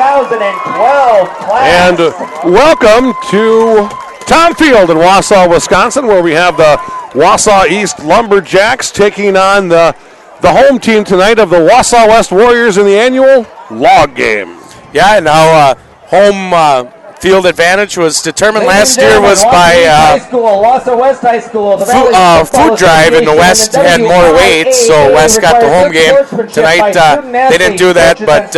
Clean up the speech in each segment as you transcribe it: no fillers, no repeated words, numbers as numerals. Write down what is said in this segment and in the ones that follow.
2012 class. And welcome to Thom Field in Wausau, Wisconsin, where we have the Wausau East Lumberjacks taking on the home team tonight of the Wausau West Warriors in the annual log game. Yeah, now home field advantage was determined last year was by Wausau West High School. Food drive, and the West had more weights, so West got the home game. Tonight they didn't do that, but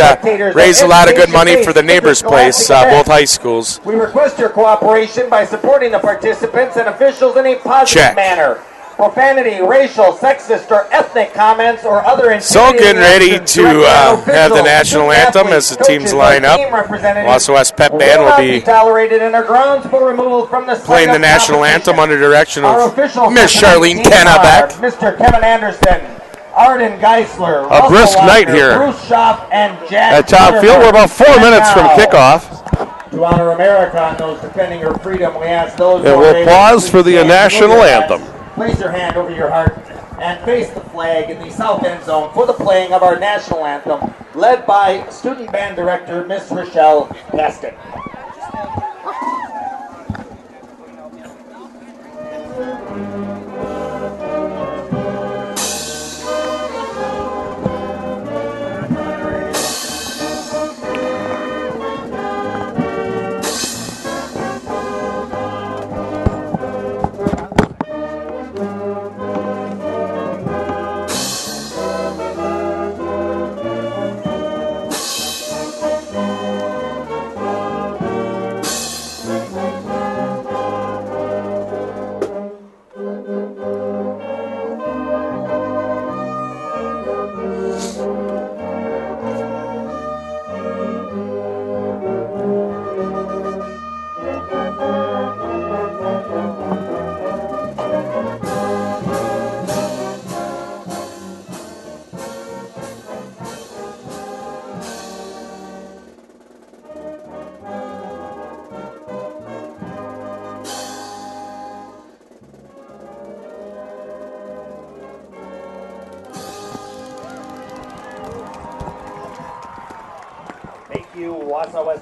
raised a lot of good money for the neighbors' place, both high schools. We request your cooperation by supporting the participants and officials in a positive manner. Profanity, racial, sexist, or ethnic comments or other So getting ready to have the national anthem as the teams line up. Wausau West Pep Band will be playing the national anthem under direction of Miss Charlene Kennebeck. Mr. Kevin Anderson, Arden Geisler, a brisk night here at Thom Field. We're about 4 minutes from kickoff. To honor America and those defending her freedom, we ask those and we'll pause for the national anthem. Place your hand over your heart and face the flag in the south end zone for the playing of our national anthem, led by student band director Miss Rochelle Paston.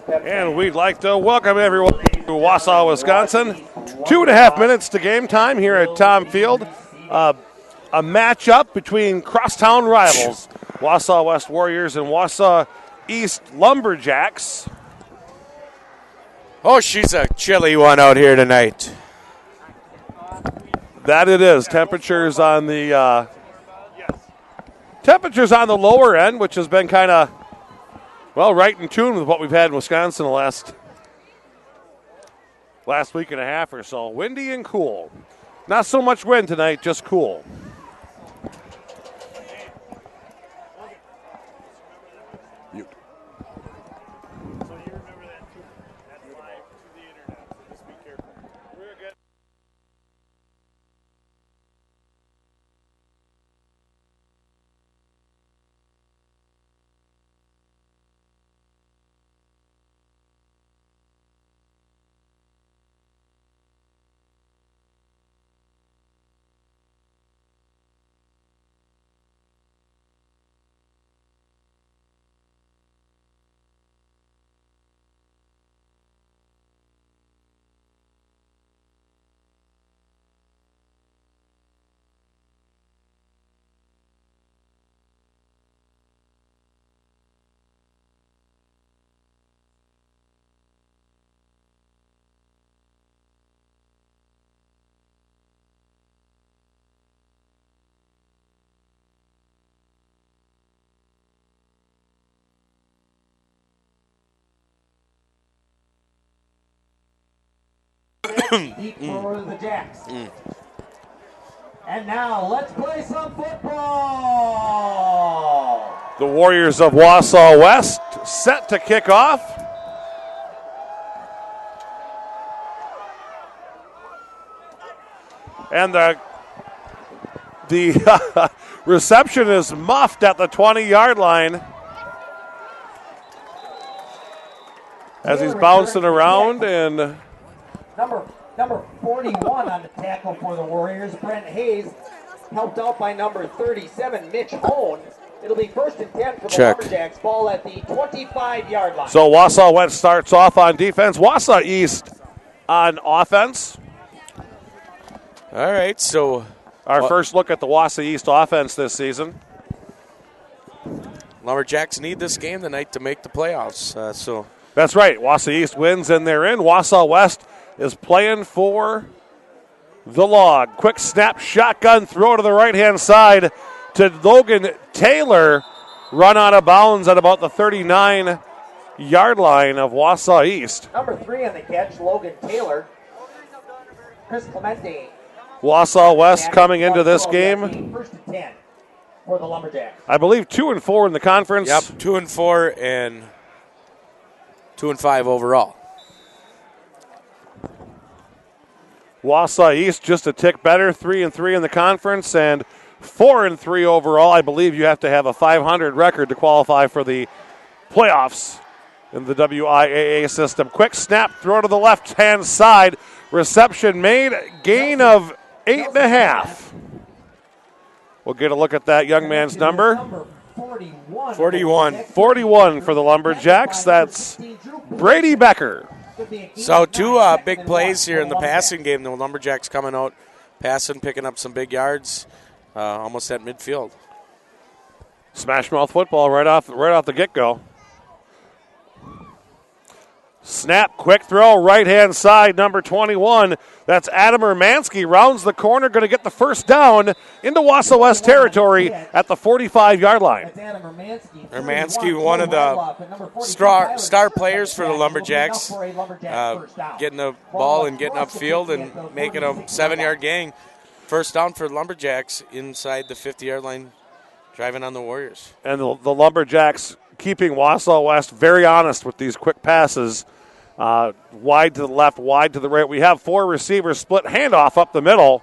And we'd like to welcome everyone to Wausau, Wisconsin. 2.5 minutes to game time here at Thom Field. A matchup between crosstown rivals, Wausau West Warriors and Wausau East Lumberjacks. Oh, she's a chilly one out here tonight. That it is. Temperatures on the lower end, which has been kind of right in tune with what we've had in Wisconsin the last week and a half or so. Windy and cool. Not so much wind tonight, just cool. For the Jacks. And now let's play some football. The Warriors of Wausau West set to kick off. And the reception is muffed at the 20-yard line as he's bouncing around. And Number 41 on the tackle for the Warriors, Brent Hayes, helped out by number 37, Mitch Hone. It'll be 1st and 10 for the Check. Lumberjacks. Ball at the 25-yard line. So Wausau West starts off on defense. Wausau East on offense. All right, so Our first look at the Wausau East offense this season. Lumberjacks need this game tonight to make the playoffs. So That's right. Wausau East wins and they're in. Wausau West is playing for the log. Quick snap, shotgun throw to the right-hand side to Logan Taylor. Run out of bounds at about the 39-yard line of Wausau East. Number 3 on the catch, Logan Taylor. Chris Clemente. Wausau West coming into this game, 1st and 10 for the Lumberjacks. I believe 2-4 in the conference. yep, 2-4 and 2-5 overall. Wausau East just a tick better, 3-3 in the conference and 4-3 overall. I believe you have to have a 500 record to qualify for the playoffs in the WIAA system. Quick snap, throw to the left-hand side. Reception made, gain of 8.5. We'll get a look at that young man's number. 41. 41 for the Lumberjacks. That's Brady Becker. So two big plays here in the passing game. The Lumberjacks coming out, passing, picking up some big yards, almost at midfield. Smash mouth football right off the get-go. Snap, quick throw, right-hand side, number 21. That's Adam Hermansky, rounds the corner, going to get the first down into Wausau West territory at the 45-yard line. Hermansky, one of the star players for the Lumberjacks, getting the ball and getting upfield and making a 7-yard gain. First down for the Lumberjacks inside the 50-yard line, driving on the Warriors. And the Lumberjacks keeping Wausau West very honest with these quick passes. Wide to the left, wide to the right. We have 4 receivers split, handoff up the middle.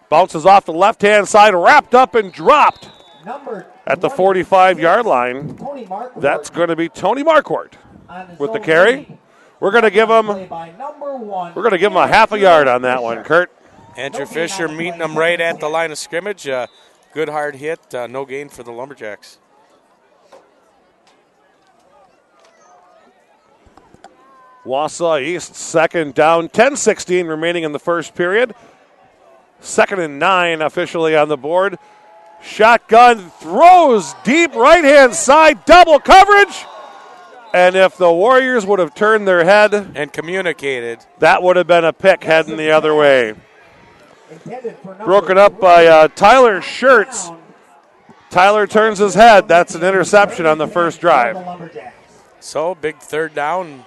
Bounces off the left-hand side, wrapped up and dropped at the 45-yard line. That's going to be Tony Marquardt with the carry. We're going to give him a half a yard on that one, Kurt. Andrew Fisher meeting them right at the line of scrimmage. Good hard hit, no gain for the Lumberjacks. Wausau East, second down, 10-16 remaining in the first period. 2nd and 9 officially on the board. Shotgun throws deep right-hand side, double coverage. And if the Warriors would have turned their head and communicated, that would have been a pick heading the other way. Broken up by Tyler Schertz. Tyler turns his head. That's an interception on the first drive. So big third down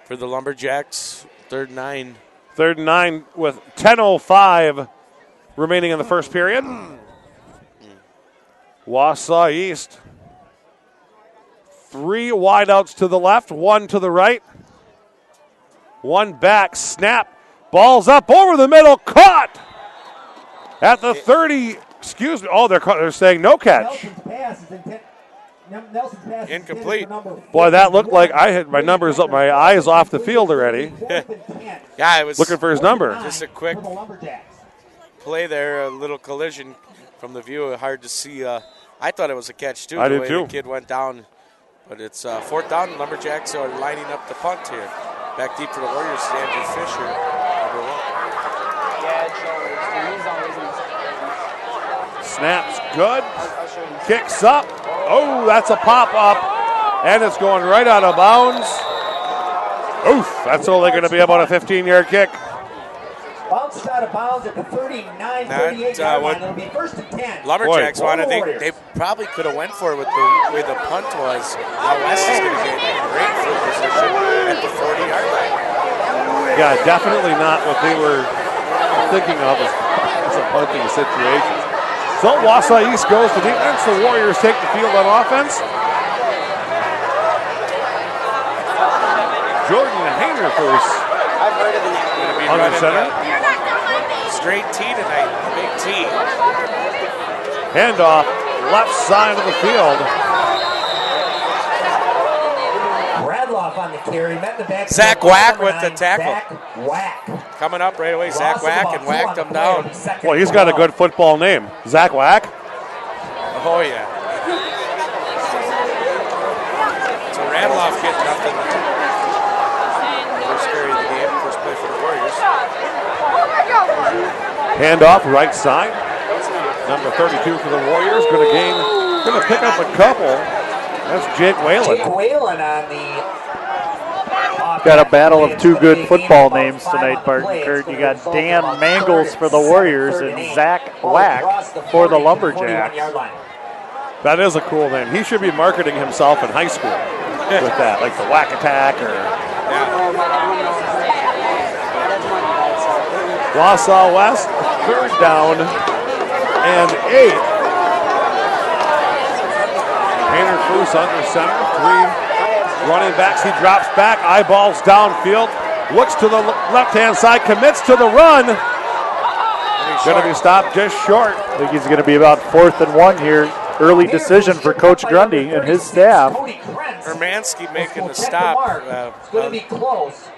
for the Lumberjacks, 3rd and 9. 3rd and 9 with 10:05 remaining in the first period. Wausau East. 3 wideouts to the left, 1 to the right. 1 back, snap, ball's up over the middle, caught at the 30. Excuse me. Oh, they're saying no catch. Incomplete. Boy, that looked like I had my numbers up, my eyes off the field already. Yeah, I was looking for his number. Just a quick play there, a little collision from the view. Hard to see. I thought it was a catch, too, I the did way too. the kid went down. But it's 4th down. Lumberjacks are lining up the punt here. Back deep for the Warriors, Andrew Fisher, number 1. Snaps good. Kicks up. Oh, that's a pop-up. And it's going right out of bounds. Oof, that's only going to be about a 15-yard kick. Bounced out of bounds at the 39-38 line. It'll be 1st and 10. Lumberjacks wanted. They probably could have went for it with the way the punt was. Now West is going to get great field position at the 40-yard line. Yeah, definitely not what they were thinking of as a punting situation. So Wausau East goes to defense. The Warriors take the field on offense. Jordan Hayner first. Under center. Straight T tonight. Big T. Handoff left side of the field. Radloff on the carry. Met the back. Zach Wack with the tackle. Zach Wack. Coming up right away. Zach Wack and whacked him down. Well, he's got a good football name. Zach Wack. Oh, yeah. get nothing. First carry of the game, first play for the Warriors. Handoff right side. Number 32 for the Warriors. Going to pick up a couple. That's Jake Whalen. Jake Whalen on the. Got a battle of two good football names tonight, Barton Kurt. You got Dan Mangles for the Warriors and Zach Black for the Lumberjacks. That is a cool name. He should be marketing himself in high school with that, like the Whack Attack or. Wausau West, third down and 8. Painter Foose under center, 3 running backs. He drops back, eyeballs downfield, looks to the left-hand side, commits to the run. Going to be stopped just short. I think he's going to be about 4th and 1 here. Early decision for Coach Grundy and his staff. Hermansky making the stop. It's going to be close.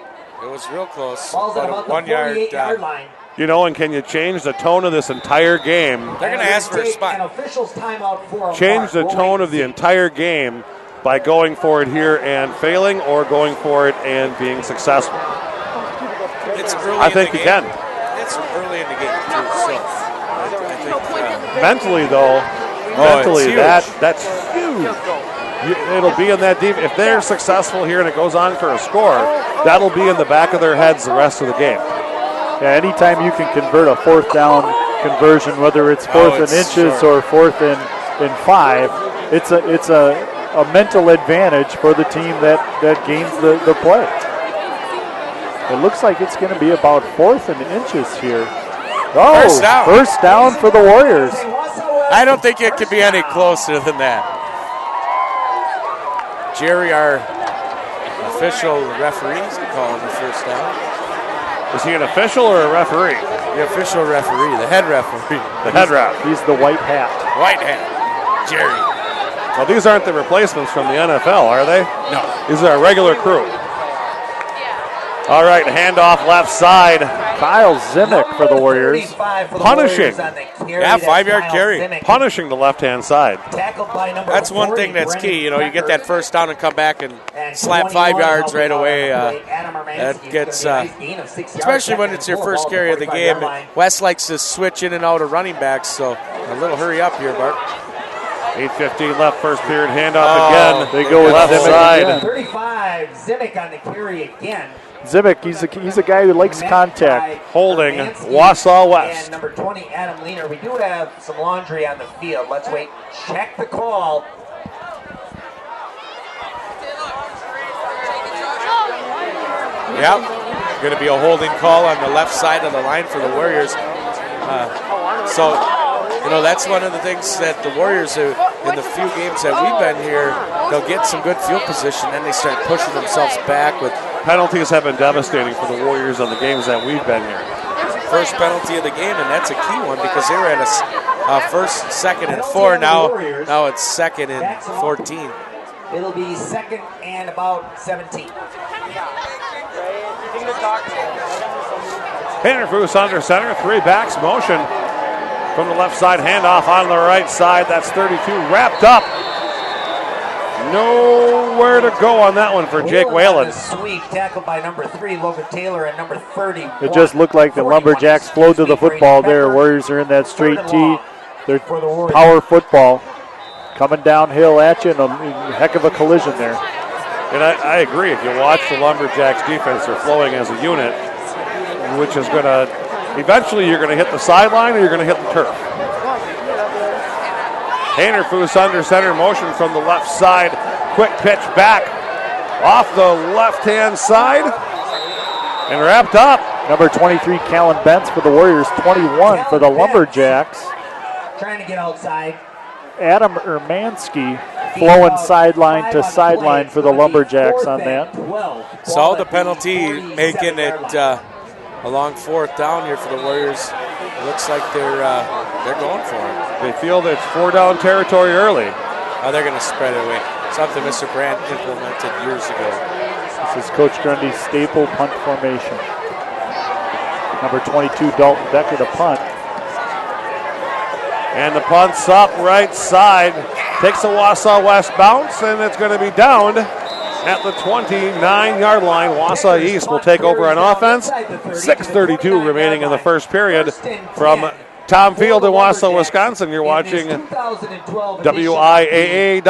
It was real close. Ball's at about the 48-yard line. You know, and can you change the tone of this entire game? They're going to ask for a spot. An official's timeout for Change the tone of the entire game by going for it here and failing, or going for it and being successful. It's early I think in the you game. can. It's early in the game, too. So I think Mentally, though, it's huge. that's huge. It'll be in that deep. If they're successful here and it goes on for a score, that'll be in the back of their heads the rest of the game. Yeah, anytime you can convert a 4th down conversion, whether it's 4th and inches or 4th and 5, it's a mental advantage for the team that gains the play. It looks like it's going to be about 4th and inches here. Oh, first down for the Warriors. I don't think it could be any closer than that. Jerry, our official referee, is calling the first down. Is he an official or a referee? The official referee, the head referee. The head ref. He's the white hat. White hat, Jerry. Well, these aren't the replacements from the NFL, are they? No. These are a regular crew. All right, handoff left side. Kyle Zimick for the Warriors. Punishing. Yeah, 5-yard carry. Punishing the left-hand side. That's one thing that's key. You know, you get that first down and come back and slap 5 yards right away. That gets, especially when it's your first carry of the game. West likes to switch in and out of running backs, so a little hurry up here, Bart. 8:15 left, first period handoff again. They go with left Zimick side. again. 35, Zimick on the carry again. Zimick, he's a guy who likes contact. Holding Wausau West. And number 20, Adam Leaner. We do have some laundry on the field. Let's wait. Check the call. Yeah, going to be a holding call on the left side of the line for the Warriors. So, you know, that's one of the things that the Warriors, in the few games that we've been here, they'll get some good field position, then they start pushing themselves back with. Penalties have been devastating for the Warriors on the games that we've been here. First penalty of the game, and that's a key one because they were at a first, second, and 4. Now it's second and 14. It'll be second and about 17. Painter Foose under center, 3 backs, motion from the left side, handoff on the right side. That's 32, wrapped up. Nowhere to go on that one for Jake Whalen. Sweep tackled by number 3, Logan Taylor, and number 30. It just looked like the Lumberjacks flowed to the football there. Warriors are in that straight T. They're power football. Coming downhill at you, and a heck of a collision there. And I agree. If you watch the Lumberjacks defense, they're flowing as a unit, which is going to, eventually you're going to hit the sideline or you're going to hit the turf. Painter Foose under center, motion from the left side. Quick pitch back off the left-hand side and wrapped up. Number 23, Callan Bentz for the Warriors, 21 for the Lumberjacks. Trying to get outside. Adam Ermansky flowing sideline to sideline for the Lumberjacks on that. So the penalty making it a long 4th down here for the Warriors. It looks like they're going for it. They feel that it's 4-down territory early. Oh, they're going to spread it away. Something Mr. Brandt implemented years ago. This is Coach Grundy's staple punt formation. Number 22, Dalton Becker to punt. And the punt's up right side. Takes a Wausau West bounce, and it's going to be downed at the 29-yard line. Wausau East will take over on offense. 6:32 remaining in the first period. From Thom Field in Wausau, Wisconsin, you're watching WIAA.tv.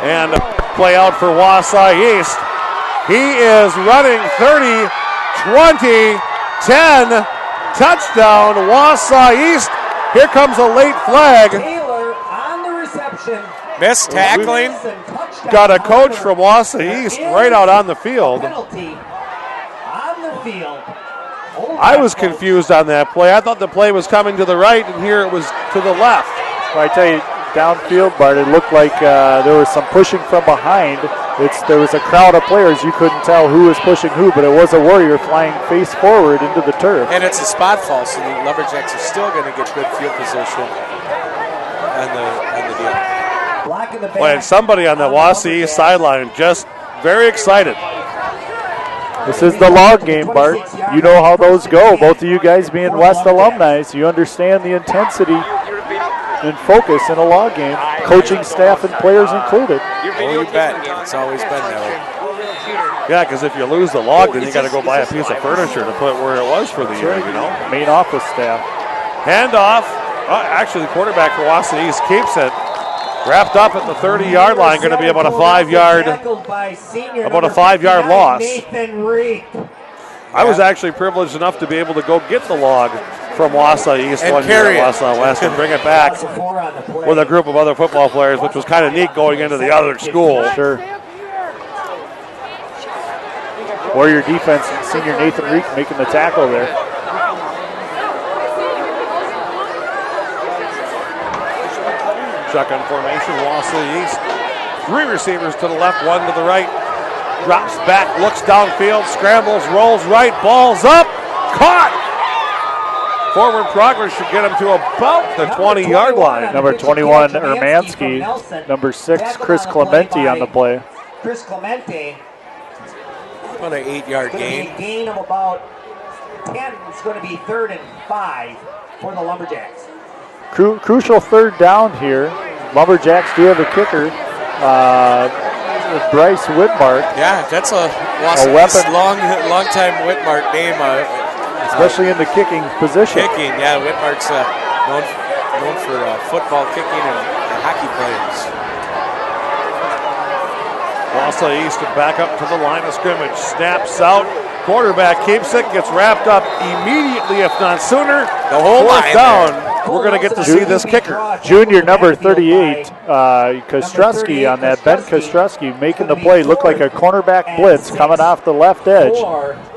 And play out for Wausau East. He is running 30, 20, 10. Touchdown, Wausau East. Here comes a late flag. Taylor on the reception. Missed tackling. Got a coach from Wausau East right out on the field. Penalty on the field. I was confused on that play. I thought the play was coming to the right, and here it was to the left. Well, I tell you, downfield, Bart, it looked like there was some pushing from behind. There was a crowd of players. You couldn't tell who was pushing who, but it was a Warrior flying face forward into the turf. And it's a spot fall, so the Lumberjacks are still going to get good field position on the deal. Well, and somebody on the Wausau East sideline just very excited. This is the log game, Bart. You know how those go. Both of you guys being West alumni, so you understand the intensity and focus in a log game, coaching staff and players included. Oh, you bet. It's always been that way. Yeah, because if you lose the log, then you got to go buy a piece of furniture to put where it was for the year, you know. Main office staff. Handoff. Actually, the quarterback for Wausau East keeps it. Wrapped up at the 30-yard line, going to be about a 5-yard loss. I was actually privileged enough to be able to go get the log from Wausau East and one year at Wausau West and bring it back with a group of other football players, which was kind of neat going into the other school. Sure. Warrior defense, senior Nathan Reek making the tackle there. Shotgun formation, Wausau East. 3 receivers to the left, 1 to the right. Drops back, looks downfield, scrambles, rolls right, ball's up, caught. Forward progress should get him to about the 20-yard line. Number 21, Ermansky. Number 6, Chris Clemente on the play. Chris Clemente. About an 8-yard gain. Gain of about 10. It's going to be 3rd and 5 for the Lumberjacks. Crucial third down here. Lumberjacks do have a kicker. Bryce Whitmark. Yeah, that's a weapon. Long-time Whitmark name. Especially in the kicking position. Kicking, yeah. Whitmark's known for football kicking and hockey players. Wausau East back up to the line of scrimmage. Snaps out. Quarterback keeps it. Gets wrapped up immediately, if not sooner. The whole 4th down. We're going to get to see this kicker. Junior number 38, Kostrowski on that. Ben Kostrowski making the play. Looked like a cornerback blitz coming off the left edge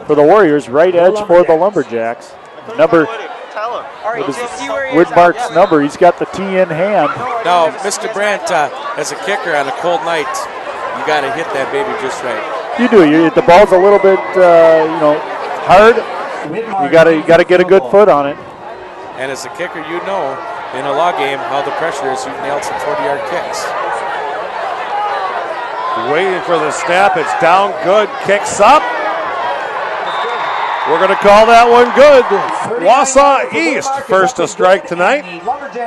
for the Warriors. Right edge for the Lumberjacks. Number, what is Whitmark's number? He's got the T in hand. Now, Mr. Brandt, as a kicker on a cold night, you got to hit that baby just right. You do. The ball's a little bit, hard. You got to get a good foot on it. And as a kicker, you know in a law game how the pressure is. You've nailed some 40-yard kicks. Waiting for the snap. It's down. Good. Kicks up. We're going to call that one good. Wausau East first to strike tonight.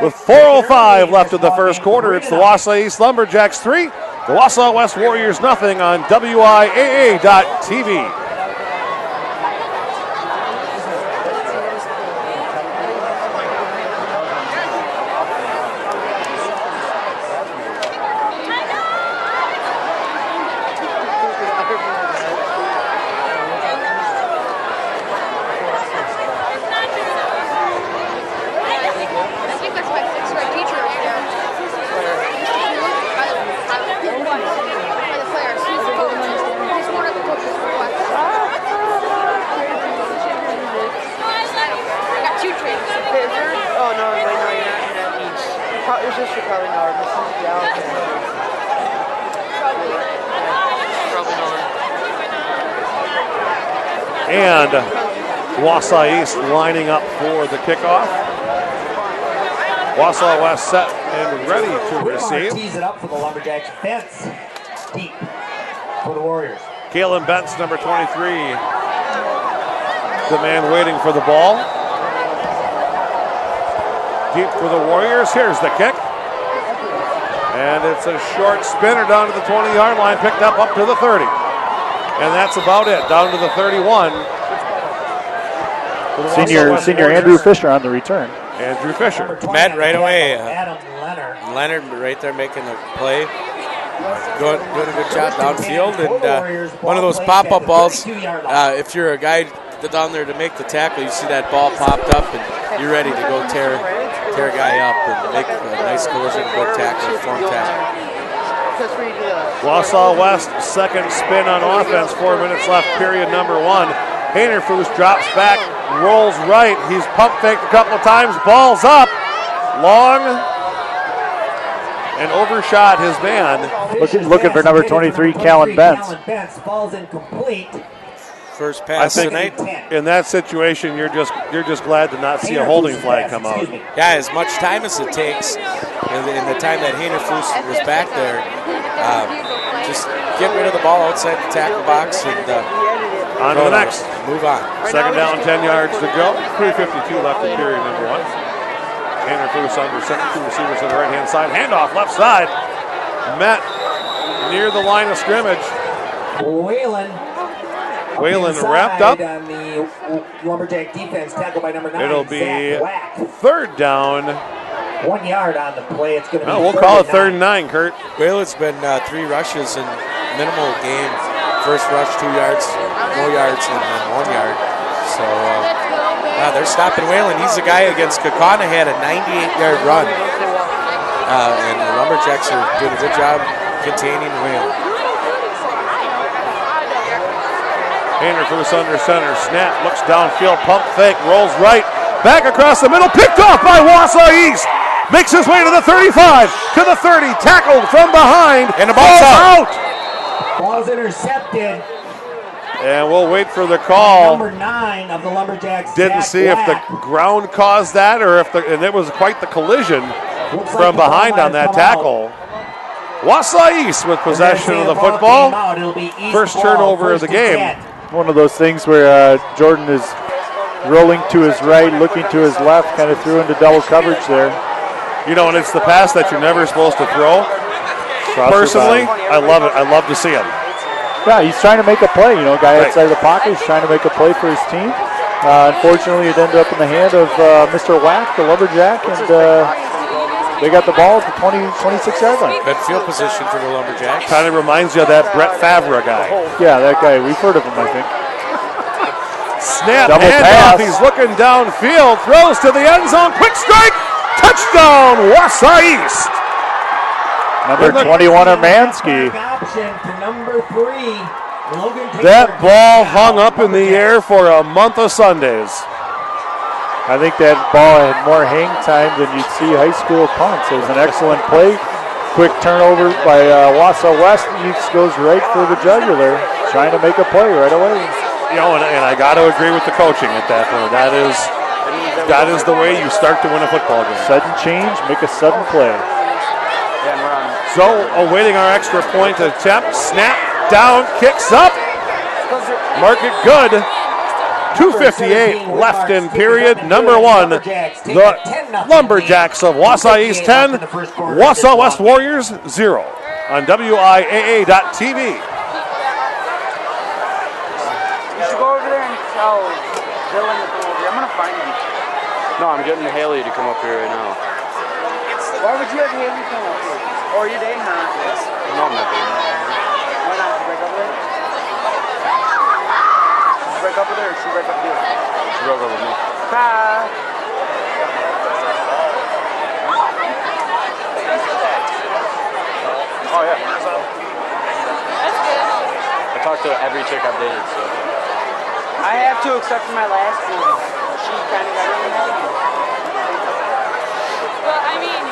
With 4:05 left in the first quarter, it's the Wausau East Lumberjacks 3. The Wausau West Warriors nothing on WIAA.tv. Wausau East lining up for the kickoff. Wausau West set and ready to receive. Tees it up for the Lumberjacks. Bentz deep for the Warriors. Kalen Bentz, number 23, the man waiting for the ball. Deep for the Warriors. Here's the kick. And it's a short spinner down to the 20-yard line, picked up to the 30. And that's about it, down to the 31. Senior Andrew Fisher on the return. Andrew Fisher. Met right away. Adam Leonard. Leonard right there making the play. Doing a good job downfield. And one of those pop-up balls, if you're a guy down there to make the tackle, you see that ball popped up and you're ready to go tear a guy up and make a nice collision, good tackle, form tackle. Wausau West, second spin on offense, 4 minutes left, period number 1. Haynerfoos drops back, rolls right. He's pump faked a couple of times, ball's up, long, and overshot his man. Looking for number 23, Kalen Bentz. Bentz falls incomplete. First pass I think tonight. in that situation, you're just glad to not see a holding flag come out. Yeah, as much time as it takes, in the time that Haynerfoos was back there, just get rid of the ball outside the tackle box and on to the next. Move on. Second down, 10 yards to go. 3:52 left in period number 1. Haynerfoos under center, 2 receivers on the right-hand side. Handoff left side. Met near the line of scrimmage. Whalen wrapped up. On the Lumberjack defense, tackled by number 9. It'll be third down. 1 yard on the play. It's going to be. We'll call it third and 9, Kurt. Whalen's been 3 rushes in minimal game. First rush 2 yards, no yards, and then 1 yard. So they're stopping Whalen. He's the guy against Kaukauna had a 98-yard run, and the Lumberjacks are doing a good job containing Whalen. Haynerfoos under center, snap, looks downfield, pump fake, rolls right, back across the middle, picked off by Wausau East. Makes his way to the 35, to the 30, tackled from behind, and the ball's out. Ball's intercepted. And we'll wait for the call. Number 9 of the Lumberjacks. Didn't see if the ground caused that or if and it was quite the collision from behind on that tackle. Wausau East with possession of the football. First turnover of the game. One of those things where Jordan is rolling to his right, looking to his left, kind of threw into double coverage there. You know, and it's the pass that you're never supposed to throw. Personally, I love it. I love to see him. Yeah, he's trying to make a play. You know, guy outside the pocket, he's trying to make a play for his team. Unfortunately, it ended up in the hand of Mr. Wack, the Lumberjack, and they got the ball at the 26-yard line. Good field position for the Lumberjacks. Kind of reminds you of that Brett Favre guy. Yeah, that guy. We've heard of him, I think. Snap, double handoff. pass. He's looking downfield, throws to the end zone. Quick strike, touchdown, Wausau East. Number 21, Hermansky. That ball hung up in the air for a month of Sundays. I think that ball had more hang time than you'd see high school punts. It was an excellent play. Quick turnover by Wausau West. East goes right for the jugular, trying to make a play right away. You know, and I got to agree with the coaching at that point. That is the way you start to win a football game. Sudden change, make a sudden play. So, awaiting our extra point attempt. Snap, down, kicks up. Mark it good. 2:58 left in period number 1. The Lumberjacks of Wausau East 10, Wausau West Warriors 0 on WIAA.tv. You should go over there and tell Dylan to come over here. I'm going to find him. No, I'm getting Haley to come up here right now. Why would you have Haley come up here? Or are you dating her? Yes. No, I'm not dating her. Why not? She break up with her? She break up with her or she break up with you? She broke up with me. Hi. Oh, yeah. That's good. I talked to every chick I've dated, so. I have to, except for my last one. She kind of got really mad at me. Well, I mean,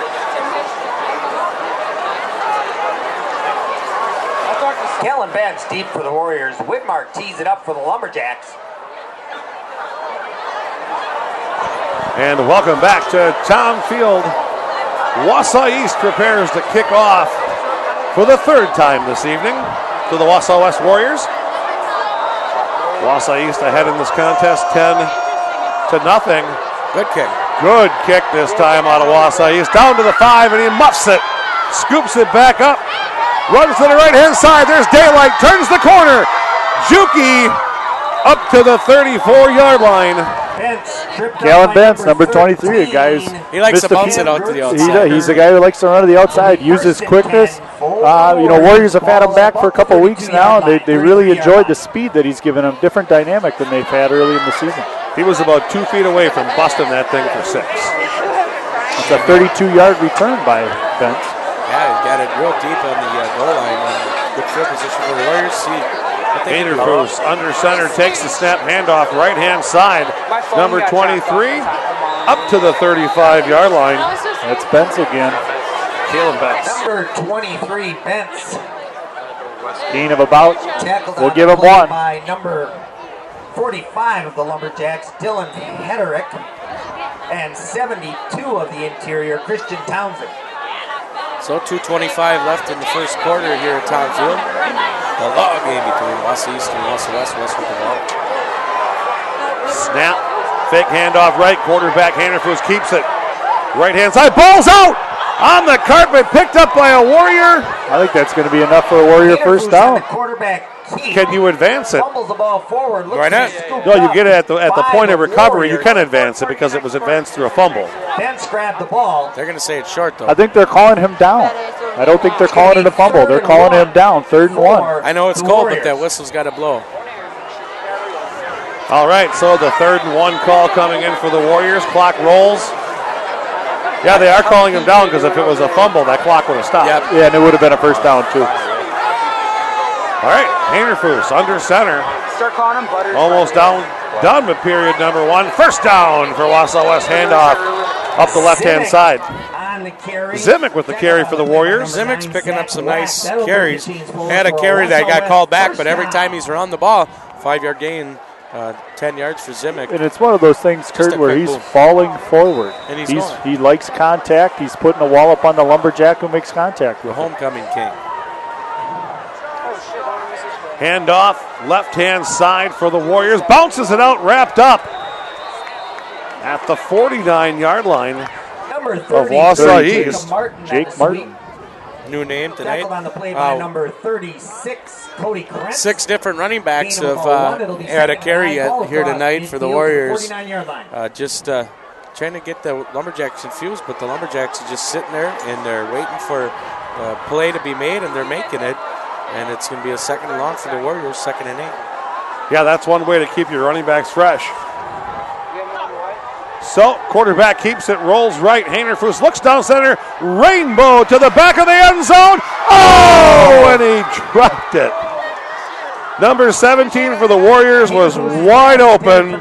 Kellen Bentz deep for the Warriors. Whitmark tees it up for the Lumberjacks. And welcome back to Thom Field. Wausau East prepares to kick off for the third time this evening to the Wausau West Warriors. Wausau East ahead in this contest 10-0. Good kick. Good kick this time out of Wausau East. Down to the 5 and he muffs it. Scoops it back up. Runs to the right-hand side. There's daylight. Turns the corner. Juki up to the 34-yard line. Callan Bentz, number 23, guys. He likes to bounce it out to the outside. He's a guy who likes to run to the outside, uses quickness. Warriors have had him back for a couple weeks now, and they really enjoyed the speed that he's given them. Different dynamic than they've had early in the season. He was about 2 feet away from busting that thing for 6. It's a 32-yard return by Bentz. Yeah, he got it real deep on the goal line. Good field position for the Warriors. Vanderfoos under center, takes the snap, handoff right-hand side. Number 23 up to the 35-yard line. That's Bentz again. Caleb Bentz. Number 23, Bentz. Gain of about, Tackled we'll on give the him play one. by number 45 of the Lumberjacks, Dylan Hederick, and 72 of the interior, Christian Townsend. So 2:25 left in the first quarter here at Thom Field. The long game between Wausau East and Wausau West. West with the ball. Snap, fake handoff right, quarterback Vanderfoos keeps it. Right-hand side, ball's out! On the carpet, picked up by a Warrior. I think that's going to be enough for a Warrior first down. Can you advance it? Fumbles the ball forward. Why not? No, you get it at the point of recovery. You can advance it because it was advanced through a fumble. Bentz grabbed the ball. They're going to say it's short, though. I think they're calling him down. I don't think they're calling it a fumble. They're calling him down, 3rd and 1. I know it's cold, but that whistle's got to blow. All right, so the 3rd and 1 call coming in for the Warriors. Clock rolls. Yeah, they are calling him down because if it was a fumble, that clock would have stopped. Yep. Yeah, and it would have been a first down, too. All right, Vanderfoos under center. Start calling him Butters. Almost done with period number 1. First down for Wausau West. Handoff up the left-hand side. On the carry. Zimick with the carry for the Warriors. Zimick's picking up some nice carries. Had a carry that got called back, but every time he's around the ball, 5-yard gain, 10 yards for Zimick. And it's one of those things, Kurt, where he's falling forward. And he likes contact. He's putting a wall up on the Lumberjack who makes contact with the homecoming king. Handoff, left-hand side for the Warriors. Bounces it out, wrapped up at the 49-yard line of Wausau East. Jake Martin. New name tonight. On the play by number 36, Cody Krentz. 6 different running backs have had a carry here tonight for the Warriors. Just trying to get the Lumberjacks confused, but the Lumberjacks are just sitting there and they're waiting for a play to be made, and they're making it. And it's going to be a 2nd and long for the Warriors, 2nd and 8. Yeah, that's one way to keep your running backs fresh. So, quarterback keeps it, rolls right. Vanderfoos looks down center. Rainbow to the back of the end zone. Oh, and he dropped it. Number 17 for the Warriors was wide open.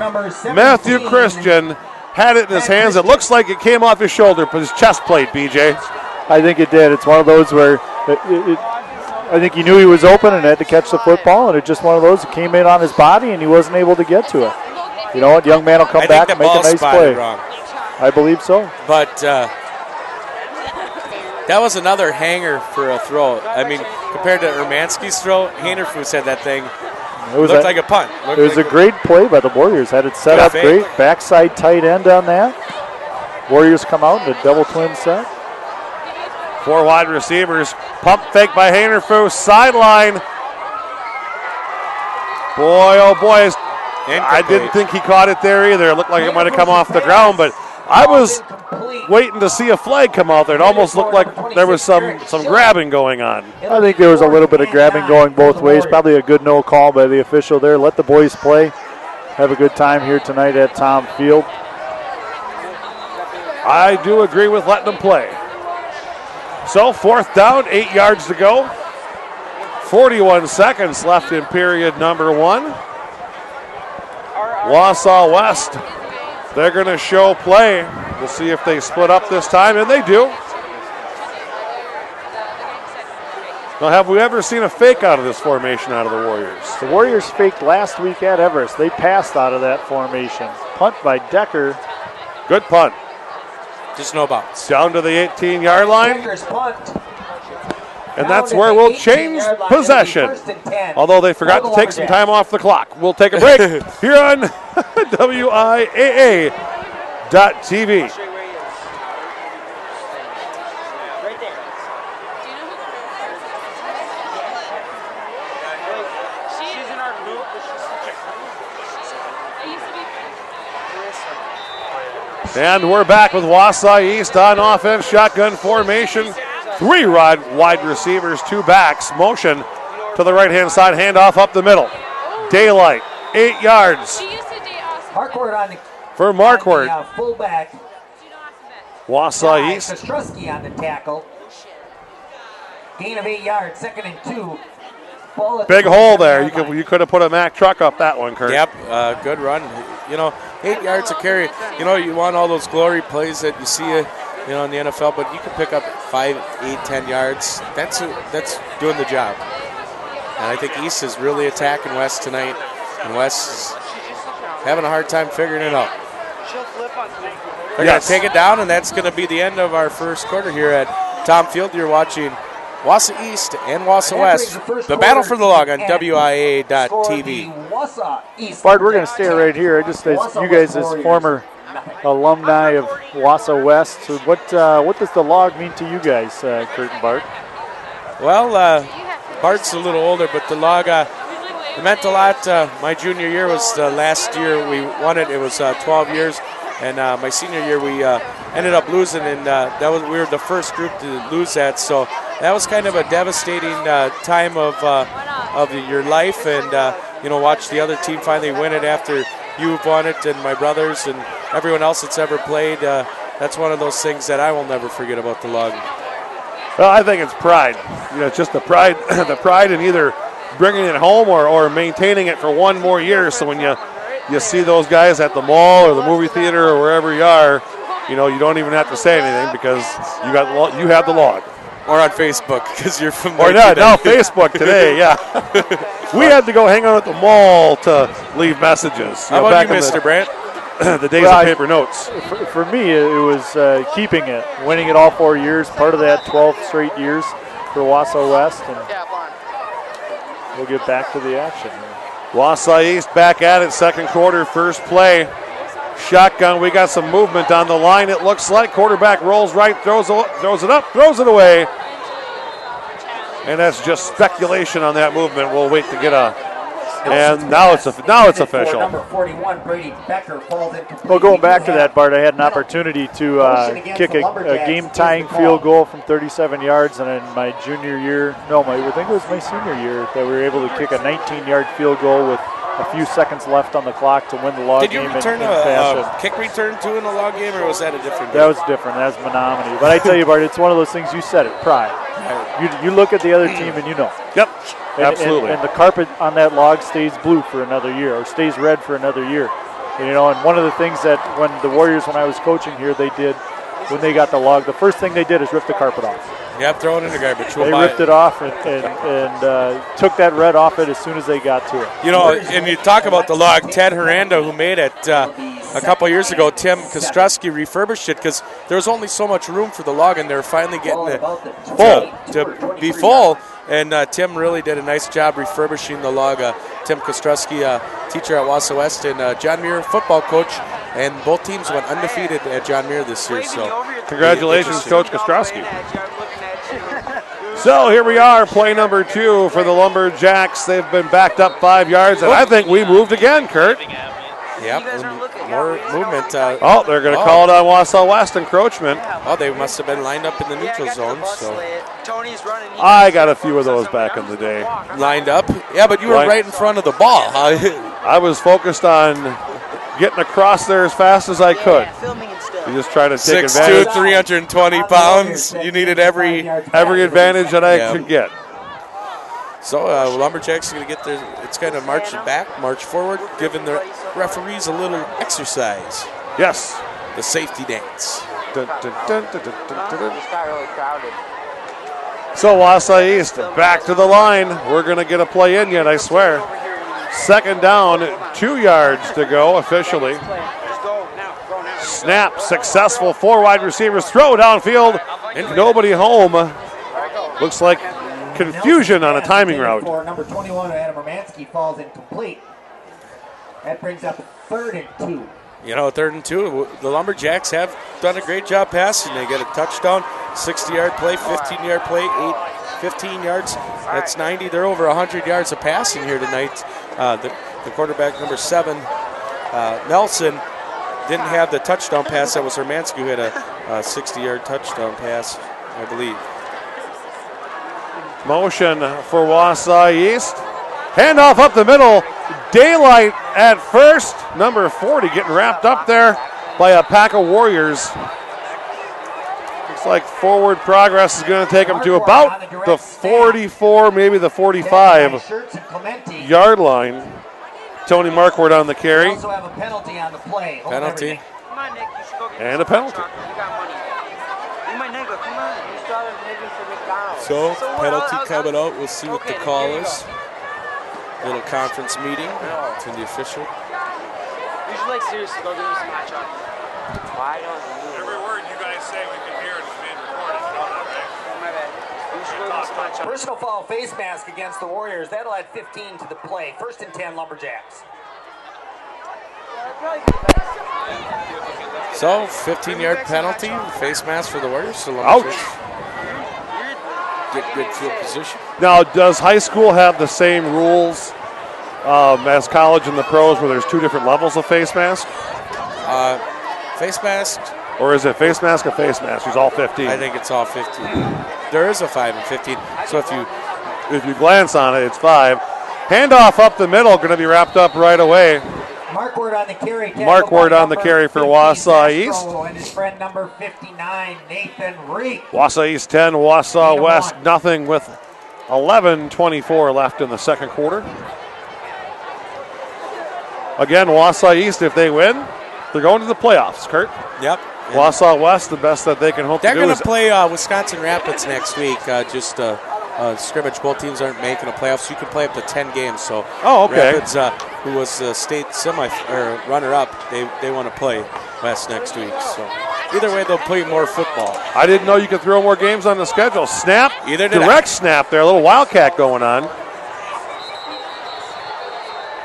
Matthew Christian had it in his hands. It looks like it came off his shoulder, but his chest plate, BJ. I think it did. It's one of those where I think he knew he was open and had to catch the football, and it's just one of those that came in on his body and he wasn't able to get to it. You know what? Young man will come back and make a nice play. Wrong. I believe so. But that was another hanger for a throw. I mean, compared to Ermanski's throw, Vanderfoos had that thing. It looked like a punt. It was a great play by the Warriors. Had it set up great. Backside tight end on that. Warriors come out in a double twin set. 4 wide receivers. Pump fake by Vanderfoos. Sideline. Boy, oh boy. I didn't think he caught it there either. It looked like it might have come off the ground, but I was waiting to see a flag come out there. It almost looked like there was some grabbing going on. I think there was a little bit of grabbing going both ways. Probably a good no call by the official there. Let the boys play. Have a good time here tonight at Thom Field. I do agree with letting them play. So 4th down, 8 yards to go. 41 seconds left in period number 1. Wausau West, they're going to show play. We'll see if they split up this time, and they do. Now, have we ever seen a fake out of this formation out of the Warriors? The Warriors faked last week at Everest. They passed out of that formation. Punt by Decker. Good punt. Just no bounce. Down to the 18-yard line. Kickers punt. And that's where we'll change possession. Although they forgot to take some time off the clock. We'll take a break here on WIAA.TV. And we're back with Wausau East on offense, shotgun formation. 3 wide receivers, 2 backs. Motion to the right-hand side, handoff up the middle. Daylight, 8 yards for Marquardt. Fullback. Wausau East. Kostrowski on the tackle. Gain of 8 yards, 2nd and 2. Big hole there. You could have put a Mack truck up that one, Kurt. Yep, good run. 8 yards of carry. You want all those glory plays that you see in the NFL, but you can pick up 5, 8, 10 yards. That's doing the job. And I think East is really attacking West tonight, and West is having a hard time figuring it out. They're going to take it down, and that's going to be the end of our first quarter here at Thom Field. You're watching Wausau East and Wausau West, the battle for the log on WIAA.TV. Bart, we're going to stay right here. Just as you guys as former alumni of Wausau West, so what does the log mean to you guys, Kurt and Bart? Well, Bart's a little older, but the log it meant a lot. My junior year was the last year we won it. It was 12 years, and my senior year we ended up losing, and we were the first group to lose that. So that was kind of a devastating time of your life, and watch the other team finally win it after you've won it, and my brothers and everyone else that's ever played. That's one of those things that I will never forget about the log. Well, I think it's pride. It's just the pride, the pride in either bringing it home or maintaining it for one more year. So when you see those guys at the mall or the movie theater or wherever you are, you don't even have to say anything because you have the log. Or on Facebook because you're from there. Or now Facebook today, yeah. We had to go hang out at the mall to leave messages. How about you, Mr. Brandt? The days of paper notes. For me, it was keeping it, winning it all 4 years, part of that 12 straight years for Wausau West, and we'll get back to the action. Wausau East back at it, second quarter, first play. Shotgun, we got some movement on the line, it looks like. Quarterback rolls right, throws it up, throws it away. And that's just speculation on that movement. We'll wait to get and now it's official. Number 41, Brady Becker falls in. Well, going back to that, Bart, I had an opportunity to kick a game-tying field goal from 37 yards, and in my junior year, I think it was my senior year, that we were able to kick a 19-yard field goal with a few seconds left on the clock to win the log game. Did you return a kick return too in the log game, or was that a different game? That was different. That was Menominee. But I tell you, Bart, it's one of those things, you said it, pride. You look at the other team and you know. Yep, absolutely. And the carpet on that log stays blue for another year, or stays red for another year. And one of the things that when the Warriors, when I was coaching here, they did when they got the log, the first thing they did is rip the carpet off. Yep, throw it in the garbage. They ripped it off and took that red off it as soon as they got to it. And you talk about the log, Ted Heranda, who made it a couple years ago, Tim Kostrowski refurbished it because there was only so much room for the log, and they're finally getting it to be full. And Tim really did a nice job refurbishing the log. Tim Kostrowski, teacher at Wausau West, and John Muir, football coach, and both teams went undefeated at John Muir this year. So congratulations, Coach Kostrowski. So here we are, play number 2 for the Lumberjacks. They've been backed up 5 yards, and I think we moved again, Kurt. Yep, more movement. They're going to call it on Wausau West encroachment. Oh, they must have been lined up in the neutral zone. So I got a few of those back in the day. Lined up? Yeah, but you were right in front of the ball. I was focused on getting across there as fast as I could. You just try to take advantage. 6'2", 320 pounds. You needed every advantage that I could get. So Lumberjacks are going to get their, it's kind of march forward, giving the referees a little exercise. Yes. The safety dance. Just got really crowded. So Wausau East back to the line. We're going to get a play in yet, I swear. Second down, 2 yards to go officially. Snap, successful. 4 wide receivers throw downfield, and nobody home. Looks like confusion on a timing route. For number 21, Adam Romanski, falls incomplete. That brings up 3rd and 2. You know, 3rd and 2. The Lumberjacks have done a great job passing. They get a touchdown, 60-yard play, 15-yard play, 15 yards. That's 90. They're over 100 yards of passing here tonight. The quarterback, number 7, Nelson, didn't have the touchdown pass. That was Hermansky who had a 60-yard touchdown pass, I believe. Motion for Wausau East. Handoff up the middle. Daylight at first. Number 40 getting wrapped up there by a pack of Warriors. Looks like forward progress is going to take them to about the 44, maybe the 45-yard line. Tony Marquardt on the carry. Also have a penalty on the play. Penalty. Come on, Nick. You should go get And a penalty. You got money. You my nigga. Come on. You started living for McDonald's. So, what penalty else? coming out. We'll see what the Okay, call here you is. Little conference meeting between the official. You should like seriously go give me some hot chocolate. Why don't you? Every word you guys say, we can hear it. It's being recorded. You know that, right? My bad. You should go give me some hot chocolate. Personal foul face mask against the Warriors. That'll add 15 to the play. 1st and 10, Lumberjacks. So, 15-yard penalty, face mask for the Warriors. So Ouch. Get good field position. Now, does high school have the same rules as college and the pros where there's 2 different levels of face mask? Face mask, Or is it face mask or face mask? He's all 15. I think it's all 15. There is a 5 and 15. So If you glance on it, it's 5. Handoff up the middle, going to be wrapped up right away. Marquardt on the carry. Marquardt on the carry for Wausau East. And his friend number 59, Nathan Reek. Wausau East 10, Wausau West nothing with 11:24 left in the second quarter. Again, Wausau East, if they win, they're going to the playoffs, Kurt. Yep. Wausau West, the best that they can hope to They're do going is to play Wisconsin Rapids next week. Scrimmage. Both teams aren't making the playoffs. You can play up to 10 games. So okay. Rapids, who was the state runner-up, they want to play West next week. So either way, they'll play more football. I didn't know you could throw more games on the schedule. Snap, Either did direct snap there, a little Wildcat going on.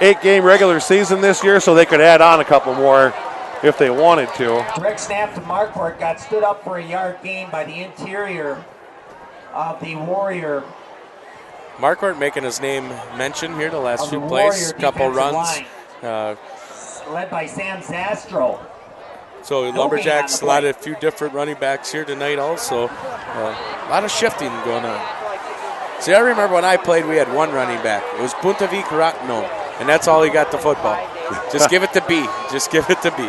8-game regular season this year, so they could add on a couple more if they wanted to. Direct snap to Marquardt got stood up for a yard gain by the interior of the Warrior. Marquardt making his name mentioned here the last Of few the plays, Warrior couple defensive runs. led by Sam Zastro. So No Lumberjacks, gain on the a few different running backs here tonight also. A lot of shifting going on. See, I remember when I played, we had one running back. It was Buntavik Ratno, and that's all he got the football. Just give it to B. Just give it to B.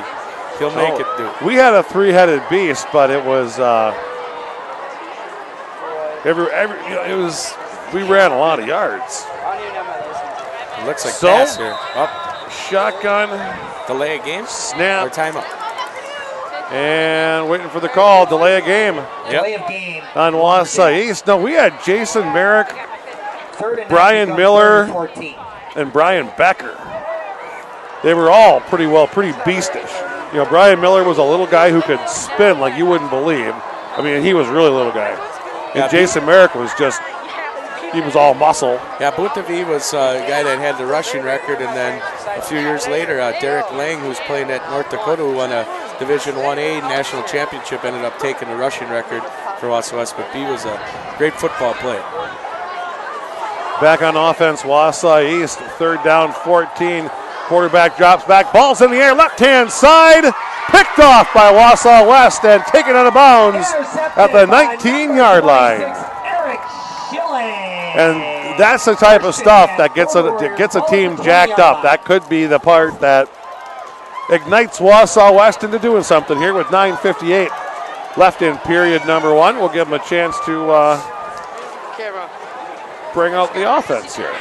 He'll make it do. We had a 3-headed beast, but it was we ran a lot of yards. It looks like So? pass here. Up, Shotgun, delay a game, or snap, timeout. and waiting for the call. Delay a game Delay of game. on Wausau East. No, we had Jason Merrick 3rd and 9 Brian becomes Miller. 3rd and 14. and Brian Becker. They were all pretty beastish. You know, Brian Miller was a little guy who could spin like you wouldn't believe. I mean, he was really a little guy. And Yeah, Jason Merrick was he was all muscle. Yeah, Buntavik was a guy that had the rushing record, and then a few years later, Derek Lang, who's playing at North Dakota, who won a Division 1A national championship, ended up taking the rushing record for Wausau West, but B was a great football player. Back on offense, Wausau East, 3rd down, 14. Quarterback drops back, ball's in the air, left-hand side, picked off by Wausau West and taken out of bounds at the 19-yard line. Eric Schilling. And that's the type of stuff that gets a team jacked up. That could be the part that ignites Wausau West into doing something here with 9:58 left in period number 1. We'll give them a chance to bring out the offense here.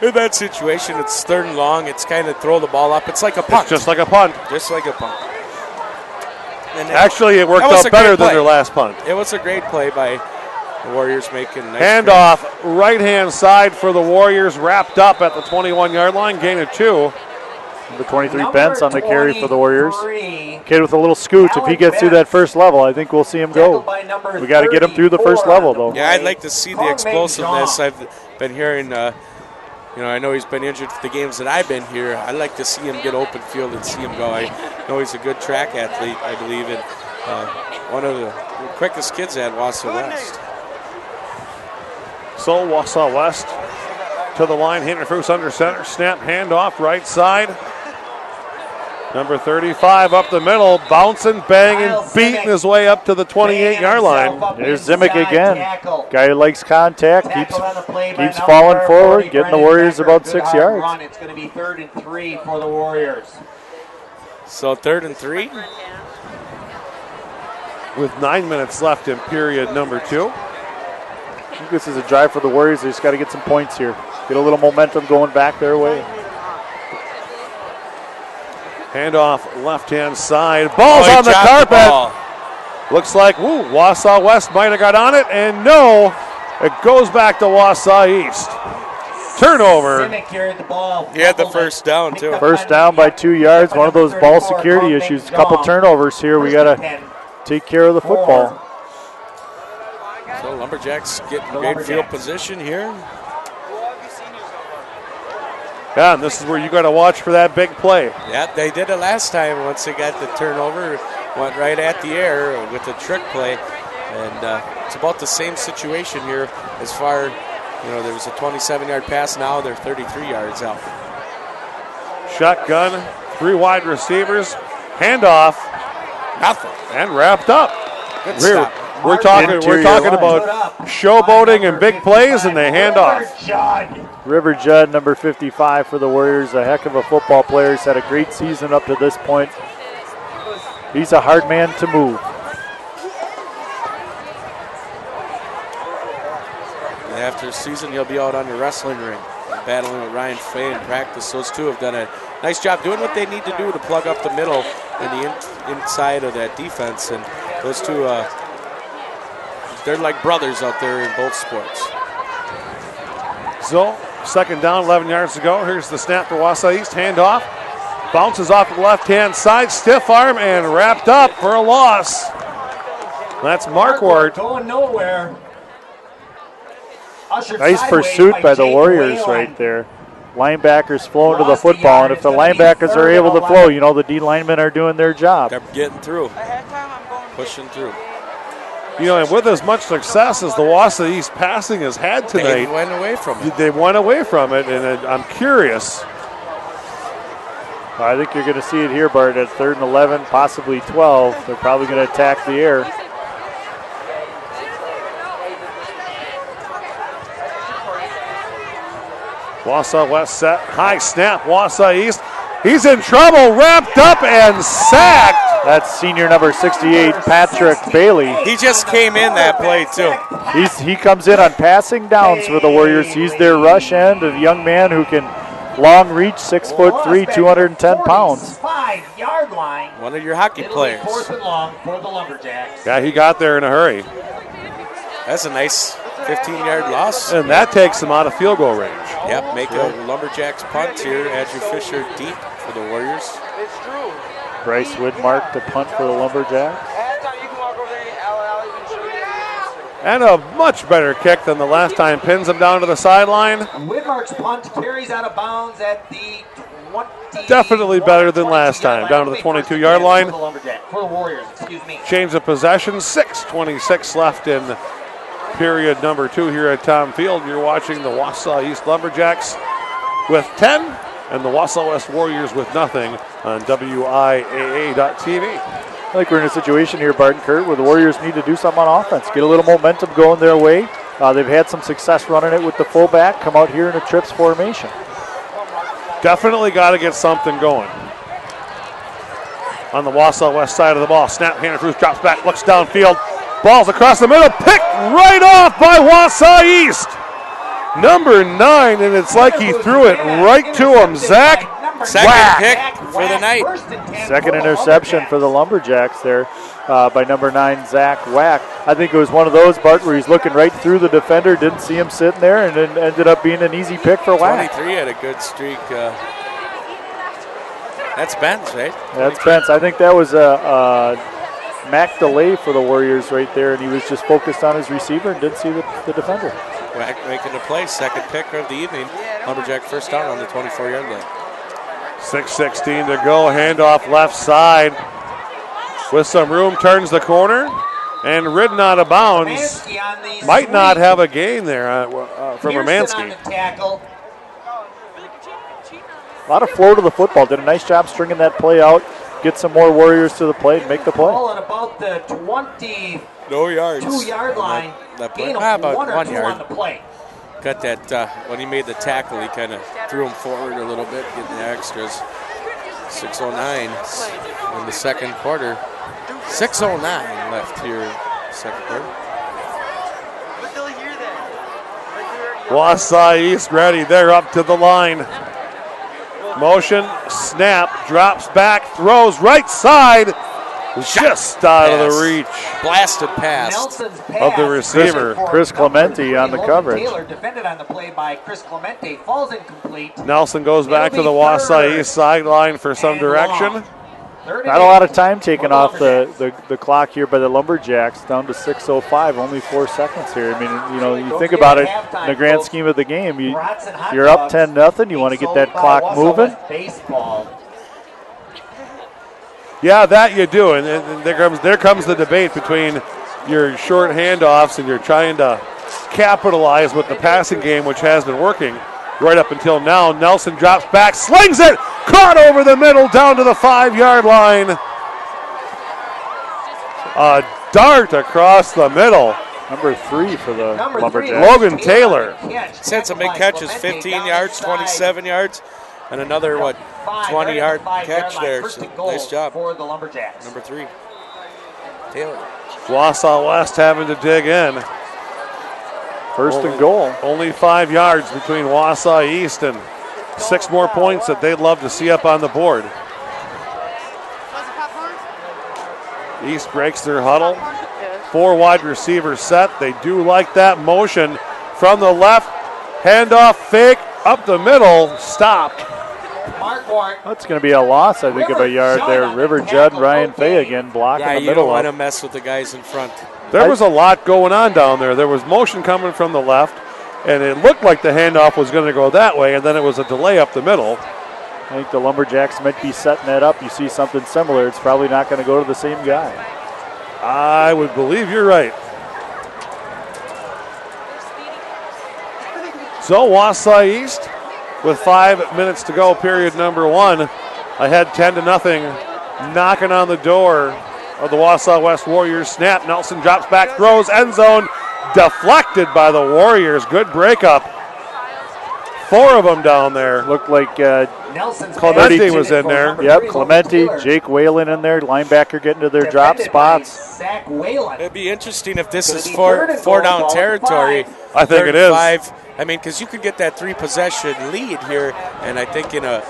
In that situation, it's 3rd and long. It's kind of throw the ball up. It's like a punt. It's just like a punt. Just like a punt. And Actually, it worked that was out a better great than play. their last punt. It was a great play by the Warriors making a nice Handoff right-hand side for the Warriors, wrapped up at the 21-yard line, gain of 2. Number 23, Bentz on the carry for the Warriors. Kid with a little scoot. If he gets through that first level, I think we'll see him go. We got to get him through the first level, though. Yeah, I'd like to see the explosiveness. I've been hearing, I know he's been injured for the games that I've been here. I'd like to see him get open field and see him go. I know he's a good track athlete, I believe, and one of the quickest kids at Wausau West. So Wausau West to the line. Hinterfuss under center. Snap, handoff, right side. Number 35 up the middle, bouncing, banging, beating his way up to the 28-yard line. There's Zimick again. Guy who likes contact, keeps falling forward, getting the Warriors about 6 yards. It's going to be 3rd and 3 for the Warriors. So 3rd and 3? With 9 minutes left in period number 2. I think this is a drive for the Warriors. They just got to get some points here. Get a little momentum going back their way. Handoff left-hand side. Ball's on the carpet. Looks like, Wausau West might have got on it, and no, it goes back to Wausau East. Turnover. He had the first down, too. First down by 2 yards. One of those ball security issues. A couple turnovers here. We got to take care of the football. So Lumberjacks getting great field position here. Yeah, and this is where you got to watch for that big play. Yeah, they did it last time. Once they got the turnover, went right at the air with the trick play. And it's about the same situation here as far, there was a 27-yard pass. Now they're 33 yards out. Shotgun, 3 wide receivers, handoff. Nothing. And wrapped up. Good stop. We're talking about showboating and big plays, and they hand off. River Judd, number 55 for the Warriors, a heck of a football player. He's had a great season up to this point. He's a hard man to move. And after the season, he'll be out on the wrestling ring, battling with Ryan Fay in practice. Those two have done a nice job doing what they need to do to plug up the middle and the inside of that defense. And those two, they're like brothers out there in both sports. So, second down, 11 yards to go. Here's the snap for Wausau East. Handoff. Bounces off the left-hand side. Stiff arm and wrapped up for a loss. That's Marquardt. Going nowhere. Nice pursuit by the Warriors right there. Linebackers flowing to the football, and if the linebackers are able to flow, the D linemen are doing their job. They're getting through, pushing through. And with as much success as the Wausau East passing has had tonight, they went away from it. They went away from it, and I'm curious. I think you're going to see it here, Bart, at 3rd and 11, possibly 12. They're probably going to attack the air. Wausau West set, high snap, Wausau East. He's in trouble, wrapped up and sacked. That's senior number 68, Patrick Bailey. He just came in that play, too. He comes in on passing downs for the Warriors. He's their rush end, a young man who can long reach, 6'3", 210 pounds. 5-yard line. One of your hockey players. 4th and long for the Lumberjacks. Yeah, he got there in a hurry. That's a nice 15-yard loss. And that takes him out of field goal range. Yep, make a Lumberjacks punt here. Andrew Fisher deep for the Warriors. It's true. Bryce Widmark to punt for the Lumberjacks. And a much better kick than the last time. Pins him down to the sideline. Widmark's punt carries out of bounds at the 20. Definitely better than last time. Down to the 22-yard line. For the Warriors, excuse me. Change of possession. 6:26 left in period number 2 here at Thom Field. You're watching the Wausau East Lumberjacks with 10 and the Wausau West Warriors with nothing on WIAA.TV. I think we're in a situation here, Bart and Kurt, where the Warriors need to do something on offense, get a little momentum going their way. They've had some success running it with the fullback, come out here in a trips formation. Definitely got to get something going. On the Wausau West side of the ball, snap, Hinterfuss drops back, looks downfield. Ball's across the middle, picked right off by Wausau East. Number 9, and it's like he threw it right to him. Zach Second pick for the night. Second interception for the Lumberjacks there by number 9, Zach Wack. I think it was one of those, Bart, where he's looking right through the defender, didn't see him sitting there, and then ended up being an easy pick for Wack. 23 had a good streak. That's Ben's, right? That's Pence. I think that was a Mac delay for the Warriors right there, and he was just focused on his receiver and didn't see the defender. Making the play, second pick of the evening. Lumberjack first down on the 24-yard line. 6:16 to go. Handoff left side. With some room, turns the corner and ridden out of bounds. Might not have a gain there from Romansky. A lot of flow to the football. Did a nice job stringing that play out. Get some more Warriors to the plate and make the play. Ball at about the 22 No yards. yard line. That Gain of about 1 or 1 2 yard. on the play. Got that when he made the tackle, he kind of threw him forward a little bit, getting the extras. 6:09 in the second quarter. 6:09 left here, second quarter. Wausau East ready. They're up to the line. Motion, snap, drops back, throws right side. Just out of the reach Blasted pass. Nelson's pass of the receiver. Chris Clemente on the Logan coverage. Taylor defended on the play by Chris Clemente. Falls incomplete. Nelson goes back to the Wausau East sideline for some direction. Not a lot of time taken off the clock here by the Lumberjacks, down to 6:05, only 4 seconds here. I mean, you think about it in the grand scheme of the game. You're up 10-0. You want to get that clock moving. Yeah, that you do, and there comes the debate between your short handoffs and you're trying to capitalize with the passing game, which has been working right up until now. Nelson drops back, slings it, caught over the middle, down to the 5-yard line. A dart across the middle. Number 3 for the Lumberjacks. Logan Taylor. He's had some big catches, 15 yards, 27 yards, and another, 20-yard catch there. So nice job. For the Lumberjacks. Number 3, Taylor. Wausau West having to dig in. First and goal. Only 5 yards between Wausau East and 6 more points that they'd love to see up on the board. East breaks their huddle. 4 wide receivers set. They do like that motion from the left. Handoff fake up the middle. Stopped. That's going to be a loss, I think, of a yard there. River Judd, Ryan Fay again blocking the You middle don't want to up. mess with the guys in front. There was a lot going on down there. There was motion coming from the left, and it looked like the handoff was going to go that way, and then it was a delay up the middle. I think the Lumberjacks might be setting that up. You see something similar, it's probably not going to go to the same guy. I would believe you're right. So Wausau East, with 5 minutes to go, period number 1, ahead 10-0, knocking on the door of the Wausau West Warriors. Snap, Nelson drops back, throws, end zone, deflected by the Warriors. Good breakup. 4 of them down there. Looked like Clemente was in there. Yep, Clemente, Jake Whalen in there, linebacker getting to their drop spots. It'd be interesting if this is four down territory. I think it is. 5. I mean, because you could get that 3-possession lead here, and I think in a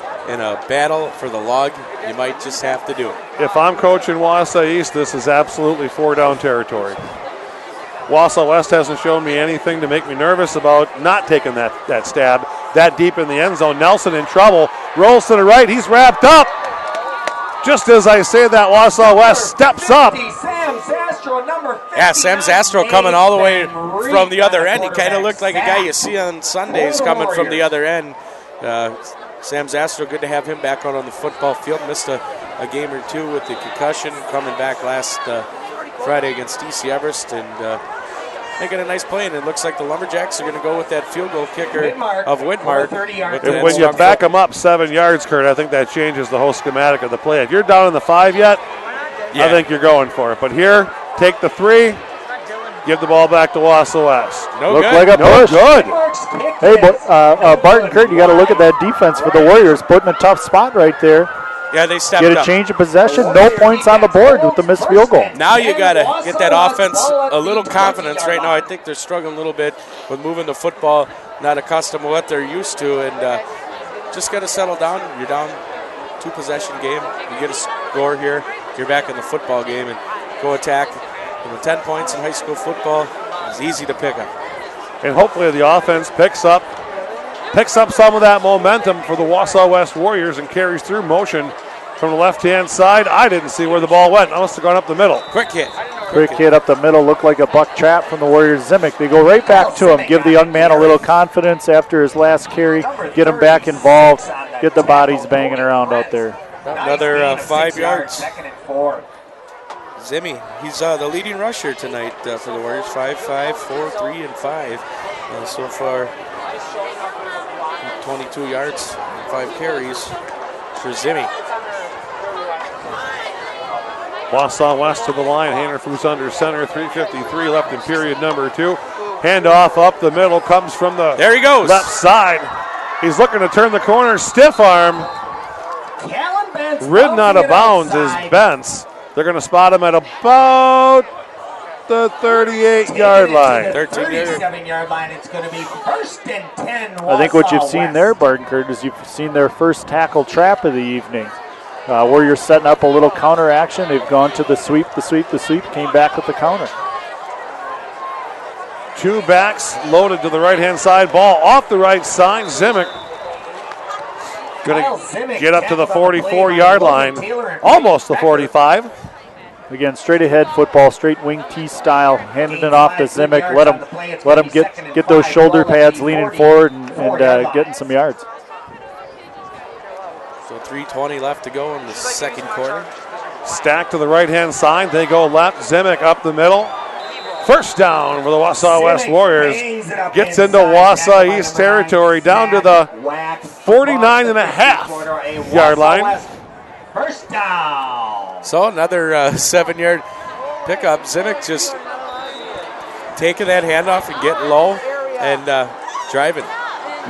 battle for the log, you might just have to do it. If I'm coaching Wausau East, this is absolutely 4 down territory. Wausau West hasn't shown me anything to make me nervous about not taking that stab that deep in the end zone. Nelson in trouble, rolls to the right, he's wrapped up. Just as I say that, Wausau West steps up. Yeah, Sam Zastro coming all the way from the other end. He kind of looked like a guy you see on Sundays coming from the other end. Sam Zastro, good to have him back out on the football field. Missed a game or 2 with the concussion, coming back last Friday against DC Everest, and making a nice play. And it looks like the Lumberjacks are going to go with that field goal kicker of Whitmark. When you back them up 7 yards, Kurt, I think that changes the whole schematic of the play. If you're down in the 5 yet, I think you're going for it. But here, take the 3, give the ball back to Wausau West. Looked like a push. Good. Hey, Barton Kurt, you got to look at that defense for the Warriors, putting a tough spot right there. Yeah, they stepped Get a up. change of possession, no points on the board with the missed field goal. Now you got to get that offense a little confidence. Right now I think they're struggling a little bit with moving the football, not accustomed to what they're used to, and just got to settle down. You're down 2-possession game. You get a score here, you're back in the football game, and go attack. And the 10 points in high school football is easy to pick up. And hopefully the offense picks up some of that momentum for the Wausau West Warriors and carries through motion from the left-hand side. I didn't see where the ball went. I must have gone up the middle. Quick hit. Quick hit up the middle, looked like a buck trap from the Warriors. Zimic, they go right back to him, give the young man a little confidence after his last carry, get him back involved, get the bodies banging around out there. Another 5 yards. Zimmy, he's the leading rusher tonight for the Warriors. 5, 4, 3, and 5. So far, 22 yards and 5 carries for Zimmy. Wausau West to the line. Hannaford's under center. 3:53 left in period number 2. Handoff up the middle comes from the there he goes. left side. He's looking to turn the corner. Stiff arm. Ridden out of bounds is Bentz. They're going to spot him at about the 38-yard line. 37-yard line. It's going to be 1st and 10. I think what you've seen there, Barton, is you've seen their first tackle trap of the evening. Where you're setting up a little counter action. They've gone to the sweep, came back with the counter. 2 backs loaded to the right-hand side. Ball off the right side. Zimic going to get up to the 44-yard line. Almost the 45. Again, straight ahead football, straight wing T style, handing it off to Zimic. Let him get those shoulder pads leaning forward and getting some yards. So 3:20 left to go in the second quarter. Stack to the right-hand side. They go left. Zimic up the middle. First down for the Wausau West Warriors. Gets into Wausau East territory down to the 49.5-yard line. First down. So another 7-yard pickup. Zimic just taking that handoff and getting low and driving.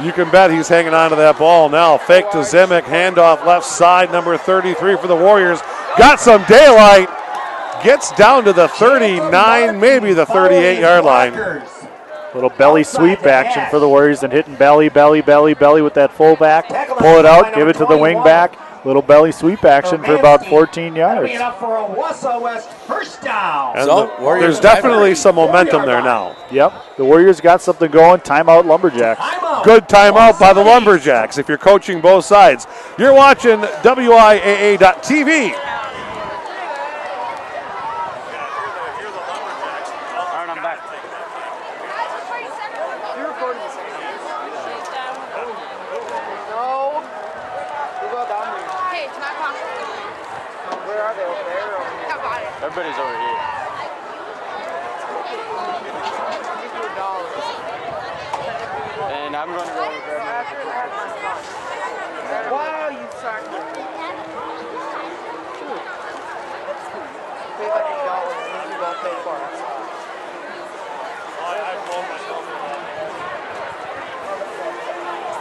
You can bet he's hanging on to that ball now. Fake to Zimic, handoff left side, number 33 for the Warriors. Got some daylight. Gets down to the 39, maybe the 38-yard line. Little belly sweep action for the Warriors and hitting belly with that fullback. Pull it out, give it to the wing back. Little belly sweep action for about 14 yards. For a Wausau West first down. And there's definitely some momentum there now. Yep, the Warriors got something going. Timeout Lumberjacks. Good timeout by the Lumberjacks if you're coaching both sides. You're watching WIAA.TV. Everybody's over here. And I'm going to go over there. Wow, you suck. Pay like $8 and then you go pay for it.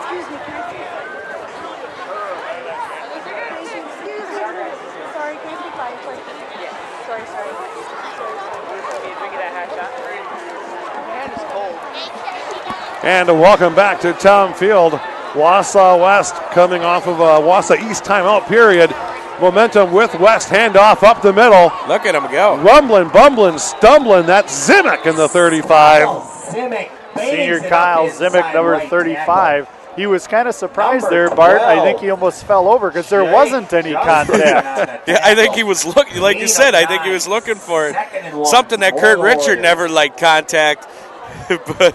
Excuse me, can I see it? Sorry, can I see five? Yeah. Sorry. Can you drink that hot shot? My hand is cold. And welcome back to Thom Field. Wausau West coming off of a Wausau East timeout period. Momentum with West, handoff up the middle. Look at him go. Rumbling, bumbling, stumbling. That's Zimic in the 35. Senior Kyle Zimic, number 35. He was kind of surprised there, Bart. I think he almost fell over because there wasn't any contact. Yeah, I think he was looking, like you said, I think he was looking for it. Something that Kurt Richard never liked contact. But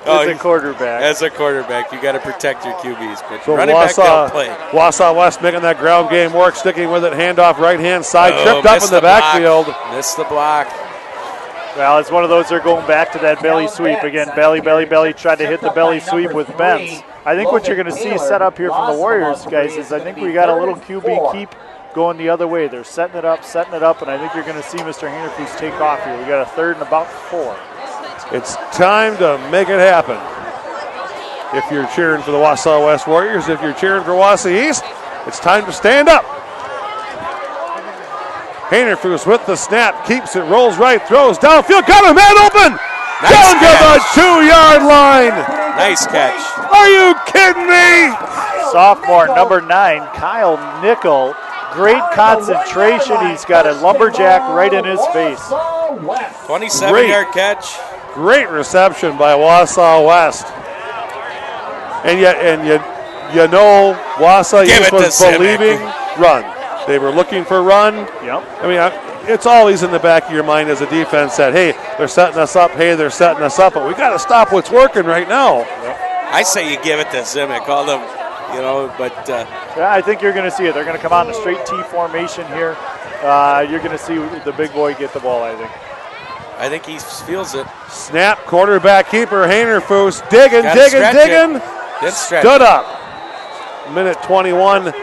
as a quarterback, you got to protect your QBs. But So running back don't play. Wausau West making that ground game work, sticking with it, handoff right-hand side, tripped up in the backfield. Missed the block. Well, it's one of those they're going back to that belly sweep again. Belly, tried to hit the belly sweep with Bentz. I think what you're going to see set up here from the Warriors, guys, is I think we got a little QB keep going the other way. They're setting it up, and I think you're going to see Mr. Hannaford take off here. We got a 3rd and about 4. It's time to make it happen. If you're cheering for the Wausau West Warriors, if you're cheering for Wausau East, it's time to stand up. Hannaford with the snap, keeps it, rolls right, throws downfield, got a man open! Down to the 2-yard line! Nice catch. Are you kidding me? Sophomore, number 9, Kyle Nickel. Great concentration. He's got a lumberjack right in his face. 27-yard catch. Great reception by Wausau West. And you know Wausau East was believing, run. They were looking for run. Yep. I mean, it's always in the back of your mind as a defense that, hey, they're setting us up. Hey, they're setting us up. But we got to stop what's working right now. Yep. I say you give it to Zimic. All them, but Yeah, I think you're going to see it. They're going to come out in a straight T formation here. You're going to see the big boy get the ball, I think. I think he feels it. Snap, quarterback keeper, Haynerfoos, digging. Didn't stretch Stood up. Minute 21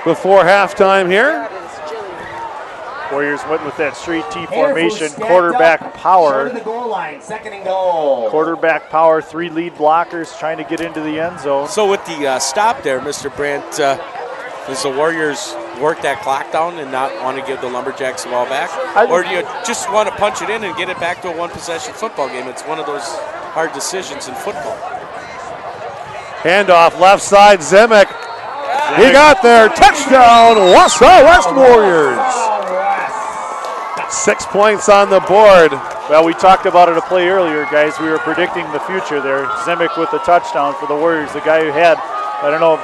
before halftime here. Warriors went with that straight T formation, quarterback power. To the goal line, 2nd and goal. Quarterback power, 3 lead blockers trying to get into the end zone. So with the stop there, Mr. Brandt, does the Warriors work that clock down and not want to give the Lumberjacks the ball back? Or do you just want to punch it in and get it back to a one-possession football game? It's one of those hard decisions in football. Handoff, left side, Zimic. He got there. Touchdown, Wausau West Warriors. 6 points on the board. Well, we talked about it a play earlier, guys. We were predicting the future there. Zimic with the touchdown for the Warriors, the guy who had, I don't know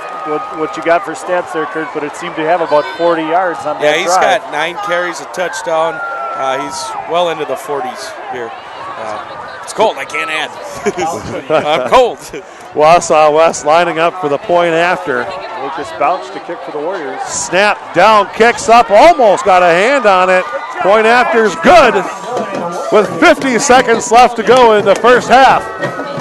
what you got for stats there, Kurt, but it seemed to have about 40 yards on that drive. Yeah, he's got 9 carries, a touchdown. He's well into the 40s here. It's cold. I can't add. I'm cold. Wausau West lining up for the point after. Lucas Bouch to kick for the Warriors. Snap, down, kicks up, almost got a hand on it. Point after's good with 50 seconds left to go in the first half.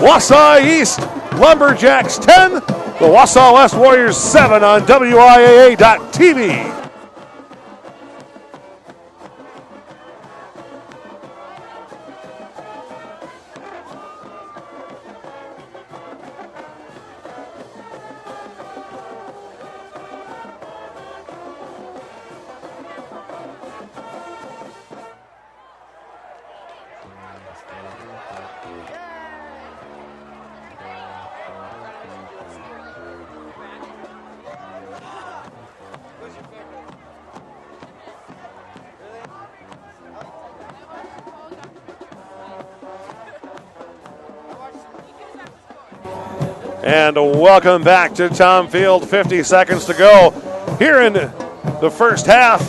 Wausau East, Lumberjacks 10, the Wausau West Warriors 7 on WIAA.TV. And welcome back to Thom Field. 50 seconds to go here in the first half.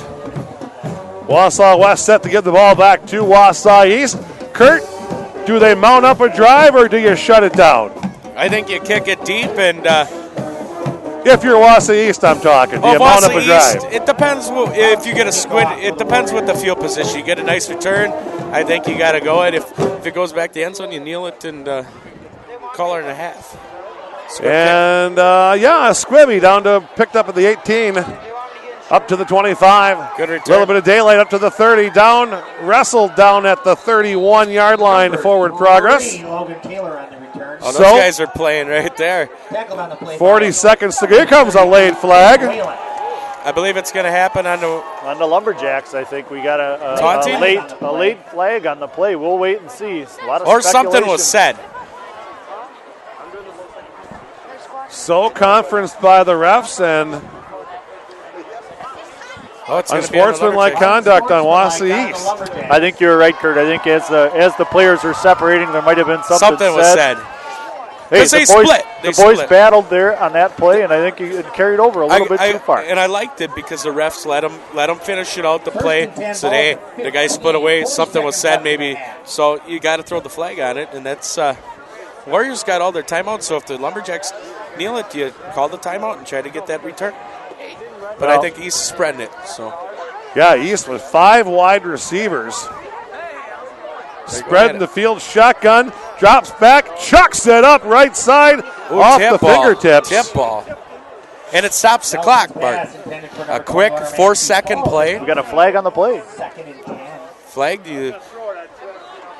Wausau West set to give the ball back to Wausau East. Kurt, do they mount up a drive or do you shut it down? I think you kick it deep and if you're Wausau East, I'm talking. Do you mount up a drive? East, it depends if you get a squid. It depends what the field position. You get a nice return, I think you got to go it. If it goes back to the end zone, you kneel it and call it and a half. And a squibby down to picked up at the 18, up to the 25. Good return. A little bit of daylight up to the 30. Down, wrestled down at the 31-yard line. Forward progress. Logan Taylor on the return. Oh, those guys are playing right there. 40 seconds to go. Here comes a late flag. I believe it's going to happen on the Lumberjacks. I think we got a late flag on the play. We'll wait and see. A lot of or something was said. So conferenced by the refs and unsportsmanlike conduct on Wausau East. I think you're right, Kurt. I think as the players were separating, there might have been something was said. Hey, the boys battled there on that play, and I think it carried over a little bit too far. And I liked it because the refs let them finish it out the play. So the guy split away. Something was said maybe. So you got to throw the flag on it, and that's Warriors got all their timeouts. So if the Lumberjacks kneel it, you call the timeout and try to get that return. But I think East is spreading it. So yeah, East with 5 wide receivers. Spreading the field, shotgun, drops back, chucks it up right side off the fingertips. Tip ball. And it stops the clock, Bart. A quick 4-second play. We got a flag on the play. Flagged you.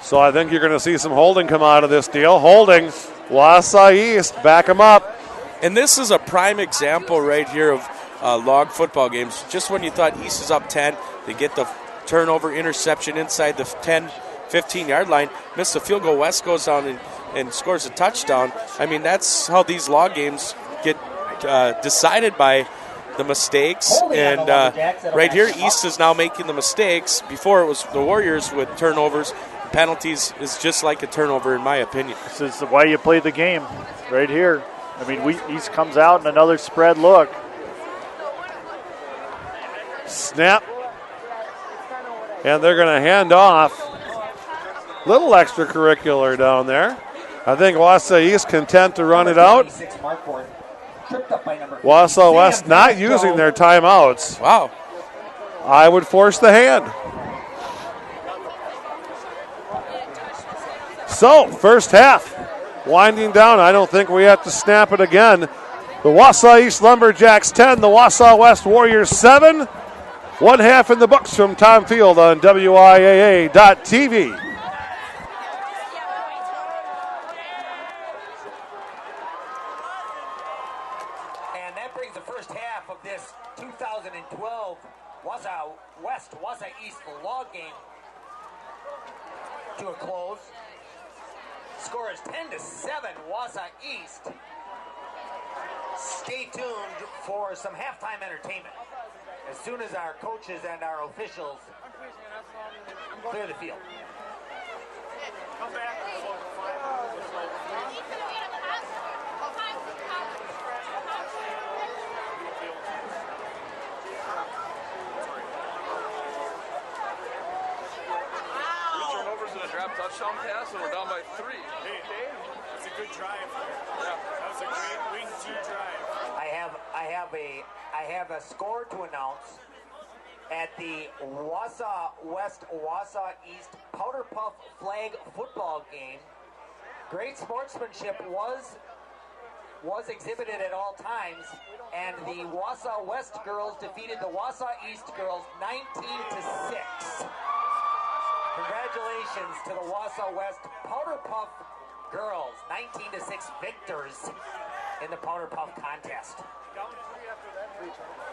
So I think you're going to see some holding come out of this deal. Holding, Wausau East, back them up. And this is a prime example right here of log football games. Just when you thought East is up 10, they get the turnover interception inside the 10, 15-yard line, miss the field goal. West goes down and scores a touchdown. I mean, that's how these log games get decided by the mistakes. And right here, East is now making the mistakes. Before it was the Warriors with turnovers. Penalties is just like a turnover, in my opinion. This is why you play the game right here. I mean, East comes out and another spread look. Snap. And they're going to hand off. Little extracurricular down there. I think Wausau East content to run it out. Wausau West not using their timeouts. Wow. I would force the hand. So, first half winding down. I don't think we have to snap it again. The Wausau East Lumberjacks 10, the Wausau West Warriors 7. One half in the books from Thom Field on WIAA.tv. And that brings the first half of this 2012 Wausau West, Wausau East log game to a close. Score is 10-7, Wausau East. Stay tuned for some halftime entertainment as soon as our coaches and our officials clear the field. Touchdown pass, and we're down by 3. Hey, that's a good drive there. Yeah. That was a great wing 2 drive. I have a score to announce at the Wausau West, Wausau East Powder Puff flag football game. Great sportsmanship was exhibited at all times, and the Wausau West girls defeated the Wausau East girls 19-6. Congratulations to the Wausau West Powder Puff girls, 19-6 victors in the Powder Puff contest. Down 3 after that.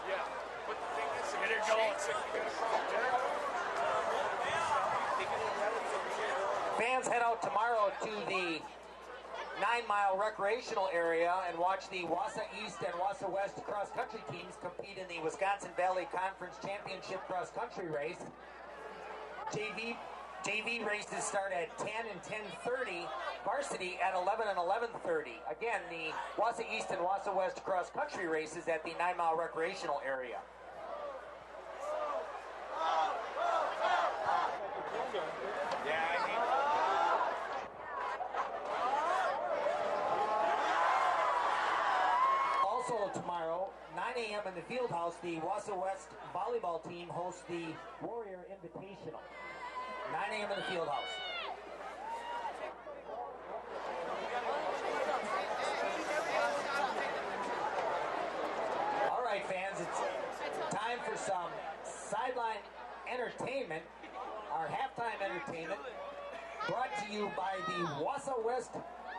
Yeah. But the thing is, get it going. Fans head out tomorrow to the 9-mile recreational area and watch the Wausau East and Wausau West cross-country teams compete in the Wisconsin Valley Conference Championship cross-country race. JV races start at 10 and 10:30, varsity at 11 and 11:30. Again, the Wausau East and Wausau West cross-country races at the 9-mile recreational area. Also tomorrow, 9 a.m. in the field house, the Wausau West volleyball team hosts the Warrior Invitational. 9 a.m. in the field house. All right, fans, it's time for some sideline entertainment. Our halftime entertainment brought to you by the Wausau West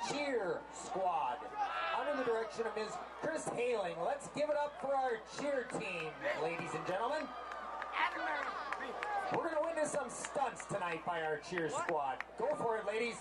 Cheer Squad. Under the direction of Ms. Chris Haling. Let's give it up for our cheer team, ladies and gentlemen. We're going to witness some stunts tonight by our cheer squad. Go for it, ladies.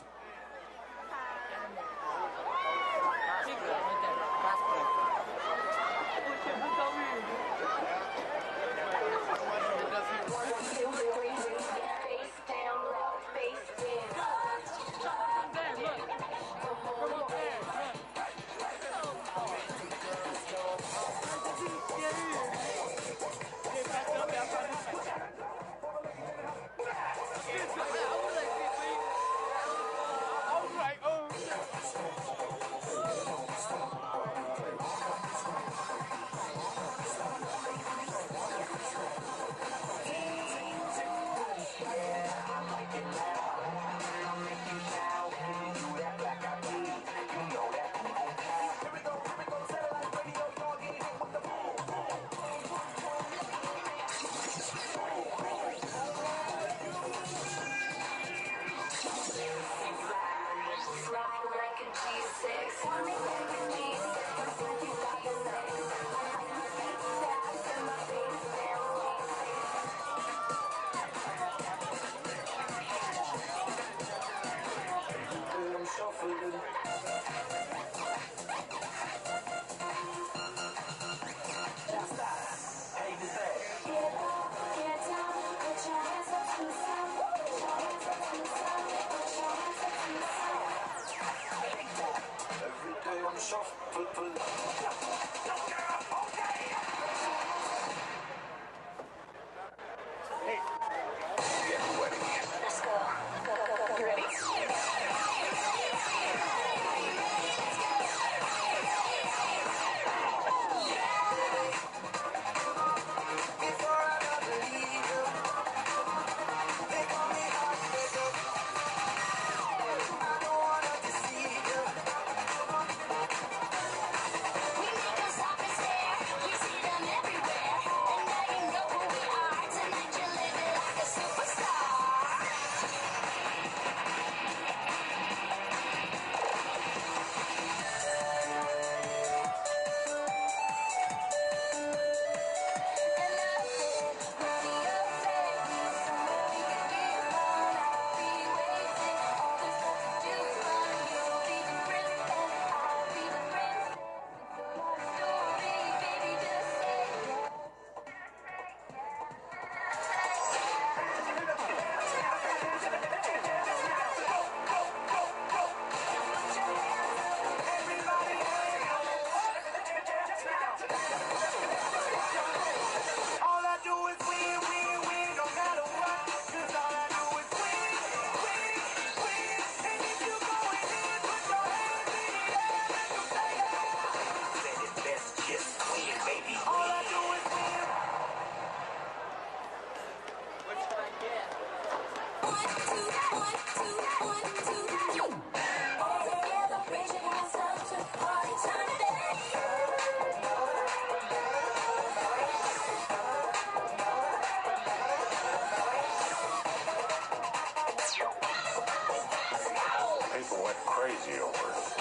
People went crazy over it.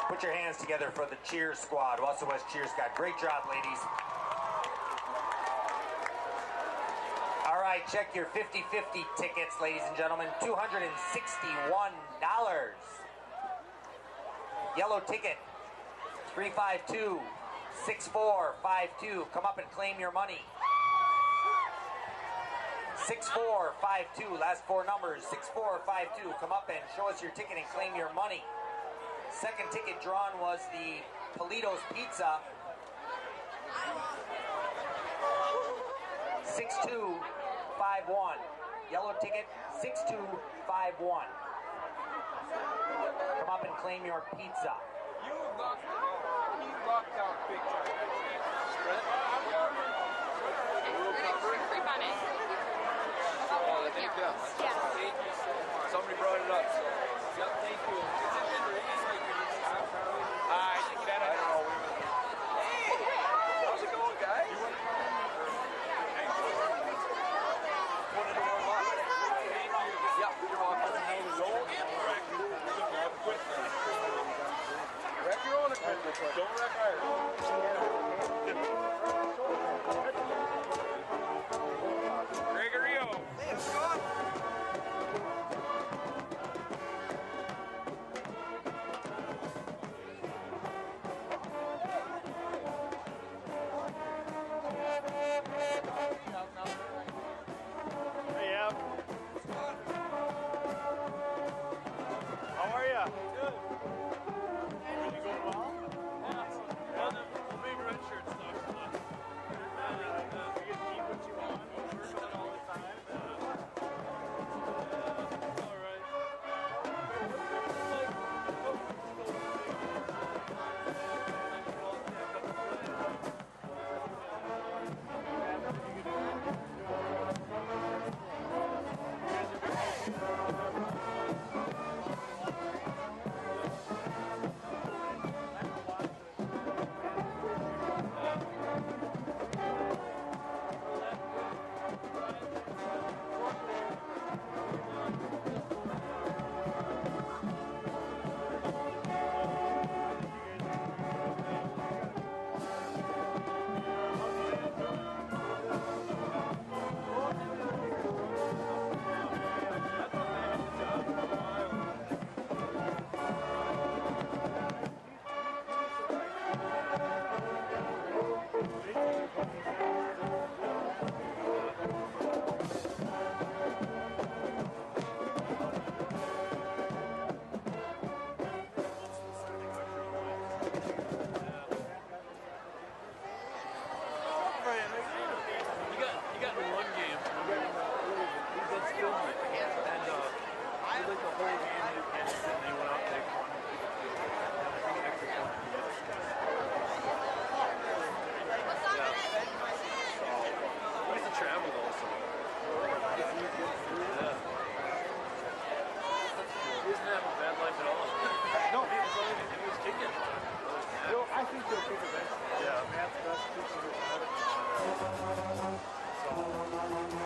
Put your hands together for the cheer squad. Wausau West cheer squad. Great job, ladies. All right, check your 50-50 tickets, ladies and gentlemen. $261. Yellow ticket, 352-6452. Come up and claim your money. 6452, last four numbers, 6452. Come up and show us your ticket and claim your money. Second ticket drawn was the Politos Pizza. 6251. Yellow ticket, 6251. Come up and claim your pizza. You locked out big time. Creep on it. Oh, thank you. Yeah. Thank you so much. Somebody brought it up, so. Yep, thank you. Hi, you get it? I don't know. Hey, how's it going, guys? Wanted to warm up. Thank you. Yep, you're welcome. Wreck your own equipment. Don't wreck ours. Gregorio. Hey, Scott. the whole game and they went out and they won. We used to travel though, so. Yeah. He doesn't have a bad life at all. No, he was kicking. I think he'll kick eventually. Yeah, Matt's best teacher is another. So, he'll be back.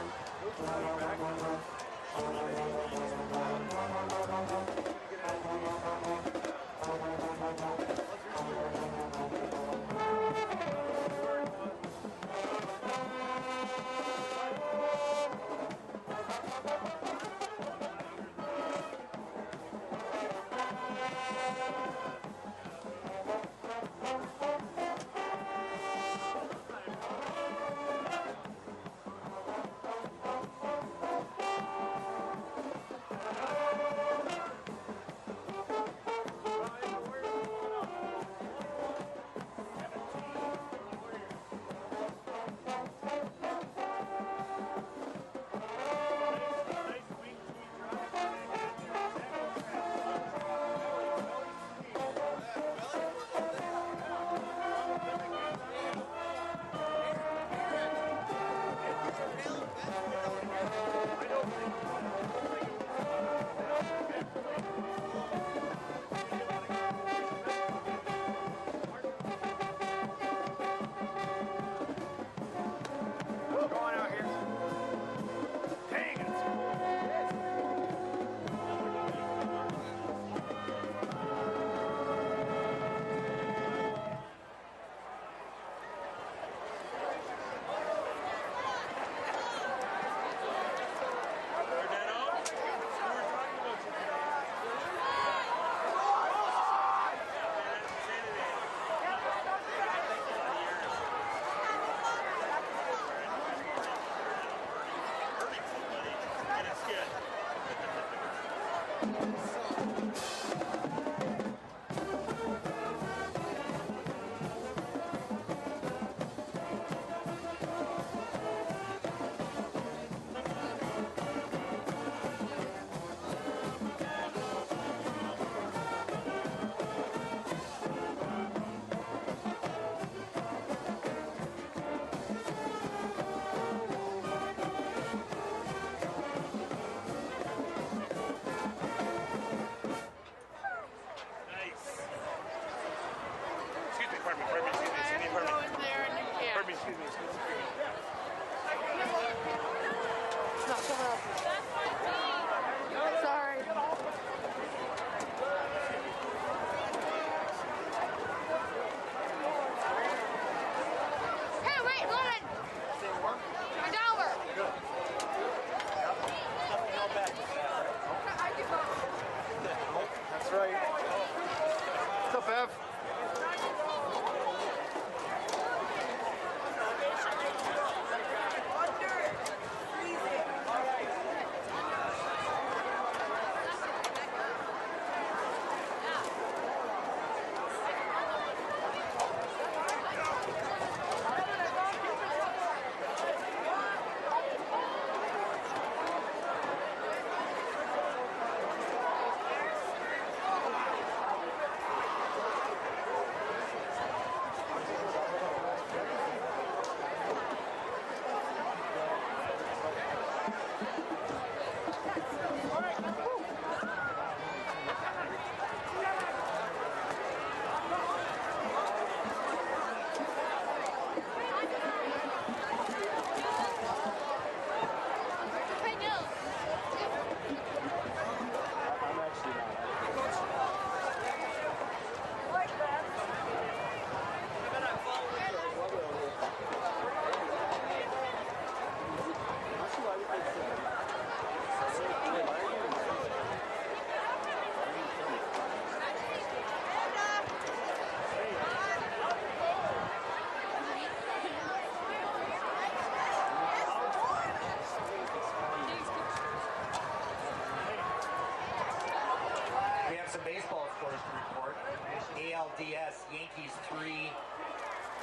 ALDS, Yankees 3,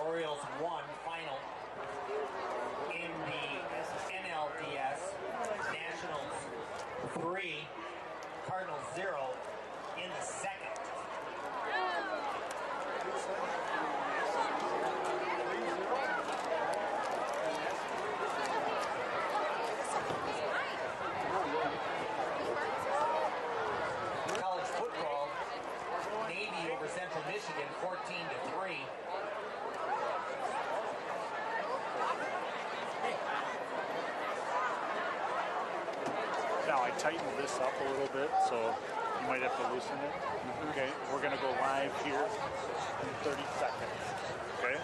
Orioles 1 final. In the NLDS, Nationals 3, Cardinals 0 in the second. College football, Navy over Central Michigan 14-3. Now I tightened this up a little bit, so you might have to loosen it. Okay, we're going to go live here in 30 seconds. Okay.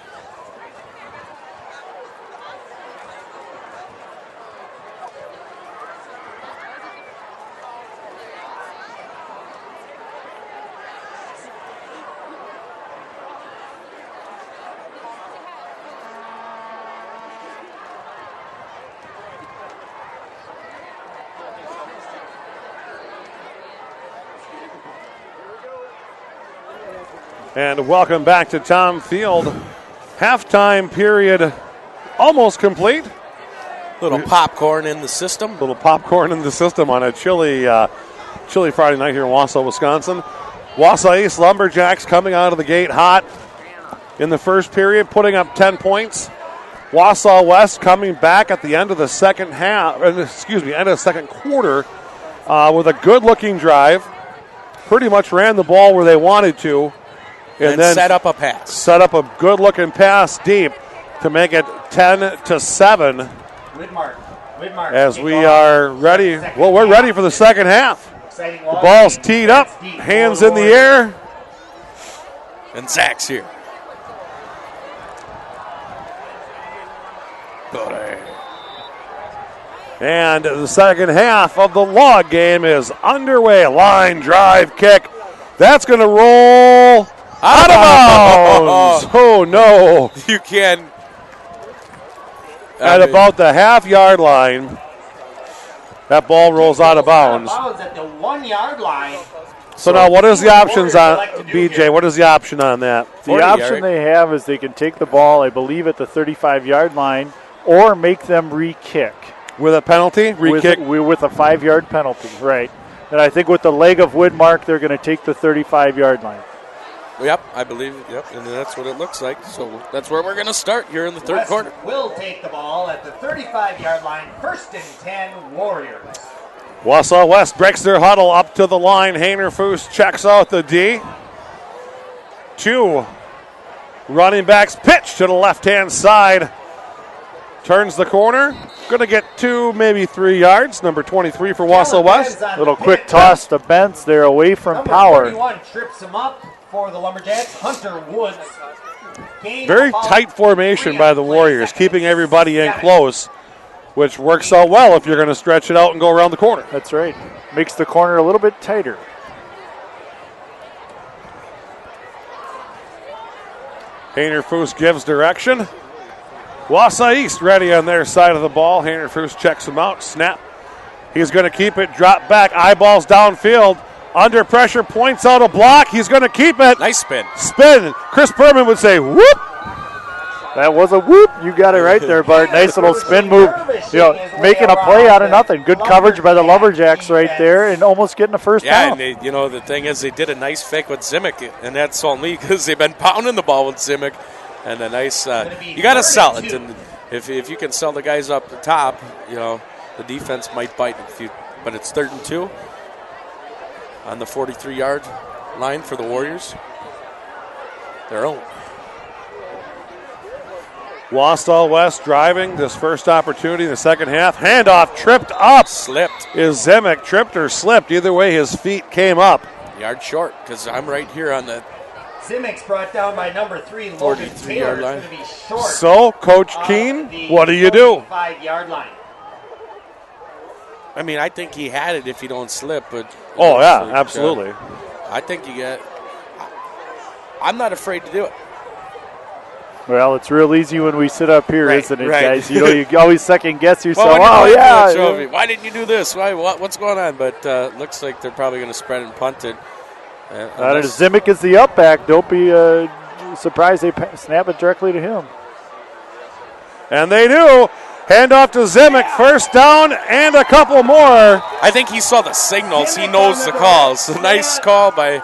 And welcome back to Thom Field. Halftime period almost complete. Little popcorn in the system. Little popcorn in the system on a chilly Friday night here in Wausau, Wisconsin. Wausau East Lumberjacks coming out of the gate hot in the first period, putting up 10 points. Wausau West coming back at the end of the second half, end of the second quarter with a good-looking drive. Pretty much ran the ball where they wanted to. And then set up a pass. Set up a good-looking pass deep to make it 10-7. Widmark. As we are ready. Well, we're ready for the second half. The ball's teed up, hands in the air. And Zach's here. And the second half of the log game is underway. Line drive kick. That's going to roll out of bounds. Oh, no. You can. At about the half-yard line, that ball rolls out of bounds. At the 1 yard line. So now what is the options on, BJ, what is the option on that? The option they have is they can take the ball, I believe, at the 35-yard line or make them re-kick. With a penalty? Re-kick? With a 5-yard penalty, right. And I think with the leg of Widmark, they're going to take the 35-yard line. Yep, I believe it. Yep, and that's what it looks like. So that's where we're going to start here in the third quarter. Will take the ball at the 35-yard line. 1st and 10, Warriors. Wausau West breaks their huddle up to the line. Hayner-Foose checks out the D. 2 running backs pitch to the left-hand side. Turns the corner. Going to get 2, maybe 3 yards. Number 23 for Wausau West. Little quick toss to Bentz. They're away from Number power. 41 trips him up for the Lumberjacks. Hunter Woods. Very tight formation by the Warriors, keeping everybody in close, which works out well if you're going to stretch it out and go around the corner. That's right. Makes the corner a little bit tighter. Hayner-Foose gives direction. Wausau East ready on their side of the ball. Hayner-Foose checks him out. Snap. He's going to keep it. Drop back. Eyeballs downfield. Under pressure. Points out a block. He's going to keep it. Nice spin. Spin. Chris Berman would say, whoop. That was a whoop. You got it right there, Bart. Nice little spin move. Making a play out of nothing. Good coverage by the Lumberjacks right there and almost getting a first down. Yeah, and the thing is they did a nice fake with Zimic, and that's only because they've been pounding the ball with Zimic. And a nice, you got to sell it. And if you can sell the guys up the top, the defense might bite. But it's 3rd and 2 on the 43-yard line for the Warriors. Their own. Wausau West driving this first opportunity in the second half. Handoff tripped up. Slipped. Is Zimic tripped or slipped? Either way, his feet came up. Yard short because I'm right here on the Zimic's brought down by number 3, Logan Taylor. line. Going to be short. So, Coach Keene, what do you do? 5-yard line. I mean, I think he had it if you don't slip, but oh yeah, absolutely. I think you get. I'm not afraid to do it. Well, it's real easy when we sit up here, Right, isn't it, right. guys? You always second guess yourself. Well, oh yeah. Why didn't you do this? What's going on? But looks like they're probably going to spread and punt it. Zimic is the up back. Don't be surprised they snap it directly to him. And they do. Handoff to Zimick. First down and a couple more. I think he saw the signals. He knows the calls. A nice call by.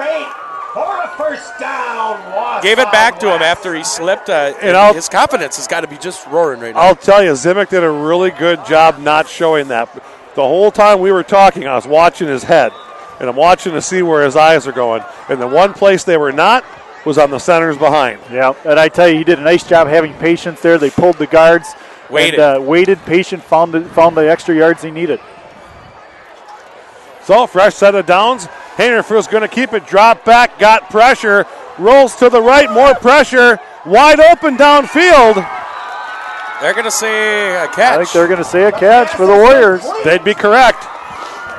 For a first down. Wausau Gave it back to him West. after he slipped. His confidence has got to be just roaring right now. I'll tell you, Zimick did a really good job not showing that. The whole time we were talking, I was watching his head, and I'm watching to see where his eyes are going. And the one place they were not was on the centers behind. Yeah, and I tell you, he did a nice job having patience there. They pulled the guards. Waited. And, waited, patient, found the extra yards he needed. So, fresh set of downs. Haynerfield's going to keep it. Drop back, got pressure. Rolls to the right, more pressure. Wide open downfield. They're going to say a catch. I think they're going to say a catch for the Warriors. They'd be correct.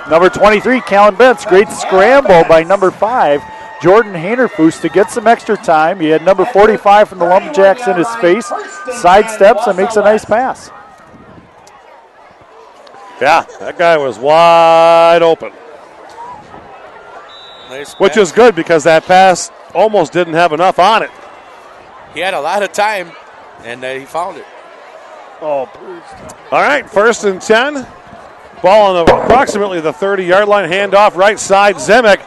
Number 23, Callan Betts. Great scramble by number 5, Jordan Haynerfoos, to get some extra time. He had number 45 from the Lumberjacks in his face. Sidesteps and makes a nice pass. Yeah, that guy was wide open. Nice Which pass. is good because that pass almost didn't have enough on it. He had a lot of time, and he found it. Oh, please. All right, 1st and 10. Ball on approximately the 30-yard line. Handoff right side. Zimick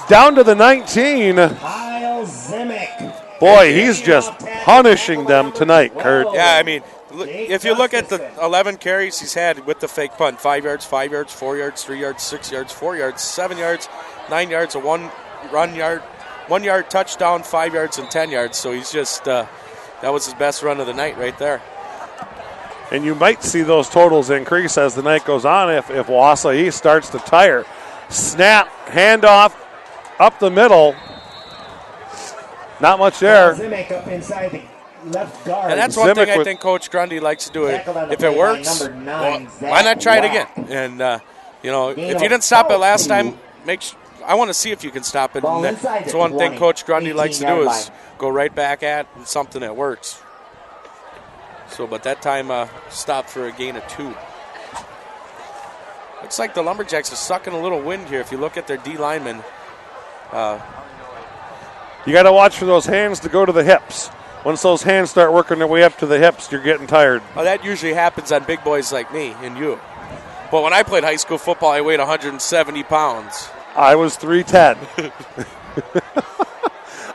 down to the 19. Kyle Zimick. Boy, he's just punishing them tonight, Kurt. Yeah, I mean, if you look at the 11 carries he's had with the fake punt, 5 yards, 4 yards, 3 yards, 6 yards, 4 yards, 7 yards, 9 yards, a 1 yard touchdown, 5 yards, and 10 yards. So he's just, that was his best run of the night right there. And you might see those totals increase as the night goes on if Wausau East starts to tire. Snap, handoff, up the middle. Not much there. Zimick up inside the left guard. And that's one thing I Zimick think Coach Grundy likes to do. Tackled on the If it play by works, number 9, why not try it Zach again? And, if you didn't stop it last time, I want to see if you can stop it. Ball And inside that's the one thing 20, Coach Grundy likes to do 18-yard is line. go right back at something that works. So, but that time stopped for a gain of 2. Looks like the Lumberjacks are sucking a little wind here. If you look at their D linemen, You got to watch for those hands to go to the hips. Once those hands start working their way up to the hips, you're getting tired. well, that usually happens on big boys like me and you. But when I played high school football, I weighed 170 pounds. I was 310.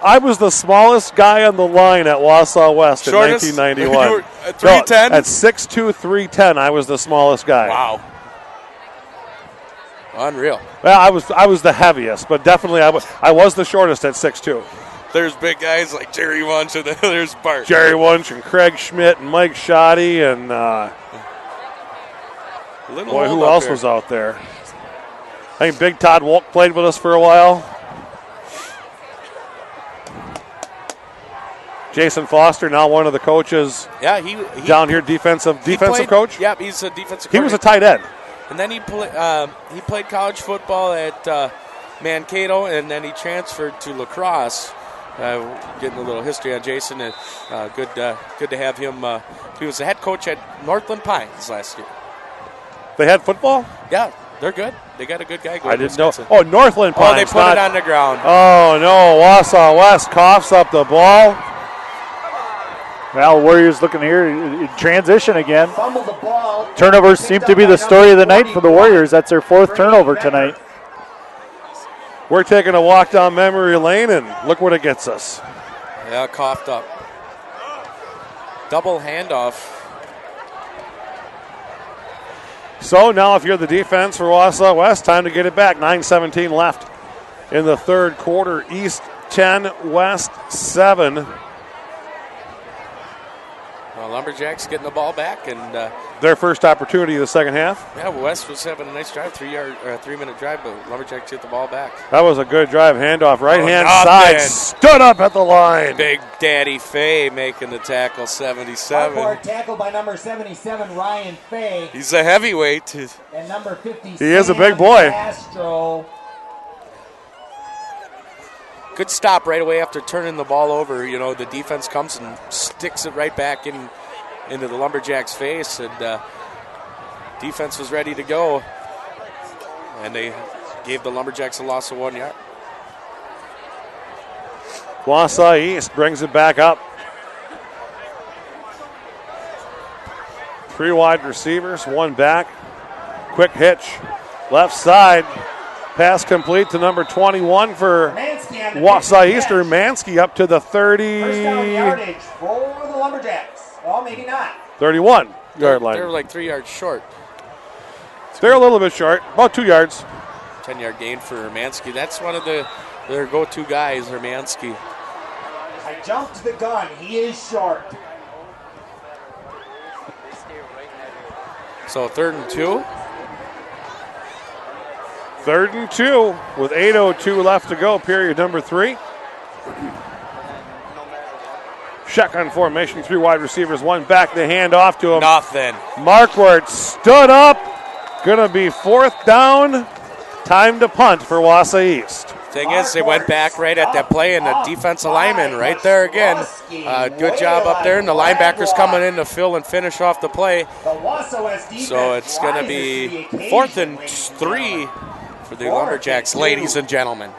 I was the smallest guy on the line at Wausau West Shortest? in 1991. You were at 310? No, at 6'2", 310, I was the smallest guy. Wow. Unreal. Well, I was the heaviest, but definitely I was the shortest at 6'2". There's big guys like Jerry Wunsch, and then there's Bart. Jerry Wunsch and Craig Schmidt and Mike Shoddy and boy, who else was out there? I think Big Todd Wolk played with us for a while. Jason Foster, now one of the coaches. Yeah, he down here, defensive played, coach. Yep, he's a defensive. He was a tight end. And then he played college football at Mankato, and then he transferred to lacrosse. Getting a little history on Jason, and good to have him. He was the head coach at Northland Pines last year. They had football? Yeah, they're good. They got a good guy going. I didn't know. Oh, Northland Pines. Oh, they put it on the ground. Oh, no. Wausau West coughs up the ball. Well, Warriors looking here in transition again. Fumbled the ball. Turnovers seem to be the story of the night for the Warriors. That's their 4th turnover tonight. We're taking a walk down memory lane, and look what it gets us. Yeah, coughed up. Double handoff. So now if you're the defense for Wausau West, time to get it back. 9:17 left in the third quarter. East 10, West 7. Lumberjacks getting the ball back, and their first opportunity of the second half. Yeah, West was having a nice drive, 3-minute drive, but Lumberjacks get the ball back. That was a good drive, handoff, right-hand side, stood up at the line. Big Daddy Fay making the tackle, 77. Hardcore tackle by number 77, Ryan Fay. He's a heavyweight. And number 50, he is a big Sam boy. Castro. Good stop right away after turning the ball over. You know, the defense comes and sticks it right back into the Lumberjacks' face, and defense was ready to go. And they gave the Lumberjacks a loss of 1 yard. Wausau East brings it back up. 3 wide receivers, 1 back. Quick hitch. Left side. Pass complete to number 21 for Wausau Eastern. Mansky up to the 30. First down yardage for the Lumberjacks. Well, maybe not. 31-yard line. They were like 3 yards short. They're a little bit short, about 2 yards. 10-yard gain for Hermansky. That's one of their go-to guys, Hermansky. I jumped the gun. He is short. So 3rd and 2. 3rd and 2 with 8:02 left to go, period number 3. Shotgun formation, 3 wide receivers, 1 back. They hand off to him. Nothing. Markwart stood up. Gonna be 4th down. Time to punt for Wausau East. Thing is, they went back right at that play, and the defensive lineman right there again. Good job up there, and the linebackers coming in to fill and finish off the play. So it's going to be 4th and 3 for the Lumberjacks, ladies and gentlemen.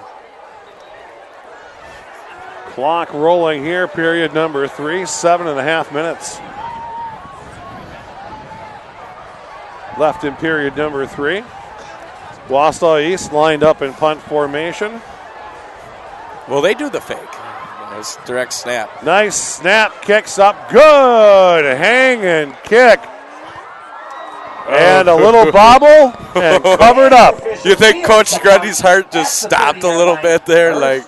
Clock rolling here, period number 3, 7.5 minutes left in period number 3. Wausau East lined up in punt formation. Well, they do the fake. Nice direct snap. Nice snap, kicks up, good hanging kick. And a little bobble and covered up. You think Coach Grundy's heart just stopped a little bit there? Like,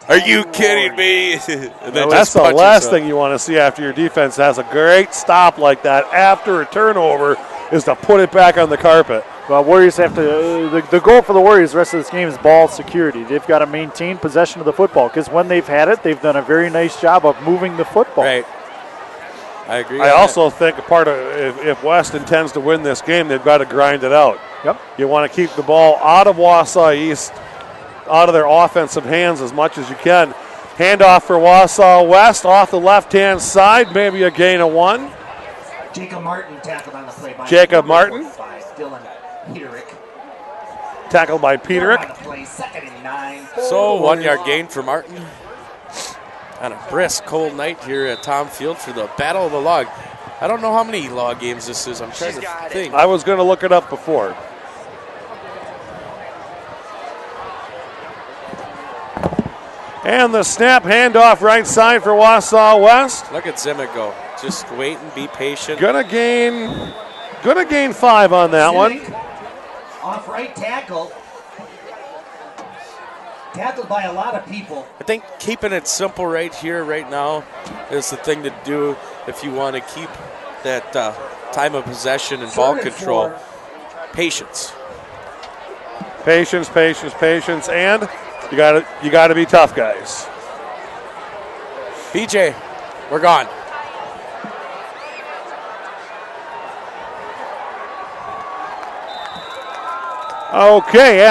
are you kidding me? That's the last thing you want to see after your defense has a great stop like that after a turnover is to put it back on the carpet. Well, Warriors have to. The goal for the Warriors the rest of this game is ball security. They've got to maintain possession of the football because when they've had it, they've done a very nice job of moving the football. Right. I agree. I also think part of if West intends to win this game, they've got to grind it out. Yep. You want to keep the ball out of Wausau East, out of their offensive hands as much as you can. Handoff for Wausau West off the left-hand side, maybe a gain of 1. Jacob Martin tackled on the play by Jacob Martin. Dylan Peterick. Tackled by Peterick. On the play, 2nd and 9. So 1-yard gain for Martin. On a brisk, cold night here at Thom Field for the Battle of the Log. I don't know how many log games this is. I'm trying to think. I was going to look it up before. And the snap handoff right side for Wausau West. Look at Zimick go. Just wait and be patient. Gonna gain 5 on that one. Off right tackle. Tackled by a lot of people. I think keeping it simple right here, right now, is the thing to do if you want to keep that time of possession and ball control. Patience. Patience, and you got to be tough, guys. BJ, we're gone. Okay,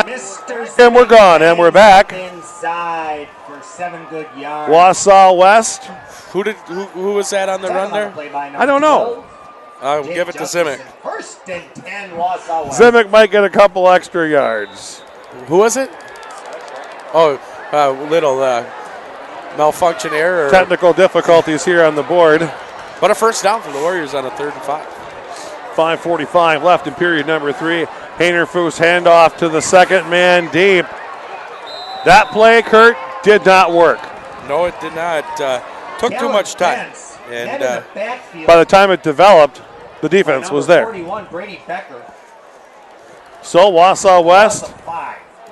and we're gone, and we're back. Inside for 7 good yards. Wausau West. Who was that on the run there? I don't know. I'll give it to Zimick. 1st and 10, Wausau West. Zimick might get a couple extra yards. Who was it? Oh, little malfunction error. Technical difficulties here on the board. But a first down for the Warriors on a 3rd and 5. 5:45 left in period number 3. Haynerfoos handoff to the second man deep. That play, Kurt, did not work. No, it did not. Took too much time. And by the time it developed, the defense was there. 41, Brady Becker. So Wausau West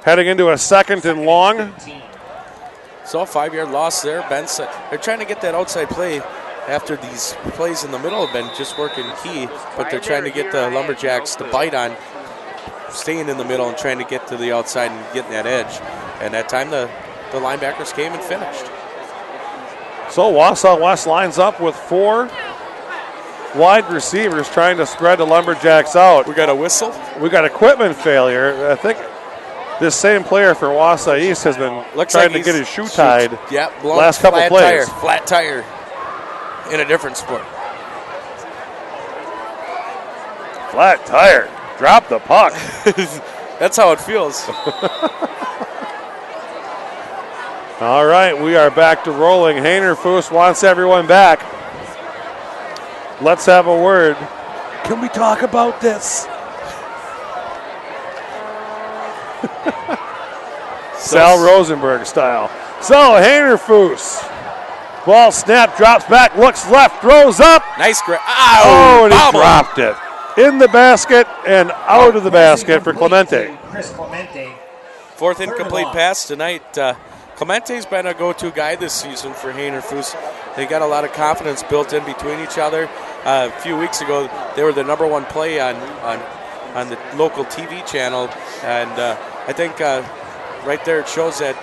heading into a 2nd and long. So a 5-yard loss there. Benson. They're trying to get that outside play after these plays in the middle have been just working key, but they're trying to get the Lumberjacks to bite on staying in the middle and trying to get to the outside and getting that edge. And that time the linebackers came and finished. So Wausau West lines up with 4 wide receivers trying to spread the Lumberjacks out. We got a whistle. We got equipment failure. I think this same player for Wausau East has been trying to get his shoe tied. Yep, last couple plays. Flat tire in a different sport. Flat tire. Drop the puck. That's how it feels. All right, we are back to rolling. Haynerfoos wants everyone back. Let's have a word Can we talk about this? Sal Rosenberg style. So Haynerfoos. Ball snap, drops back, looks left, throws up. Nice grab. Oh, and he dropped it. In the basket and out of the basket for Clemente. Chris Clemente. Fourth incomplete pass tonight. Clemente's been a go-to guy this season for Haynerfoos. They got a lot of confidence built in between each other. A few weeks ago, they were the number one play on the local TV channel, and I think right there it shows that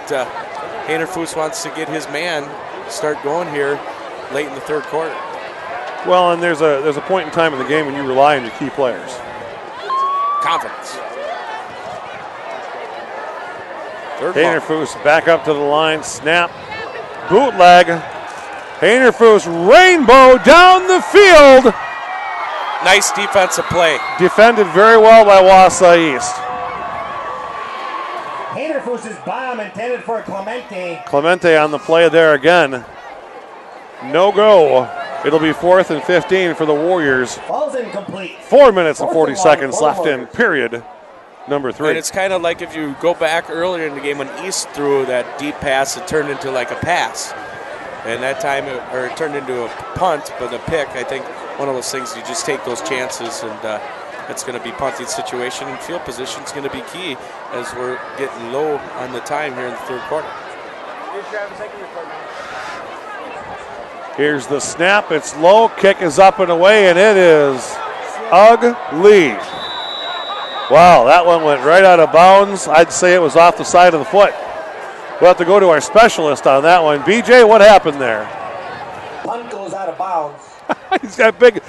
Haynerfoos wants to get his man start going here late in the third quarter. Well, and there's a point in time in the game when you rely on your key players. Confidence. Haynerfoos back up to the line, snap, bootleg. Haynerfoos rainbow down the field. Nice defensive play. Defended very well by Wausau East. Haynerfoos' bomb intended for Clemente. Clemente on the play there again. No go. It'll be 4th and 15 for the Warriors. Ball's incomplete. 4 minutes and 40 seconds left in period number 3. And it's kind of like if you go back earlier in the game when East threw that deep pass, it turned into like a pass. And that time, it turned into a punt, but a pick. I think one of those things, you just take those chances, and it's going to be punting situation. And field position is going to be key as we're getting low on the time here in the third quarter. Here's the snap. It's low. Kick is up and away, and it is ugly. Wow, that one went right out of bounds. I'd say it was off the side of the foot. We'll have to go to our specialist on that one. BJ, what happened there? Punt goes out of bounds. He's got big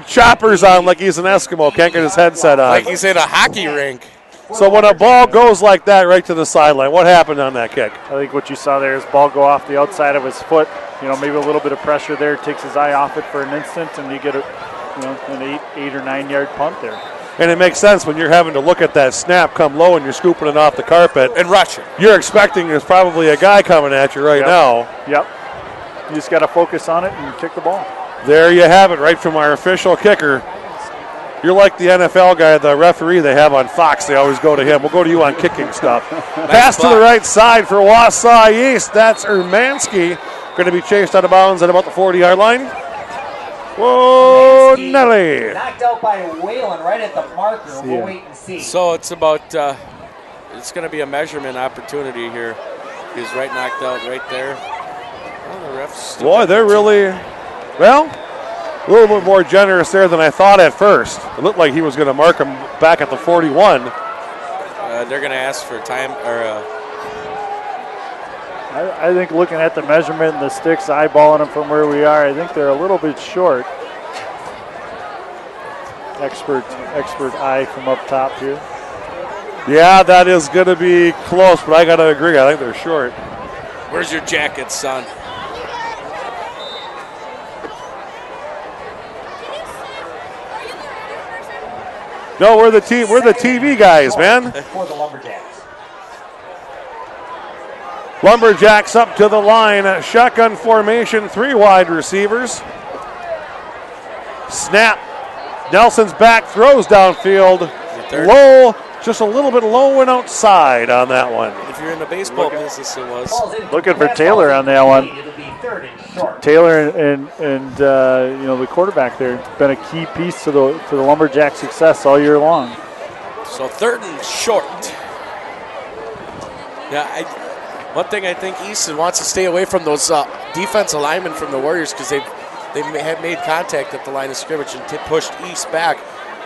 choppers on like he's an Eskimo. Can't get his headset on. Like he's in a hockey rink. So when a ball goes like that right to the sideline, what happened on that kick? I think what you saw there is ball go off the outside of his foot. Maybe a little bit of pressure there, takes his eye off it for an instant, and you get an 8 or 9 yard punt there. And it makes sense when you're having to look at that snap come low and you're scooping it off the carpet. And rush it. You're expecting there's probably a guy coming at you right now. Yep. You just got to focus on it and kick the ball. There you have it, right from our official kicker. You're like the NFL guy, the referee they have on Fox. They always go to him. We'll go to you on kicking stuff. Pass to the right side for Wausau East. That's Ermansky. Going to be chased out of bounds at about the 40-yard line. Whoa, Nelly. Knocked out by Whalen right at the marker. We'll wait and see. So it's about, it's going to be a measurement opportunity here. He's right knocked out right there. Well, the refs. Boy, they're really, well, a little bit more generous there than I thought at first. It looked like he was going to mark him back at the 41. They're going to ask for time, or I think looking at the measurement and the sticks, eyeballing them from where we are, I think they're a little bit short. Expert eye from up top here. Yeah, that is going to be close, but I got to agree. I think they're short. Where's your jacket, son? No, we're the team. We're the TV guys, man. For the Lumberjacks. Lumberjacks up to the line. Shotgun formation, 3 wide receivers. Snap. Nelson's back, throws downfield. Low, just a little bit low and outside on that one. If you're in the baseball business, it was. Looking for Taylor on that one. Taylor and the quarterback there, been a key piece to the Lumberjack success all year long. So 3rd and short. Yeah, one thing I think Easton wants to stay away from those defensive linemen from the Warriors because they have made contact at the line of scrimmage and pushed East back.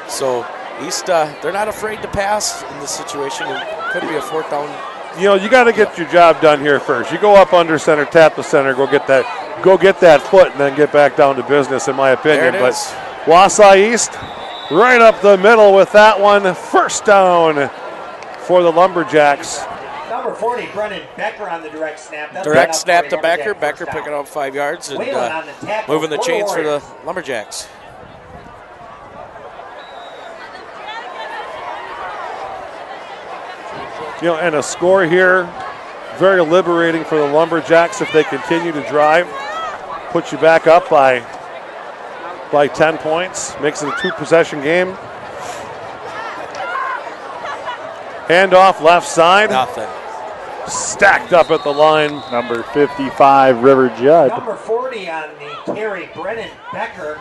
So East, they're not afraid to pass in this situation. It could be a 4th down. You got to get your job done here first. You go up under center, tap the center, go get that foot, and then get back down to business, in my opinion. There it is. Wausau East, right up the middle with that one. 1st down for the Lumberjacks. Number 40, Brennan Becker on the direct snap. Direct snap to Becker. Becker picking up 5 yards and moving the chains for the Lumberjacks. And a score here, very liberating for the Lumberjacks if they continue to drive. Put you back up by by 10 points. Makes it a 2-possession game. Handoff left side. Nothing. Stacked up at the line. Number 55, River Judd. Number 40 on the carry, Brennan Becker.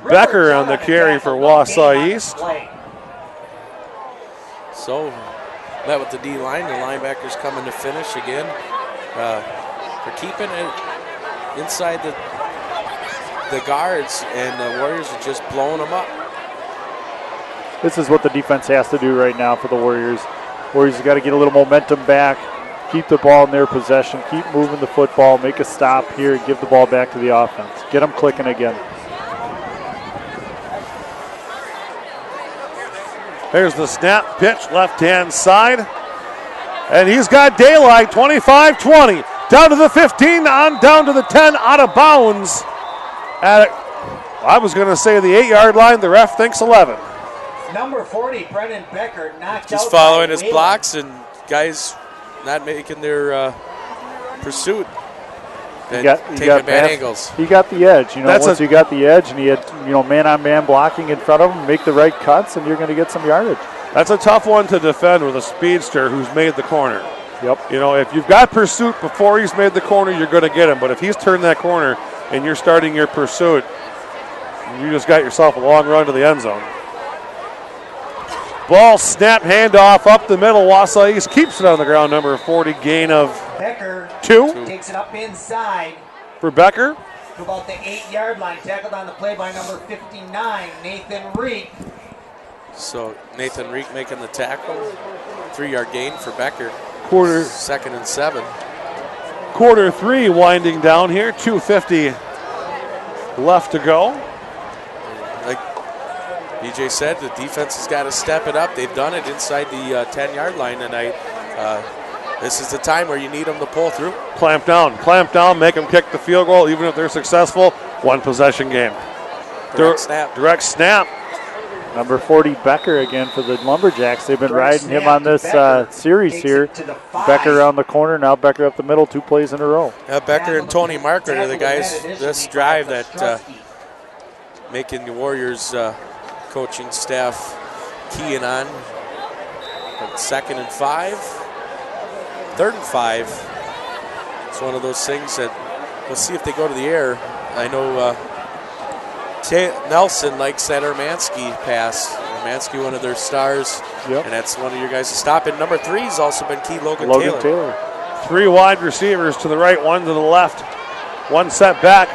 Becker on the carry for Wausau East. So, met with the D line. The linebackers coming to finish again. They're keeping it inside the guards, and the Warriors are just blowing them up. This is what the defense has to do right now for the Warriors. Warriors have got to get a little momentum back, keep the ball in their possession, keep moving the football, make a stop here, and give the ball back to the offense. Get them clicking again. Here's the snap, pitch, left-hand side. And he's got daylight, 25-20. Down to the 15, on down to the 10, out of bounds. I was going to say the 8-yard line. The ref thinks 11. Number 40, Brennan Becker, knocked out. Just following by his Whalen. blocks, and guys not making their pursuit. He got bad past- angles. He got the edge. Once you got the edge and he had, man-on-man blocking in front of him, make the right cuts, and you're going to get some yardage. That's a tough one to defend with a speedster who's made the corner. Yep. If you've got pursuit before he's made the corner, you're going to get him. But if he's turned that corner and you're starting your pursuit, you just got yourself a long run to the end zone. Ball snap, handoff up the middle. Wausau East keeps it on the ground. Number 40, gain of Becker 2 takes it up inside for Becker. to about the 8-yard line. Tackled on the play by number 59, Nathan Reek. So Nathan Reek making the tackle. 3-yard gain for Becker. Quarter 2nd and 7. Quarter 3 winding down here. 2:50 left to go. Like BJ said, the defense has got to step it up. They've done it inside the 10-yard line tonight. This is the time where you need them to pull through. Clamp down, make them kick the field goal, even if they're successful. 1-possession game. Direct snap. Number 40, Becker again for the Lumberjacks. They've been riding him on this series here. Becker on the corner, now Becker up the middle, 2 plays in a row. Becker and Tony Margaret are the guys this drive that making the Warriors coaching staff keying on. 2nd and 5. 3rd and 5. It's one of those things that we'll see if they go to the air. I know Nelson likes that Hermansky pass. Hermansky, one of their stars, and that's one of your guys to stop. And number 3 has also been key, Logan Taylor. 3 wide receivers to the right, 1 to the left. 1 set back.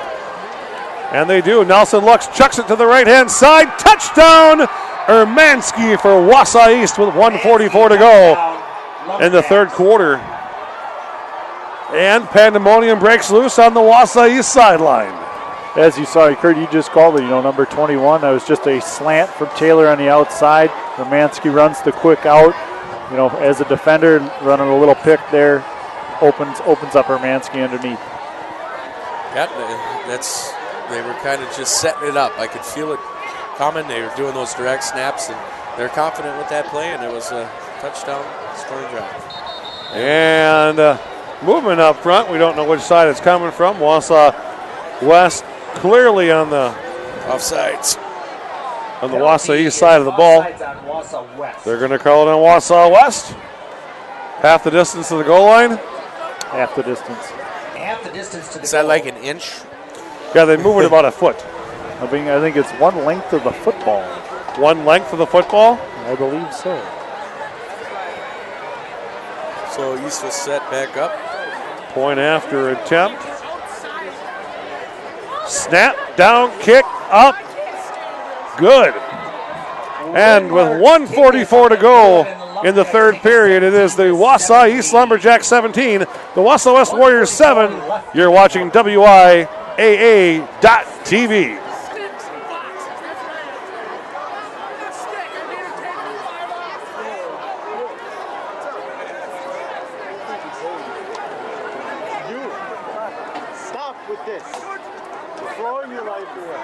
And they do. Nelson looks, chucks it to the right-hand side. Touchdown! Hermansky for Wausau East with 1:44 to go in the 3rd quarter. And pandemonium breaks loose on the Wausau East sideline. As you saw, Kurt, you just called it, number 21. That was just a slant from Taylor on the outside. Hermansky runs the quick out. As a defender, running a little pick there, opens up Hermansky underneath. They were kind of just setting it up. I could feel it coming. They were doing those direct snaps, and they're confident with that play, and it was a touchdown scoring drive. And movement up front. We don't know which side it's coming from. Wausau West clearly on the offsides. On the Wausau East side of the ball. They're going to call it on Wausau West. Half the distance to the goal line. Half the distance. Half the distance to the goal. Is that like an inch? Yeah, they move it about a foot. I think it's 1 length of the football. 1 length of the football? I believe so. So East was set back up. Point after attempt. Snap, down, kick, up. Good. And with 1:44 to go in the 3rd period, it is the Wausau East Lumberjacks 17, the Wausau West Warriors 7. You're watching WIAA.TV. Stop with this. You're throwing your life away.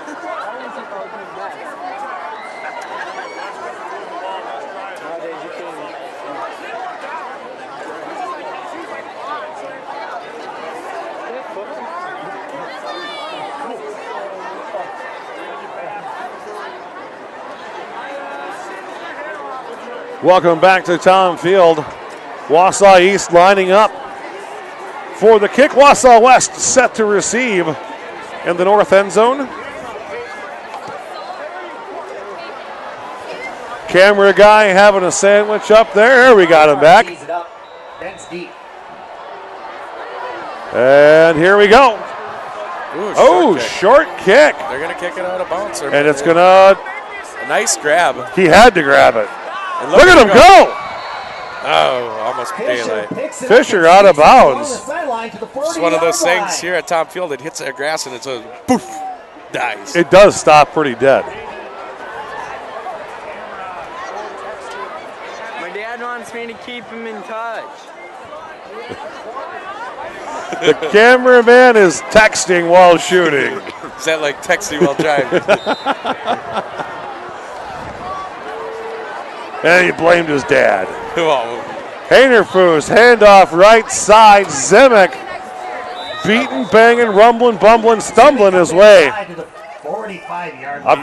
How is it arguing that? Nowadays you can't. Welcome back to Thom Field. Wausau East lining up for the kick. Wausau West set to receive in the north end zone. Camera guy having a sandwich up there. We got him back. And here we go. Ooh, short kick. They're going to kick it out of bounds. And it's going to... A nice grab. He had to grab it. And Look at him go. Oh, almost daylight. Fisher out of bounds. It's one of those things here at Thom Field. It hits that grass and it's a poof, dies. It does stop pretty dead. My dad wants me to keep him in touch. The cameraman is texting while shooting. Is that like texting while driving? And he blamed his dad. Well, Haynerfus, handoff right side. Zimick beating, banging, rumbling, bumbling, stumbling his way up to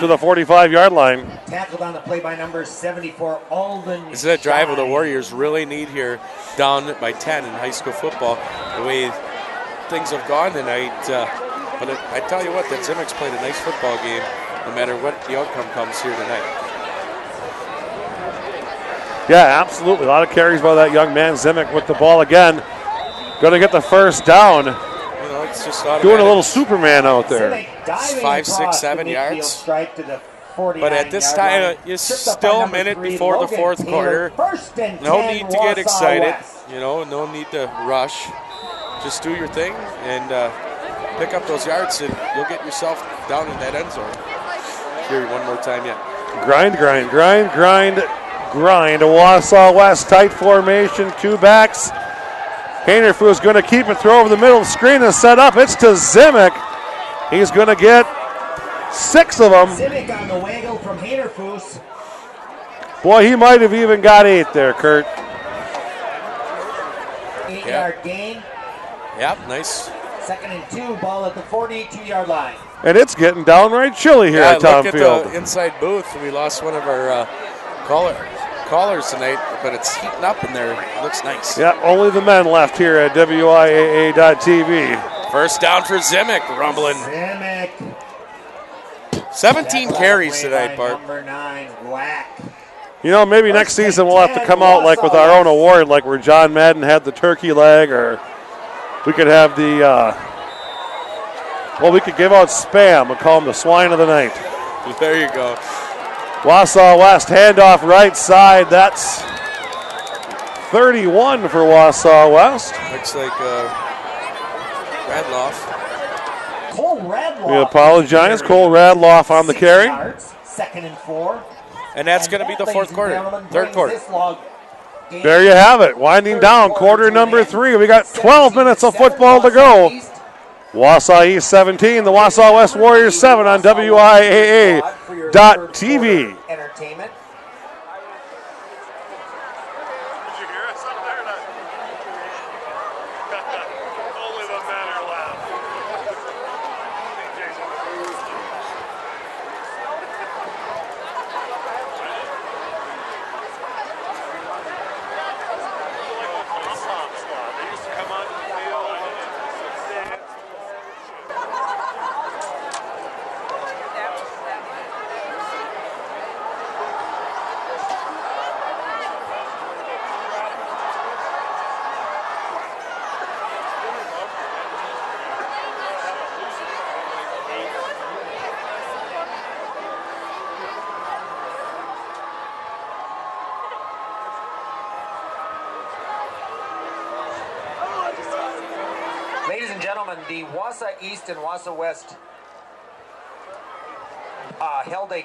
the 45-yard line. Tackled on the play by number 74, Alden. This is a drive where the Warriors really need here, down by 10 in high school football. The way things have gone tonight. But I tell you what, that Zimick's played a nice football game, no matter what the outcome comes here tonight. Yeah, absolutely. A lot of carries by that young man, Zimick, with the ball again. Going to get the first down. You know, it's just doing a little Superman out there. It's 5, 6, 7 yards. But at this time, it's still a minute before the fourth quarter. No need to get excited. You know, no need to rush. Just do your thing and pick up those yards, and you'll get yourself down in that end zone. Here, one more time, yeah. Grind. Wausau West tight formation, two backs. Haynerfus is going to keep it, throw over the middle. Screen is set up. It's to Zimick. He's going to get 6 of them. Zimick on the waggle from Haynerfus. Boy, he might have even got 8 there, Kurt. 8-yard gain. Yep, nice. 2nd and 2, ball at the 42-yard line. And it's getting downright chilly here at Thom Field. Look at the inside booth. We lost one of our callers tonight, but it's heating up in there. It looks nice. Yeah, only the men left here at WIAA.TV. First down for Zimick, rumbling. Zimick. 17 carries tonight, Bart. Number 9, Whack. You know, maybe next season we'll have to come out like with our own award, like where John Madden had the turkey leg, or we could have the, we could give out Spam. We'll call him the swine of the night. There you go. Wausau West, handoff right side. That's 31 for Wausau West. Looks like Radloff. Cole Radloff. We apologize. Cole Radloff on the carry. 2nd and 4. And that's going to be the fourth quarter, third quarter. There you have it. Winding down, quarter number 3. We got 12 minutes of football to go. Wausau East 17, the Wausau West Warriors 7 on WIAA.TV. Entertainment. Did you hear us up there? Only the men are loud. They used to come on the field. Ladies and gentlemen, the Wausau East and Wausau West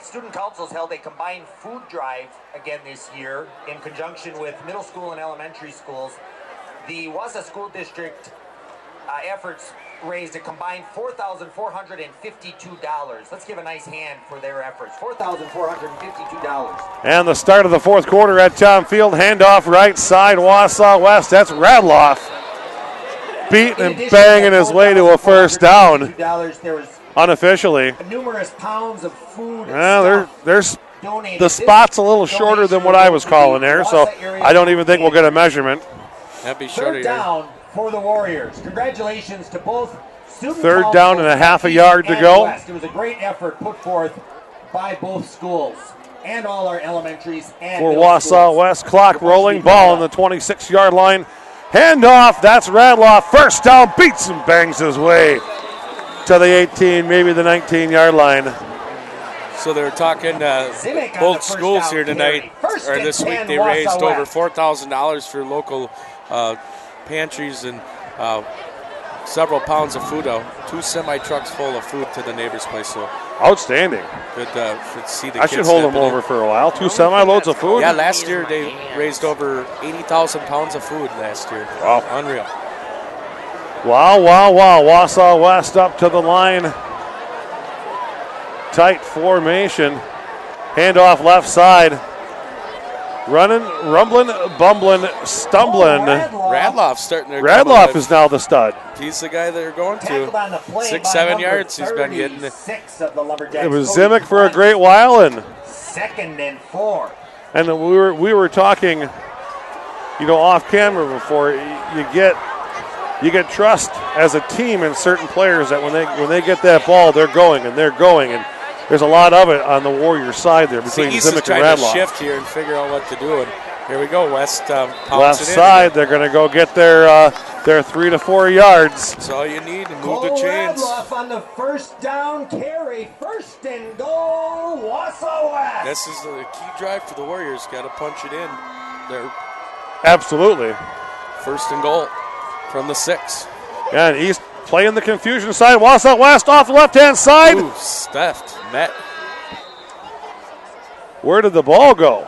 student councils held a combined food drive again this year in conjunction with middle school and elementary schools. The Wausau School District efforts raised a combined $4,452. Let's give a nice hand for their efforts. $4,452. And the start of the fourth quarter at Thom Field. Handoff right side, Wausau West. That's Radloff beating and banging his way to a first down. There was unofficially. numerous pounds of food. Well, they're the spot's a little shorter than what I was calling there, so I don't even think we'll get a measurement. That'd be shorter. Third down for the Warriors. Congratulations to both student Third down and a half a yard to and go. West. It was a great effort put forth by both schools and all our elementaries and For middle Wausau schools. West, clock rolling, ball on the 26-yard line. Handoff, that's Radloff. First down, beats and bangs his way to the 18, maybe the 19-yard line. So they're talking both schools here tonight, or this week. They raised over $4,000 for local pantries and several pounds of food out. 2 semi-trucks full of food to the neighbor's place. So outstanding. Good to see the I kids should hold them stepping in. over for a while. 2 semi-loads of food? Yeah, last year they raised over 80,000 pounds of food last year. Wow. Unreal. Wow, wow, wow. Wausau West up to the line. Tight formation. Handoff left side. Running, rumbling, bumbling, stumbling. Radloff starting to Radloff is now the stud. He's the guy they're going to. 6-7 yards he's been getting. It was Zimick for a great while, and 2nd and 4. And we were talking, off camera before. You get trust as a team in certain players that when they get that ball, they're going, and there's a lot of it on the Warriors side there between East Zimick is trying and to Radloff. shift here and figure out what to do. And here we go, West. Left side, they're going to go get their 3 to 4 yards. That's all you need to move the chains. Radloff on the first down carry. 1st and goal, Wausau West. This is the key drive for the Warriors. Got to punch it in. They're Absolutely. 1st and goal from the 6. And East playing the confusion side. Wausau West off the left-hand side. Ooh, stuffed. Net. Where did the ball go?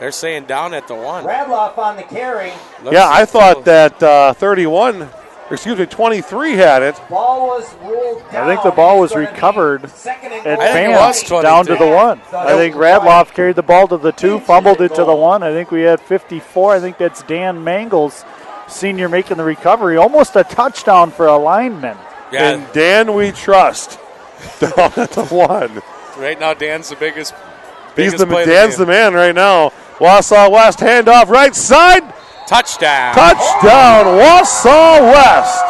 They're saying down at the 1. Radloff on the carry. I thought that 23 had it. Ball was ruled down. I think the ball was recovered, advanced down to the 1. I think Radloff carried the ball to the 2, fumbled it to the 1. I think we had 54. I think that's Dan Mangles, senior, making the recovery. Almost a touchdown for a lineman. Yeah. And Dan we trust down at the 1. Right now, Dan's the biggest Dan's play the man right now. Wausau West handoff right side. Touchdown. Wausau West.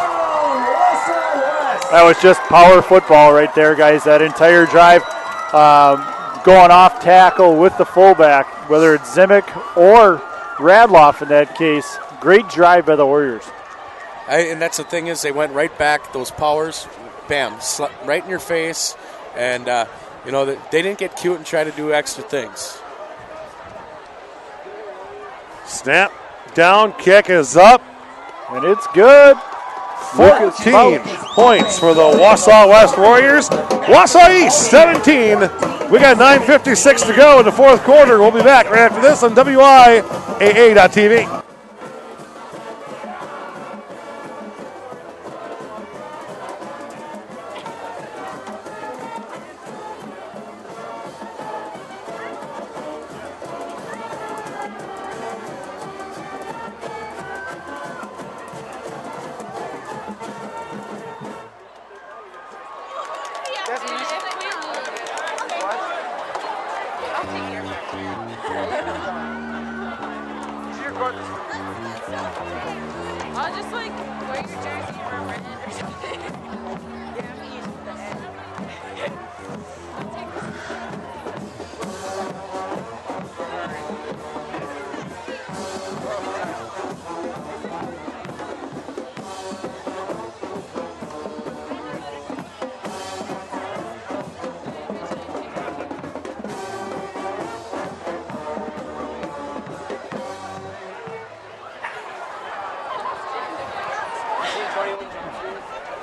That was just power football right there, guys. That entire drive going off tackle with the fullback, whether it's Zimick or Radloff in that case. Great drive by the Warriors. And that's the thing is they went right back, those powers, bam, right in your face. And, they didn't get cute and try to do extra things. Snap, down, kick is up. And it's good. 14 points for the Wausau West Warriors. Wausau East, 17. We got 9:56 to go in the 4th quarter. We'll be back right after this on WIAA.tv. I'll just wear your jersey or rent it or something. Yeah, me use the head.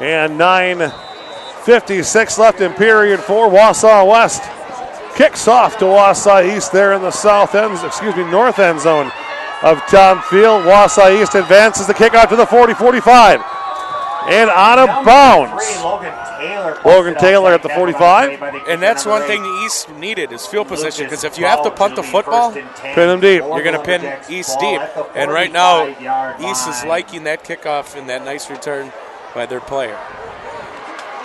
And 9:56 left in period 4. Wausau West kicks off to Wausau East there in the north end zone of Thom Field. Wausau East advances the kick out to the 40-45. And out of bounds. Logan Taylor at the 45. And that's one thing the East needed is field position, because if you have to punt the football, pin them deep. You're going to pin East deep. And right now, East is liking that kickoff and that nice return by their player.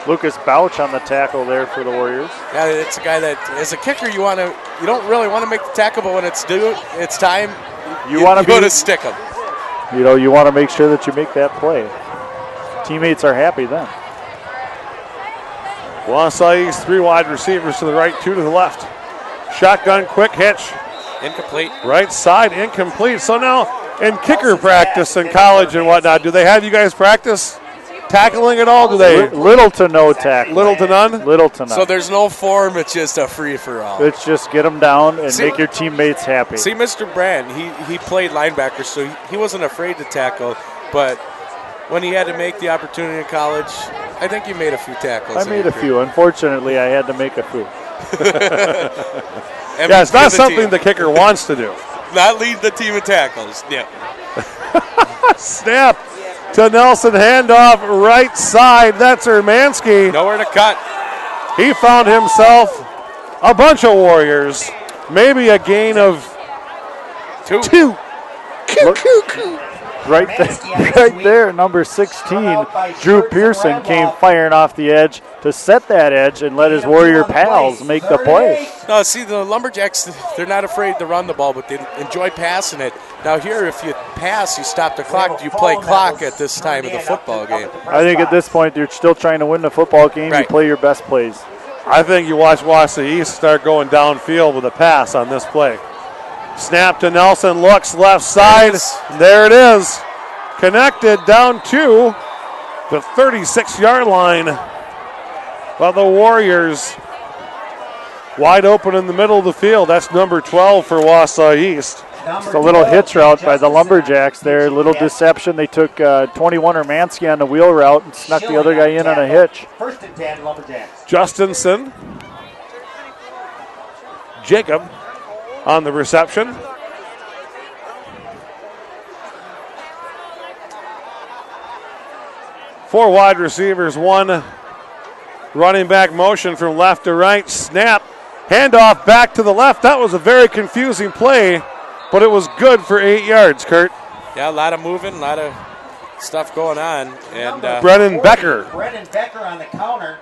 Lucas Bouch on the tackle there for the Warriors. Yeah, it's a guy that, as a kicker, you don't really want to make the tackle, but when it's time, you go to stick him. You want to make sure that you make that play. Teammates are happy then. Wausau East, 3 wide receivers to the right, 2 to the left. Shotgun, quick hitch. Incomplete. Right side, incomplete. So now in kicker practice in college and whatnot, do they have you guys practice tackling at all? Do they? Little to no tackling. Little to none? Little to none. So there's no form. It's just a free-for-all. It's just get them down and make your teammates happy. See, Mr. Brand, he played linebacker, so he wasn't afraid to tackle. But when he had to make the opportunity in college, I think he made a few tackles. I made a few. Unfortunately, I had to make a few. Yeah, it's not something the kicker wants to do. Not lead the team in tackles. Yeah. Snap to Nelson, handoff right side. That's Hermanski. Nowhere to cut. He found himself a bunch of Warriors. Maybe a gain of two. Right there, number 16, Drew Pearson came firing off the edge to set that edge and let his Warrior pals make the play. No, see, the Lumberjacks, they're not afraid to run the ball, but they enjoy passing it. Now here, if you pass, you stop the clock. You play clock at this time of the football game. I think at this point, you're still trying to win the football game. Right. You play your best plays. I think you watch Wausau East start going downfield with a pass on this play. Snap to Nelson, looks left side. There it is. Connected down to the 36-yard line. But the Warriors wide open in the middle of the field. That's number 12 for Wausau East. Just a little hitch route by the Lumberjacks there. A little deception. They took 21 Hermanski on the wheel route and snuck the other guy in on a hitch. First and 10, Lumberjacks. Justinson. Jacob on the reception. Four wide receivers, one running back motion from left to right. Snap, handoff back to the left. That was a very confusing play, but it was good for 8 yards, Kurt. Yeah, a lot of moving, a lot of stuff going on. And Brennan Becker. Brennan Becker on the counter.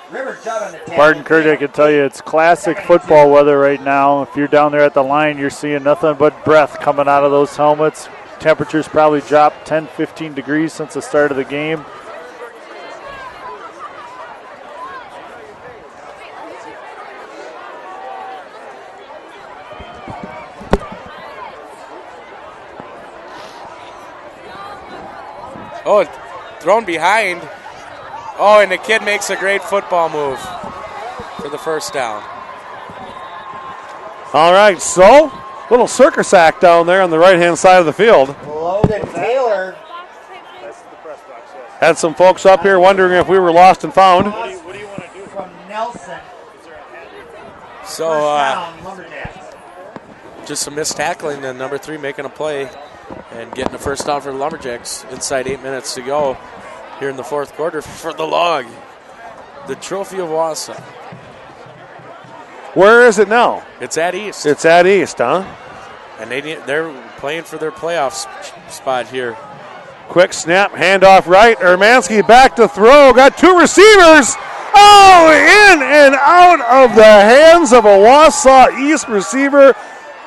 River Judd on the tackle. Martin Kurt, I can tell you it's classic football weather right now. If you're down there at the line, you're seeing nothing but breath coming out of those helmets. Temperatures probably dropped 10, 15 degrees since the start of the game. Oh, thrown behind. Oh, and the kid makes a great football move for the first down. All right, so little circus act down there on the right-hand side of the field. Logan Taylor. Had some folks up here wondering if we were lost and found. What do you want to do? From Nelson. So, First down, Lumberjacks. just some missed tackling, and number 3 making a play and getting a first down for the Lumberjacks. Inside 8 minutes to go here in the fourth quarter for the Log. The trophy of Wausau. Where is it now? It's at East. It's at East, huh? And they're playing for their playoff spot here. Quick snap, handoff right. Hermanski back to throw. Got 2 receivers. Oh, in and out of the hands of a Wausau East receiver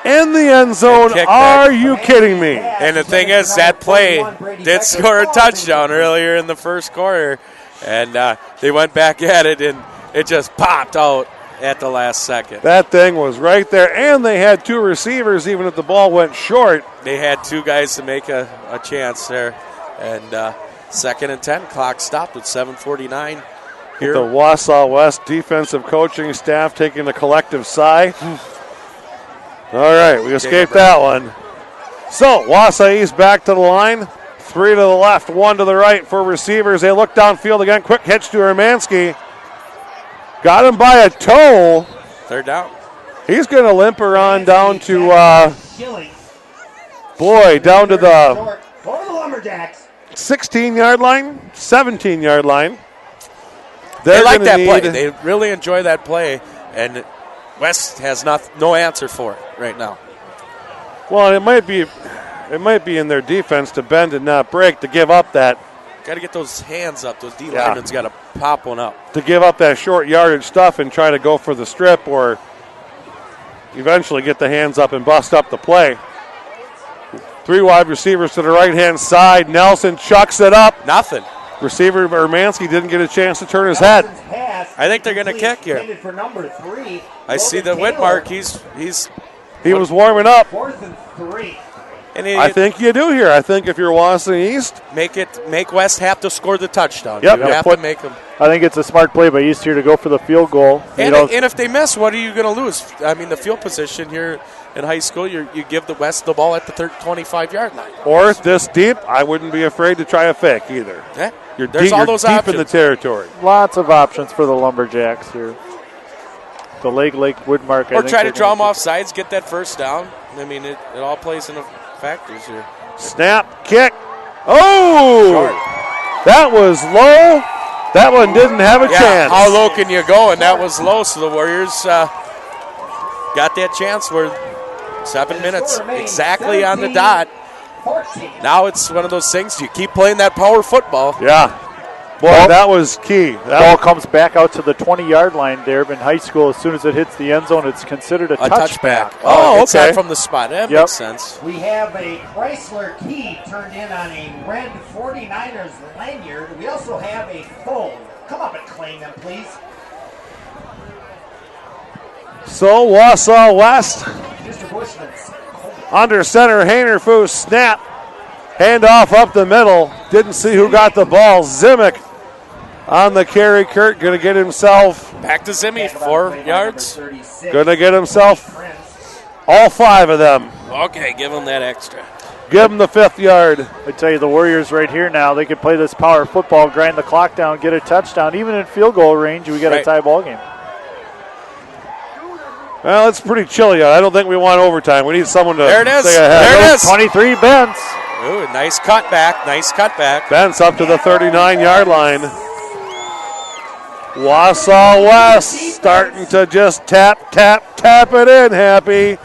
in the end zone. Are you kidding me? And the thing is, that play did score a touchdown earlier in the first quarter. And they went back at it, and it just popped out at the last second. That thing was right there, and they had 2 receivers even if the ball went short. They had 2 guys to make a chance there. And second and 10, clock stopped with 7:49 here. The Wausau West defensive coaching staff taking a collective sigh. All right, we escaped that one. So Wausau East back to the line. 3 to the left, 1 to the right for receivers. They look downfield again. Quick hitch to Hermanski. Got him by a toe. Third down. He's going to limp around down to, down to the 16-yard line, 17-yard line. They like that play. They really enjoy that play, and West has no answer for it right now. Well, it might be in their defense to bend and not break, to give up that Got to get those hands up. Those D linemen's got to pop one up. To give up that short yardage stuff and try to go for the strip or eventually get the hands up and bust up the play. 3 wide receivers to the right-hand side. Nelson chucks it up. Nothing. Receiver Hermansky didn't get a chance to turn his head. I think they're going to kick here. For number 3, I see the Whitmark. He was warming up. 4th and 3. And I think you do here. I think if you're Wausau East, make West have to score the touchdown. Yep. You have to make them. I think it's a smart play by East here to go for the field goal. And if they miss, what are you going to lose? I mean, the field position here in high school, you give the West the ball at the 25-yard line. Or this deep, I wouldn't be afraid to try a fake either. Yeah. You're There's all those deep options in the territory. Lots of options for the Lumberjacks here. The Lake Woodmark. Or try to draw them off sides, get that first down. I mean, it all plays into factors here. Snap, kick. Oh! Short. That was low. That one didn't have a chance. How low can you go? And that was low, so the Warriors got that chance where 7 minutes exactly on the dot. Now it's one of those things, you keep playing that power football. Yeah. Boy, that was key. Ball comes back out to the 20-yard line there in high school. As soon as it hits the end zone, it's considered a touchback. Oh, okay. From the spot. That makes sense. We have a Chrysler key turned in on a red 49ers lanyard. We also have a phone. Come up and claim them, please. So Wausau West Mr. Bushman's under center. Haynerfoos snap. Handoff up the middle. Didn't see who got the ball. Zimick on the carry. Kurt going to get himself. Back to Zimmy, 4 yards. Going to get himself all 5 of them. Okay, give him that extra. Give him the 5th yard. I tell you, the Warriors right here now, they can play this power football, grind the clock down, get a touchdown. Even in field goal range, we got a tie ball game. Well, it's pretty chilly out. I don't think we want overtime. We need someone to there it is. stay ahead. There it is. 23 Bents. Ooh, nice cutback. Nice cutback. Bents up to the 39-yard line. Wausau West starting to just tap it in, Happy.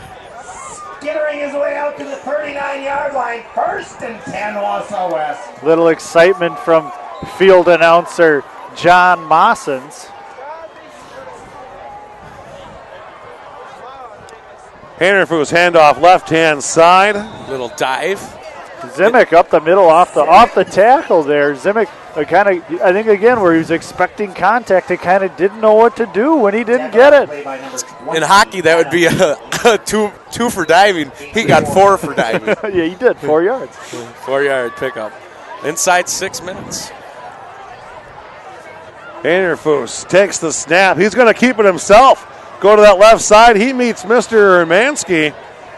skittering his way out to the 39-yard line. 1st and 10, Wausau West. Little excitement from field announcer John Mossens. Haynerfoos handoff left-hand side. Little dive. Zimick up the middle off the tackle there. Zimick kind of, I think again, where he was expecting contact, he kind of didn't know what to do when he didn't get it. In hockey, that would be a two for diving. He got 4 for diving. Yeah, he did. 4 yards. 4-yard pickup. Inside 6 minutes. Haynerfoos takes the snap. He's going to keep it himself. Go to that left side. He meets Mr. Hermansky,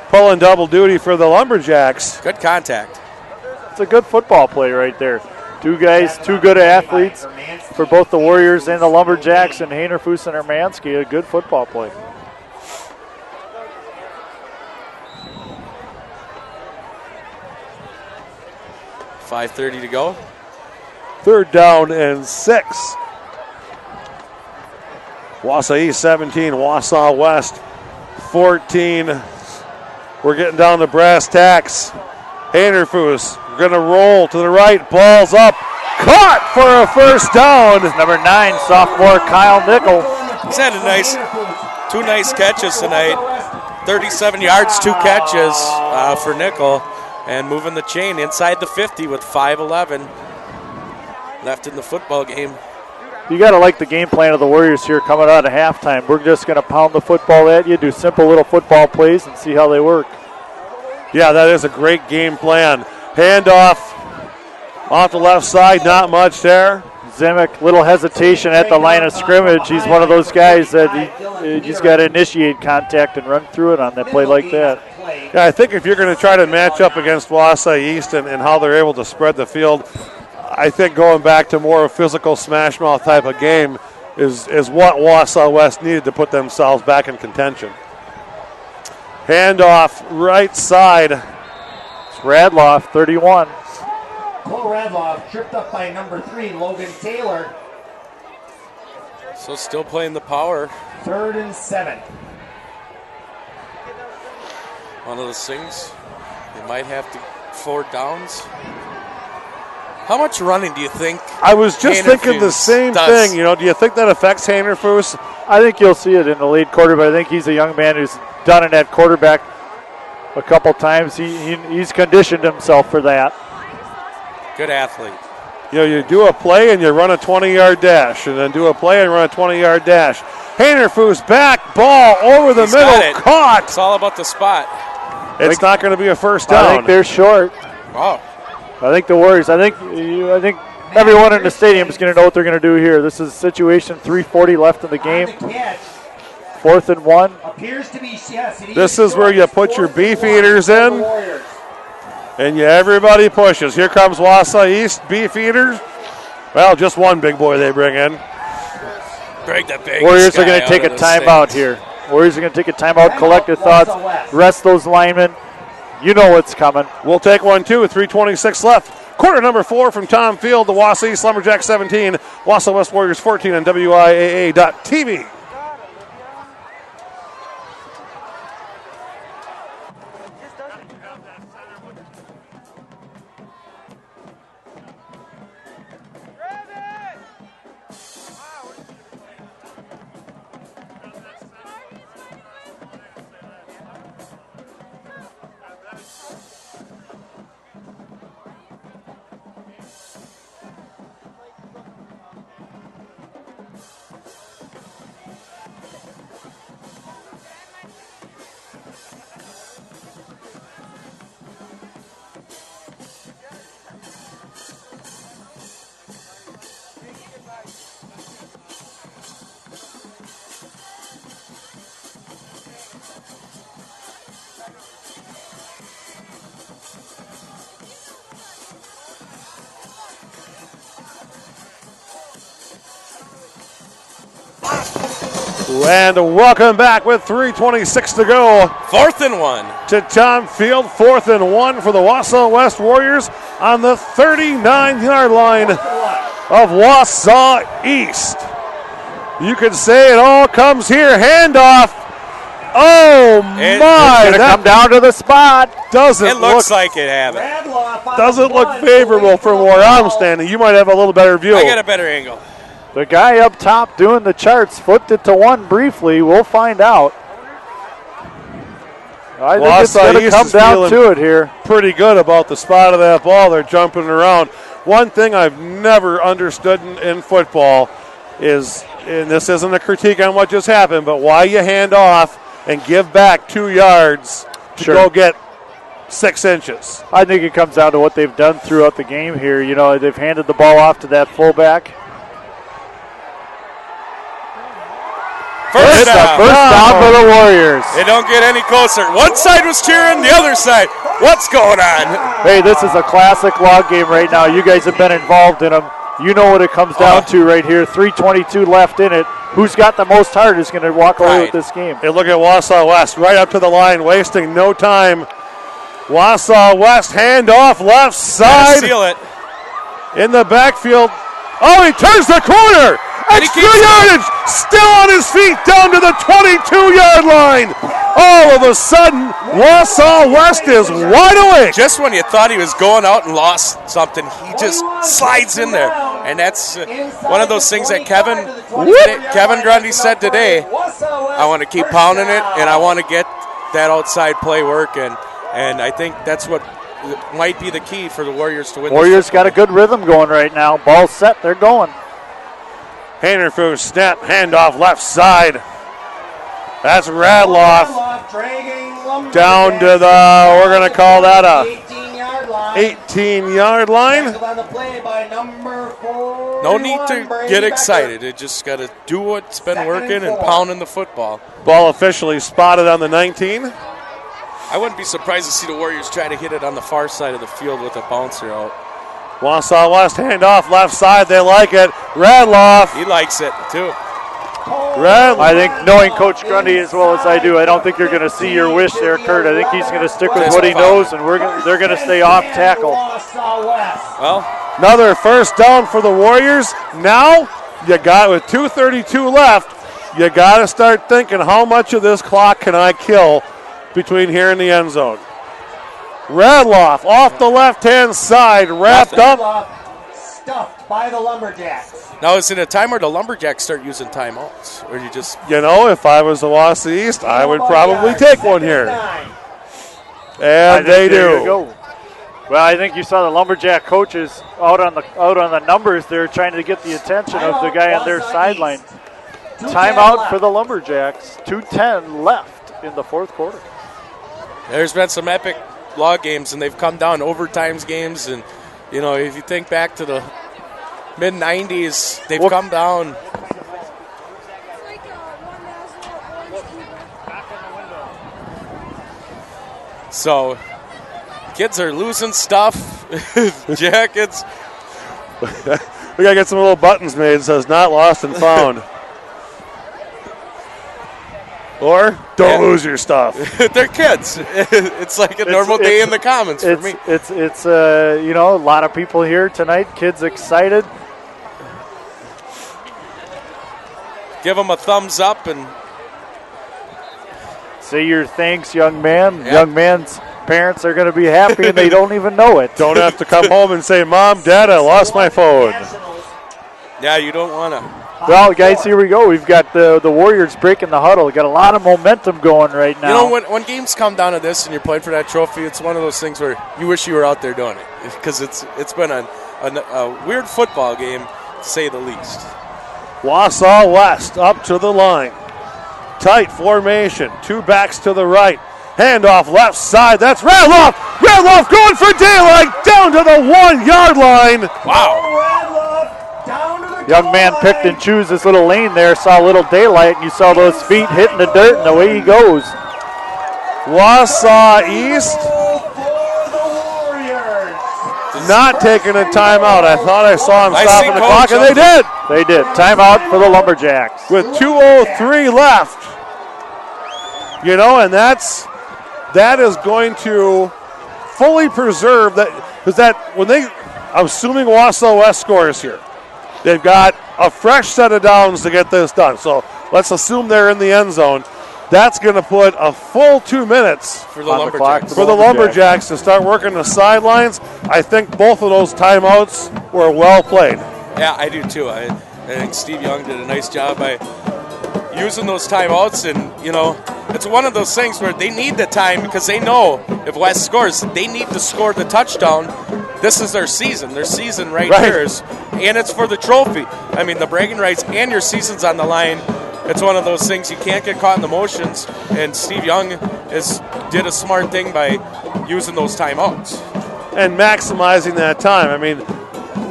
pulling double duty for the Lumberjacks. Good contact. It's a good football play right there. 2 guys, 2 good athletes for both the Warriors and the Lumberjacks, and Haynerfoos and Hermansky. A good football play. .5:30 to go. 3rd down and 6. Wausau East 17, Wausau West 14. We're getting down to brass tacks. Haynerfoos going to roll to the right. Ball's up. Caught for a 1st down. Number 9, sophomore Kyle Nickel. He's had 2 nice catches tonight. 37 yards, 2 catches for Nickel. And moving the chain inside the 50 with 5:11 left in the football game. You got to like the game plan of the Warriors here coming out of halftime. We're just going to pound the football at you, do simple little football plays, and see how they work. Yeah, that is a great game plan. Handoff off the left side, not much there. Zimick, little hesitation at the line of scrimmage. He's one of those guys that he's got to initiate contact and run through it on that play like that. Yeah, I think if you're going to try to match up against Wausau East and how they're able to spread the field, I think going back to more of a physical smash mouth type of game is what Wausau West needed to put themselves back in contention. Handoff right side. It's Radloff, 31. Cole Radloff tripped up by number 3, Logan Taylor. So still playing the power. 3rd and 7. One of those things. They might have to 4 downs. How much running do you think? I was just thinking the same does? thing. Do you think that affects Hanerfoos? I think you'll see it in the late quarter, but I think he's a young man who's done it at quarterback a couple times. He's conditioned himself for that. Good athlete. You do a play and you run a 20-yard dash, and then do a play and run a 20-yard dash. Hanerfoos back, ball over the middle, caught. It's all about the spot. It's not going to be a first down. I think they're short. Oh. I think the Warriors. I think everyone in the stadium is going to know what they're going to do here. This is situation 3:40 left in the game. 4th and 1. Appears to be, yes, this is where you put your beef eaters in, and everybody pushes. Here comes Wausau East beef eaters. Well, just one big boy they bring in. Warriors are going to take a timeout here. Warriors are going to take a timeout, collect their thoughts, rest those linemen. You know what's coming. We'll take one, too, with 3:26 left. Quarter number 4 from Thom Field, the Wausau East Lumberjacks 17, Wausau West Warriors 14 on WIAA.TV. And welcome back with 3:26 to go. 4th and 1. To Thom Field, 4th and 1 for the Wausau West Warriors on the 39-yard line of Wausau East. You could say it all comes here. Handoff. Oh, my. It's going to come down to the spot. It looks like it happened. Doesn't look favorable from where I'm standing. You might have a little better view. I got a better angle. The guy up top doing the charts flipped it to 1 briefly. We'll find out. I think it's going to come down to it here. Pretty good about the spot of that ball. They're jumping around. One thing I've never understood in football is, and this isn't a critique on what just happened, but why you hand off and give back 2 yards to go get 6 inches. I think it comes down to what they've done throughout the game here. They've handed the ball off to that fullback. First down for the Warriors. They don't get any closer. One side was cheering, the other side. What's going on? Hey, this is a classic log game right now. You guys have been involved in them. You know what it comes down to right here. 3:22 left in it. Who's got the most heart is going to walk away with this game. Hey, look at Wausau West right up to the line, wasting no time. Wausau West handoff left side. Seal it. In the backfield. Oh, he turns the corner. Extra yardage. Still on his feet down to the 22-yard line. All of a sudden, Wausau West is wide awake. Just when you thought he was going out and lost something, he just slides in there. And that's one of those things that Kevin Grundy said today. I want to keep pounding it, and I want to get that outside play working. And I think that's what might be the key for the Warriors to win. Warriors got a good rhythm going right now. Ball set, they're going. Hanerfoos snap, handoff left side. That's Radloff. Down to the, we're going to call that a 18-yard line. No need to get excited. It just got to do what's been working and pounding the football. Ball officially spotted on the 19. I wouldn't be surprised to see the Warriors try to hit it on the far side of the field with a bouncer out. Wausau West handoff left side. They like it. Radloff. He likes it too. I think knowing Coach Grundy as well as I do, I don't think you're going to see your wish there, Kurt. I think he's going to stick with what he knows, and they're going to stay off tackle. Well, another first down for the Warriors. Now you got, with 2:32 left, you got to start thinking, how much of this clock can I kill between here and the end zone? Radloff off the left-hand side, wrapped up. stuffed by the Lumberjacks. Now, is it a time where the Lumberjacks start using timeouts? Or you just. You know, if I was the Wausau East, I would probably take one here. And they There you do. go. Well, I think you saw the Lumberjack coaches out on the numbers there, trying to get the attention of the guy on their sideline. Timeout for the Lumberjacks. 2:10 left in the fourth quarter. There's been some epic log games, and they've come down overtimes games. And, you know, if you think back to the mid-'90s, they've come down. So, kids are losing stuff, jackets. We got to get some little buttons made that says not lost and found. Or don't lose your stuff. They're kids. It's like a normal day in the Commons for me. It's you know, a lot of people here tonight. Kids excited. Give them a thumbs up and say your thanks, young man. Yep. Young man's parents are going to be happy, and they don't even know it. Don't have to come home and say, Mom, Dad, I lost my phone. Yeah, you don't want to. Well, guys, here we go. We've got the Warriors breaking the huddle. We've got a lot of momentum going right now. You know, when games come down to this and you're playing for that trophy, it's one of those things where you wish you were out there doing it, because it's been a weird football game, to say the least. Wausau West up to the line. Tight formation. Two backs to the right. Handoff left side. That's Radloff. Radloff going for daylight down to the 1 yard line. Wow. Down to the Young man picked and chose this little lane there. Saw a little daylight, and you saw those feet hitting the dirt, and away he goes. Wausau East not taking a timeout. I thought I saw him stopping the clock, and they did. They did. Timeout for the Lumberjacks. With 2:03 left. You know, and that is going to fully preserve that, because that when they, I'm assuming Wausau West scores here, they've got a fresh set of downs to get this done. So let's assume they're in the end zone. That's going to put a full 2 minutes for the Lumberjacks. For the Lumberjacks to start working the sidelines. I think both of those timeouts were well played. Yeah, I do too. I think Steve Young did a nice job by using those timeouts, and you know, it's one of those things where they need the time, because they know if West scores, they need to score the touchdown. This is their season right here, and it's for the trophy. I mean, the bragging rights and your season's on the line. It's one of those things you can't get caught in the motions, and Steve Young did a smart thing by using those timeouts and maximizing that time. I mean,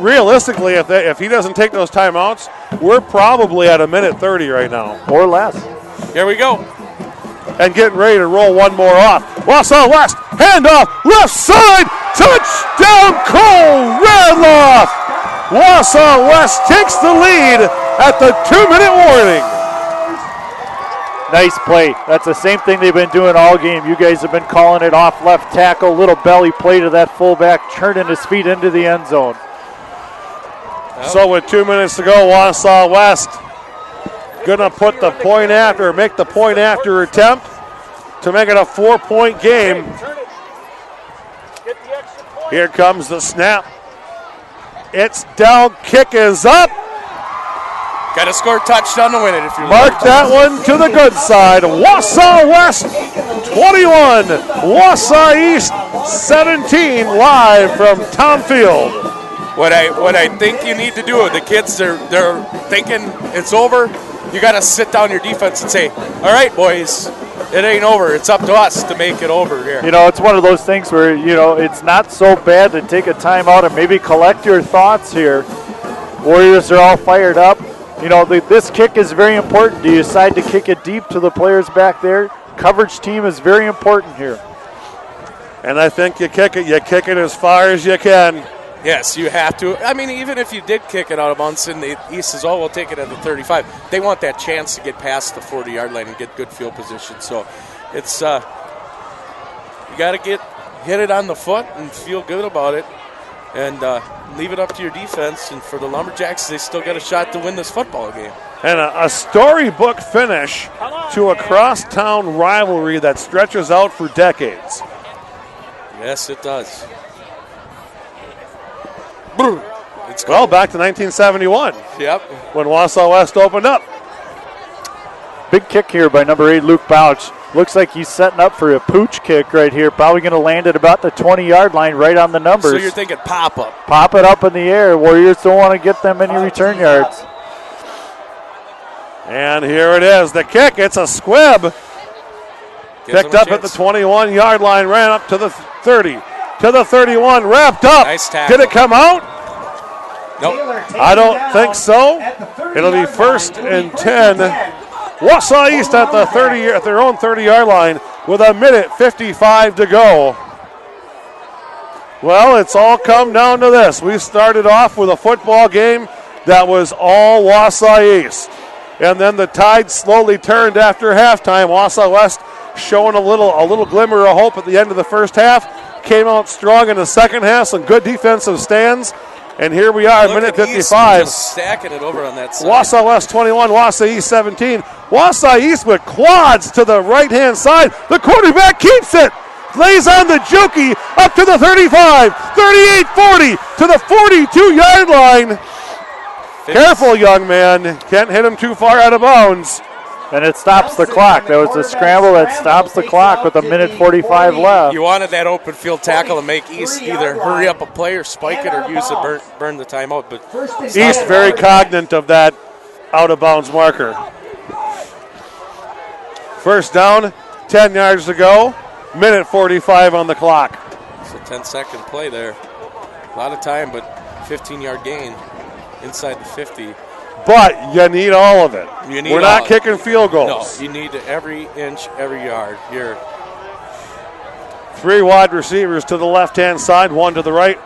realistically, if he doesn't take those timeouts, we're probably at 1:30 right now. Or less. Here we go. And getting ready to roll one more off. Wausau West, handoff, left side, touchdown, Cole Radloff. Wausau West takes the lead at the 2-minute warning. Nice play. That's the same thing they've been doing all game. You guys have been calling it off left tackle, little belly play to that fullback, turning his feet into the end zone. So with 2 minutes to go, Wausau West gonna put the point after, make the point after attempt to make it a 4-point game. Here comes the snap. It's down, kick is up. Got to score a touchdown to win it if you're Mark that one to the good side. Wausau West 21, Wausau East 17, live from Thom Field. What I think you need to do, the kids they're thinking it's over. You got to sit down your defense and say, all right, boys, it ain't over. It's up to us to make it over here. You know, it's one of those things where, you know, it's not so bad to take a timeout and maybe collect your thoughts here. Warriors are all fired up. You know, this kick is very important. Do you decide to kick it deep to the players back there? Coverage team is very important here. And I think you kick it as far as you can. Yes, you have to. I mean, even if you did kick it out of bounds and the East says, oh, we'll take it at the 35, they want that chance to get past the 40-yard line and get good field position. So it's you got to hit it on the foot and feel good about it and leave it up to your defense. And for the Lumberjacks, they still got a shot to win this football game. And a storybook finish to a crosstown rivalry that stretches out for decades. Yes, it does. Well, back to 1971. Yep. When Wausau West opened up. Big kick here by number 8, Luke Bouch. Looks like he's setting up for a pooch kick right here. Probably going to land at about the 20-yard line, right on the numbers. So you're thinking pop up. Pop it up in the air. Warriors don't want to get them any return yards. And here it is. The kick. It's a squib. Picked up at the 21-yard line, ran up to the 30, to the 31, wrapped up. Nice tackle. Did it come out? Nope. I don't think so. It'll be 1st and 10. Wausau East at the 30, at their own 30-yard line with 1:55 to go. Well, it's all come down to this. We started off with a football game that was all Wausau East. And then the tide slowly turned after halftime. Wausau West showing a little glimmer of hope at the end of the first half. Came out strong in the second half, some good defensive stands. And here we are, minute 55. Just stacking it over on that side. Wausau West 21, Wausau East 17. Wausau East with quads to the right-hand side. The quarterback keeps it. Lays on the jukey up to the 35, 38, 40 to the 42-yard line. Careful, young man. Can't hit him too far out of bounds. And it stops the clock. That was a scramble that stops the clock with 1:45 left. You wanted that open field tackle to make East either hurry up a play or spike it or use it, burn the timeout. But East very cognizant of that out-of-bounds marker. First down, 10 yards to go. Minute 45 on the clock. It's a 10-second play there. A lot of time, but 15-yard gain inside the 50. But you need all of it. We're not kicking field goals. No, you need every inch, every yard. You're 3 wide receivers to the left-hand side, 1 to the right,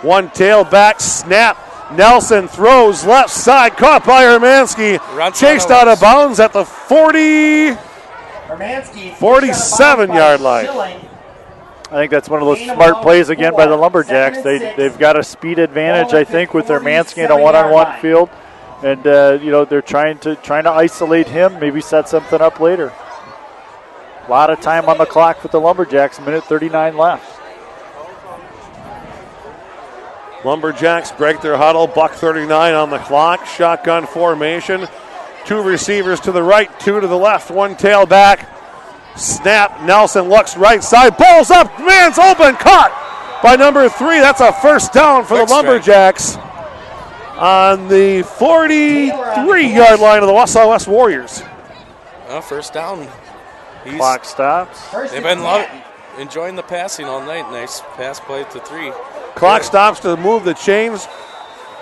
1 tailback, snap. Nelson throws left side, caught by Hermansky. Chased out of bounds at the 47-yard line. I think that's one of those smart plays again by the Lumberjacks. They've got a speed advantage, I think, with Hermansky in a one-on-one field. And they're trying to isolate him, maybe set something up later. A lot of time on the clock with the Lumberjacks, minute 39 left. Lumberjacks break their huddle, $1:39 on the clock, shotgun formation. 2 receivers to the right, 2 to the left, 1 tailback. Snap, Nelson looks right side, balls up, man's open, caught by number 3. That's a first down for the Lumberjacks on the 43-yard line of the Wausau West Warriors. First down. Clock stops. They've been enjoying the passing all night. Nice pass play to 3. Clock stops to move the chains.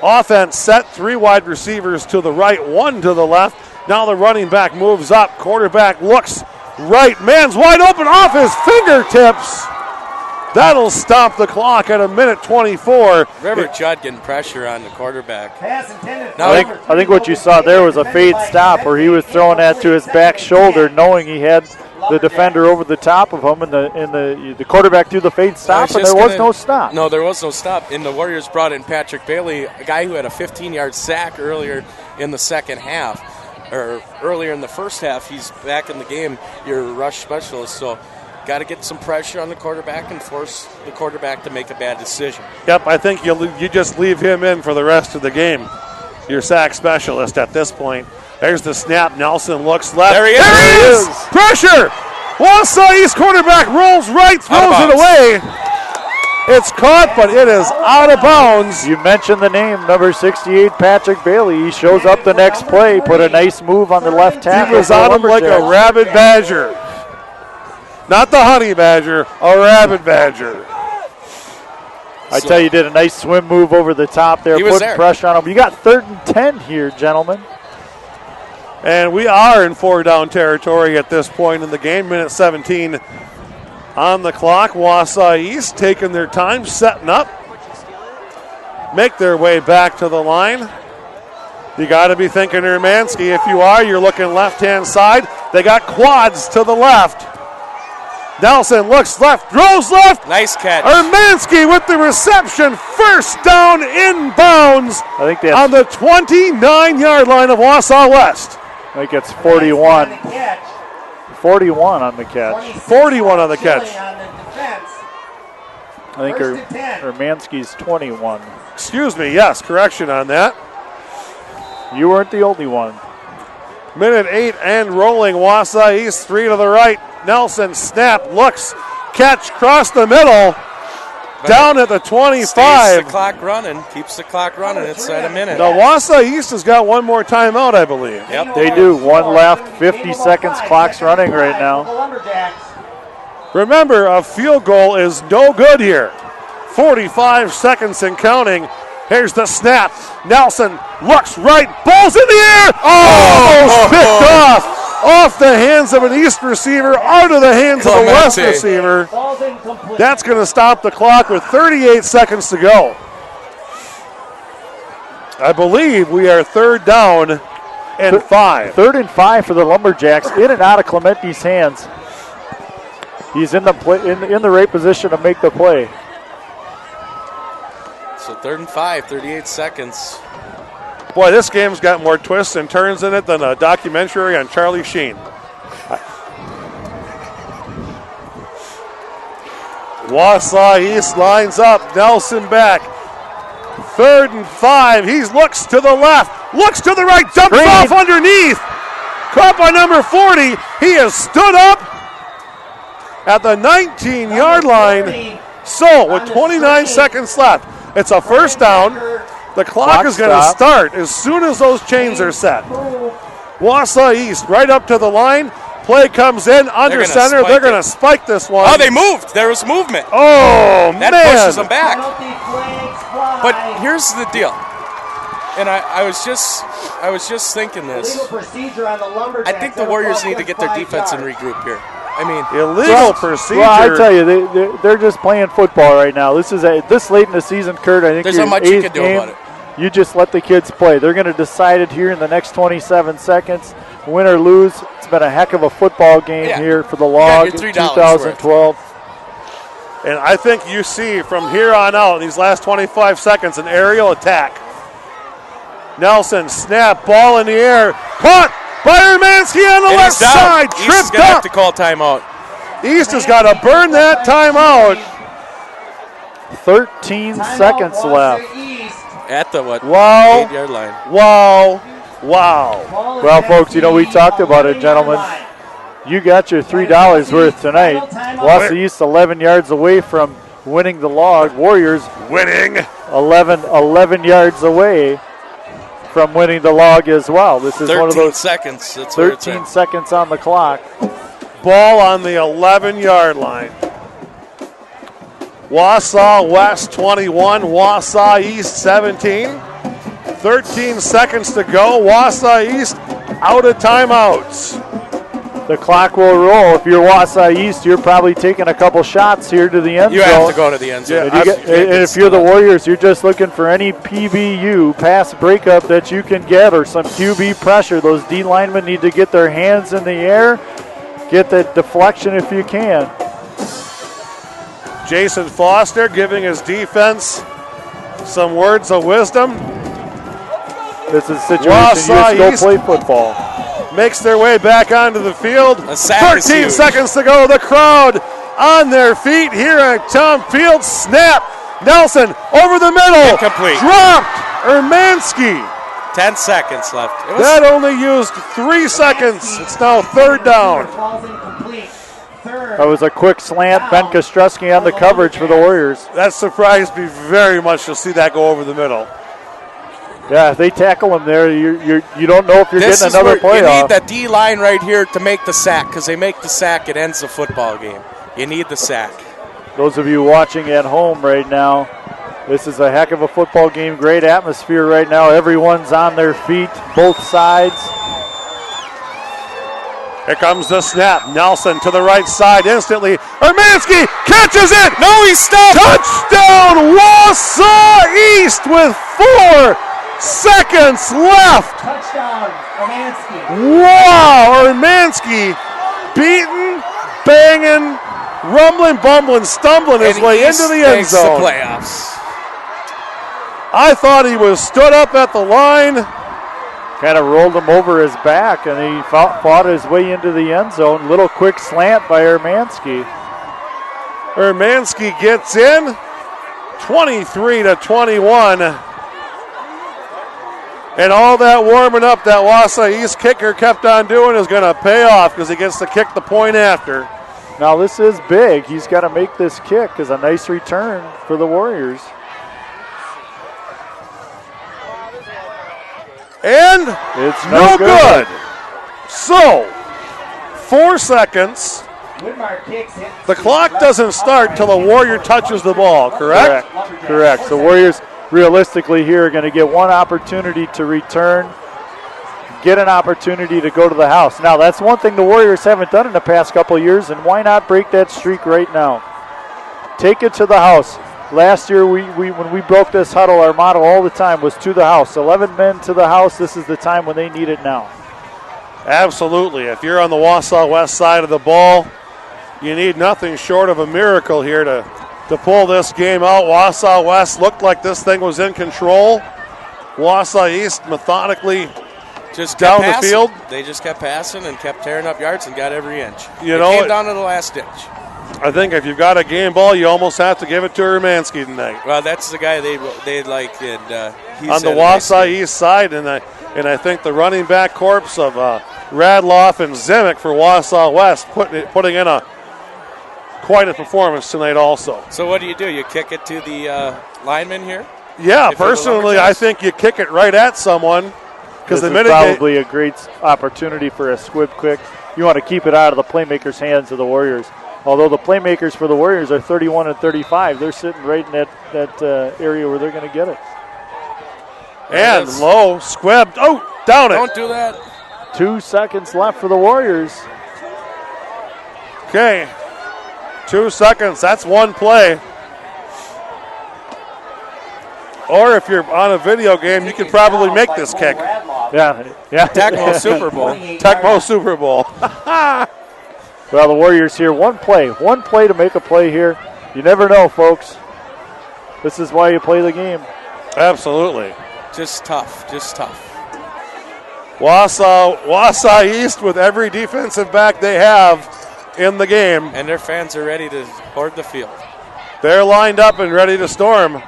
Offense set, 3 wide receivers to the right, 1 to the left. Now the running back moves up. Quarterback looks right. Man's wide open off his fingertips. That'll stop the clock at 1:24. River Judd getting pressure on the quarterback. I think what you saw there was a fade stop where he was throwing that to his back shoulder, knowing he had the defender over the top of him, and the quarterback threw the fade stop, and there was no stop. No, there was no stop. And the Warriors brought in Patrick Bailey, a guy who had a 15-yard sack earlier in the second half, or earlier in the first half. He's back in the game, your rush specialist, so got to get some pressure on the quarterback and force the quarterback to make a bad decision. Yep, I think you just leave him in for the rest of the game. Your sack specialist at this point. There's the snap. Nelson looks left. There he is. Pressure. Wausau East quarterback rolls right, throws it away. It's caught, but it is out of bounds. You mentioned the name, number 68, Patrick Bailey. He shows up the next play, put a nice move on the left tackle. He was on him like a rabid badger. Not the honey badger, a rabid badger. I tell you, did a nice swim move over the top there, putting pressure on him. You got 3rd and 10 here, gentlemen. And we are in 4-down territory at this point in the game. Minute 17 on the clock. Wausau East taking their time, setting up. Make their way back to the line. You got to be thinking Hermansky. If you are, you're looking left-hand side. They got quads to the left. Nelson looks left, throws left. Nice catch. Hermansky with the reception. First down inbounds on the 29-yard line of Wausau West. I think it's 41. 41 on the catch. 41 on the catch. I I think Hermanski's 21. Excuse me, yes, correction on that. You weren't the only one. Minute 8 and rolling. Wausau East, 3 to the right. Nelson, snap, looks, catch, cross the middle. Down at the 25. Stays the clock running, keeps the clock running inside a minute. Now, Wausau East has got one more timeout, I believe. Yep. They do. 1 left, 50 seconds. Clock's running right now. Remember, a field goal is no good here. 45 seconds and counting. Here's the snap. Nelson looks right, ball's in the air. Oh, picked off the hands of an East receiver, out of the hands of a West receiver. That's going to stop the clock with 38 seconds to go. I believe we are 3rd down and 5. 3rd and 5 for the Lumberjacks, in and out of Clementi's hands. He's in the in the right position to make the play. So 3rd and 5, 38 seconds. Boy, this game's got more twists and turns in it than a documentary on Charlie Sheen. Wausau East lines up. Nelson back. 3rd and 5. He looks to the left, looks to the right, dumps off underneath. Caught by number 40. He has stood up at the 19-yard line. So, with 29 seconds left, it's a 1st down. The clock is going to start as soon as those chains are set. Wausau East right up to the line. Play comes in under center. They're going to spike this one. Oh, they moved. There was movement. Oh, that man. pushes them back. But here's the deal. And I was just thinking this. I think the Warriors need to get their defense and regroup here. I mean, illegal procedure. Well, I tell you, they're just playing football right now. This is this late in the season, Kurt. I think there's not much you can do about it. You just let the kids play. They're going to decide it here in the next 27 seconds. Win or lose, it's been a heck of a football game here for the Log in 2012. And I think you see from here on out, in these last 25 seconds, an aerial attack. Nelson, snap, ball in the air, caught by Hermanski on the left side, tripped East is going to have to call timeout. East has got to burn that timeout. 13 seconds left. At the 8-yard line. Wow. Well, folks, we talked about it, gentlemen. You got your $3 worth tonight. Wausau East 11 yards away from winning the Log. Warriors winning 11 yards away from winning the Log as well. This is one of those seconds. That's 13 seconds on the clock. Ball on the 11-yard line. Wausau West 21, Wausau East 17. 13 seconds to go. Wausau East out of timeouts. The clock will roll. If you're Wausau East, you're probably taking a couple shots here to the end zone. You have to go to the end zone. And if you're the Warriors, you're just looking for any PBU, pass breakup, that you can get, or some QB pressure. Those D linemen need to get their hands in the air, get the deflection if you can. Jason Foster giving his defense some words of wisdom. This is a situation you just go play football. Makes their way back onto the field. 13 seconds to go. The crowd on their feet here at Thom Field. Snap. Nelson over the middle. Incomplete. Dropped. Hermanski. 10 seconds left. That only used 3 seconds. It's now 3rd down. That was a quick slant. Ben Kostrowski on the coverage for the Warriors. That surprised me very much to see that go over the middle. Yeah, if they tackle him there, you don't know if you're getting another playoff. You need that D line right here to make the sack, because they make the sack, it ends the football game. You need the sack. Those of you watching at home right now, this is a heck of a football game. Great atmosphere right now. Everyone's on their feet, both sides. Here comes the snap. Nelson to the right side instantly. Hermanski catches it. No, he's stopped. Touchdown, Wausau East with 4 seconds left. Touchdown, Hermanski. Wow, Hermanski beaten, banging, rumbling, bumbling, stumbling his way into the end zone. The playoffs. I thought he was stood up at the line. Kind of rolled him over his back, and he fought his way into the end zone. Little quick slant by Hermanski. Hermanski gets in. 23-21. And all that warming up that Wausau East kicker kept on doing is going to pay off because he gets to kick the point after. Now this is big. He's got to make this kick as a nice return for the Warriors. And it's no good. So, 4 seconds. The clock doesn't start till the Warrior touches the ball, correct? Correct. So Warriors realistically here are going to get one opportunity to return, get an opportunity to go to the house. Now that's one thing the Warriors haven't done in the past couple of years, and why not break that streak right now? Take it to the house. Last year when we broke this huddle, our motto all the time was to the house. 11 men to the house. This is the time when they need it now. Absolutely. If you're on the Wausau West side of the ball, you need nothing short of a miracle here to pull this game out. Wausau West looked like this thing was in control. Wausau East methodically just down the field. They just kept passing and kept tearing up yards and got every inch. You know, came down to the last ditch. I think if you've got a game ball, you almost have to give it to Hermanski tonight. Well, that's the guy they like, and he's on the Wausau East side, and I think the running back corps of Radloff and Zimick for Wausau West putting in quite a performance tonight also. So what do? You kick it to the lineman here? Yeah, personally, I think you kick it right at someone. Because this is probably a great opportunity for a squib kick. You want to keep it out of the playmakers' hands of the Warriors. Although the playmakers for the Warriors are 31 and 35, they're sitting right in that area where they're going to get it. And low, squibbed. Oh, down it. Don't do that. 2 seconds left for the Warriors. Okay. 2 seconds. That's one play. Or if you're on a video game, you can probably make this kick. Yeah. Tecmo Super Bowl. Tecmo Super Bowl. Well, the Warriors here, one play to make a play here. You never know, folks. This is why you play the game. Absolutely. Just tough. Wausau East with every defensive back they have in the game. And their fans are ready to hoard the field. They're lined up and ready to storm.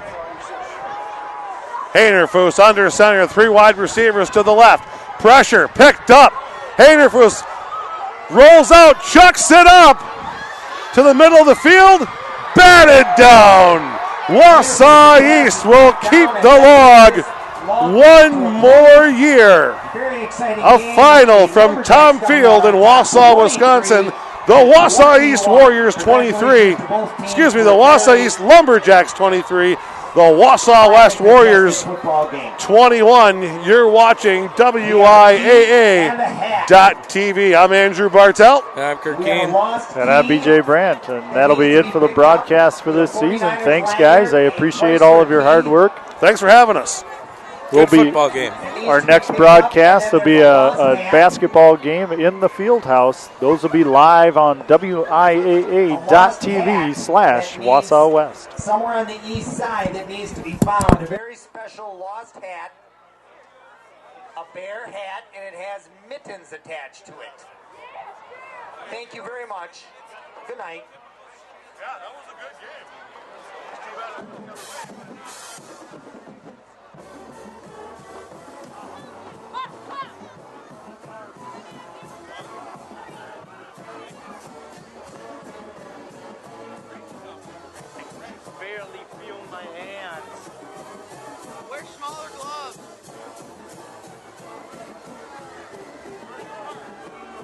Haynerfuss under center, 3 wide receivers to the left. Pressure picked up. Haynerfuss rolls out, chucks it up to the middle of the field. Batted down. Wausau East will keep the log one more year. A final from Thom Field in Wausau, Wisconsin. The Wausau East Warriors 23. The Wausau East Lumberjacks 23. The Wausau West Warriors 21. You're watching WIAA.TV. I'm Andrew Bartelt. And I'm Kirk Keene. And I'm BJ Brandt. And that'll be it for the broadcast for this season. Thanks, guys. I appreciate all of your hard work. Thanks for having us. Good football game. Our next broadcast will be a basketball game in the field house. Those will be live on WIAA.TV/Wausau West. Somewhere on the east side that needs to be found. A very special lost hat. A bear hat, and it has mittens attached to it. Thank you very much. Good night. Yeah, that was a good game. Barely feel my hands. Wear smaller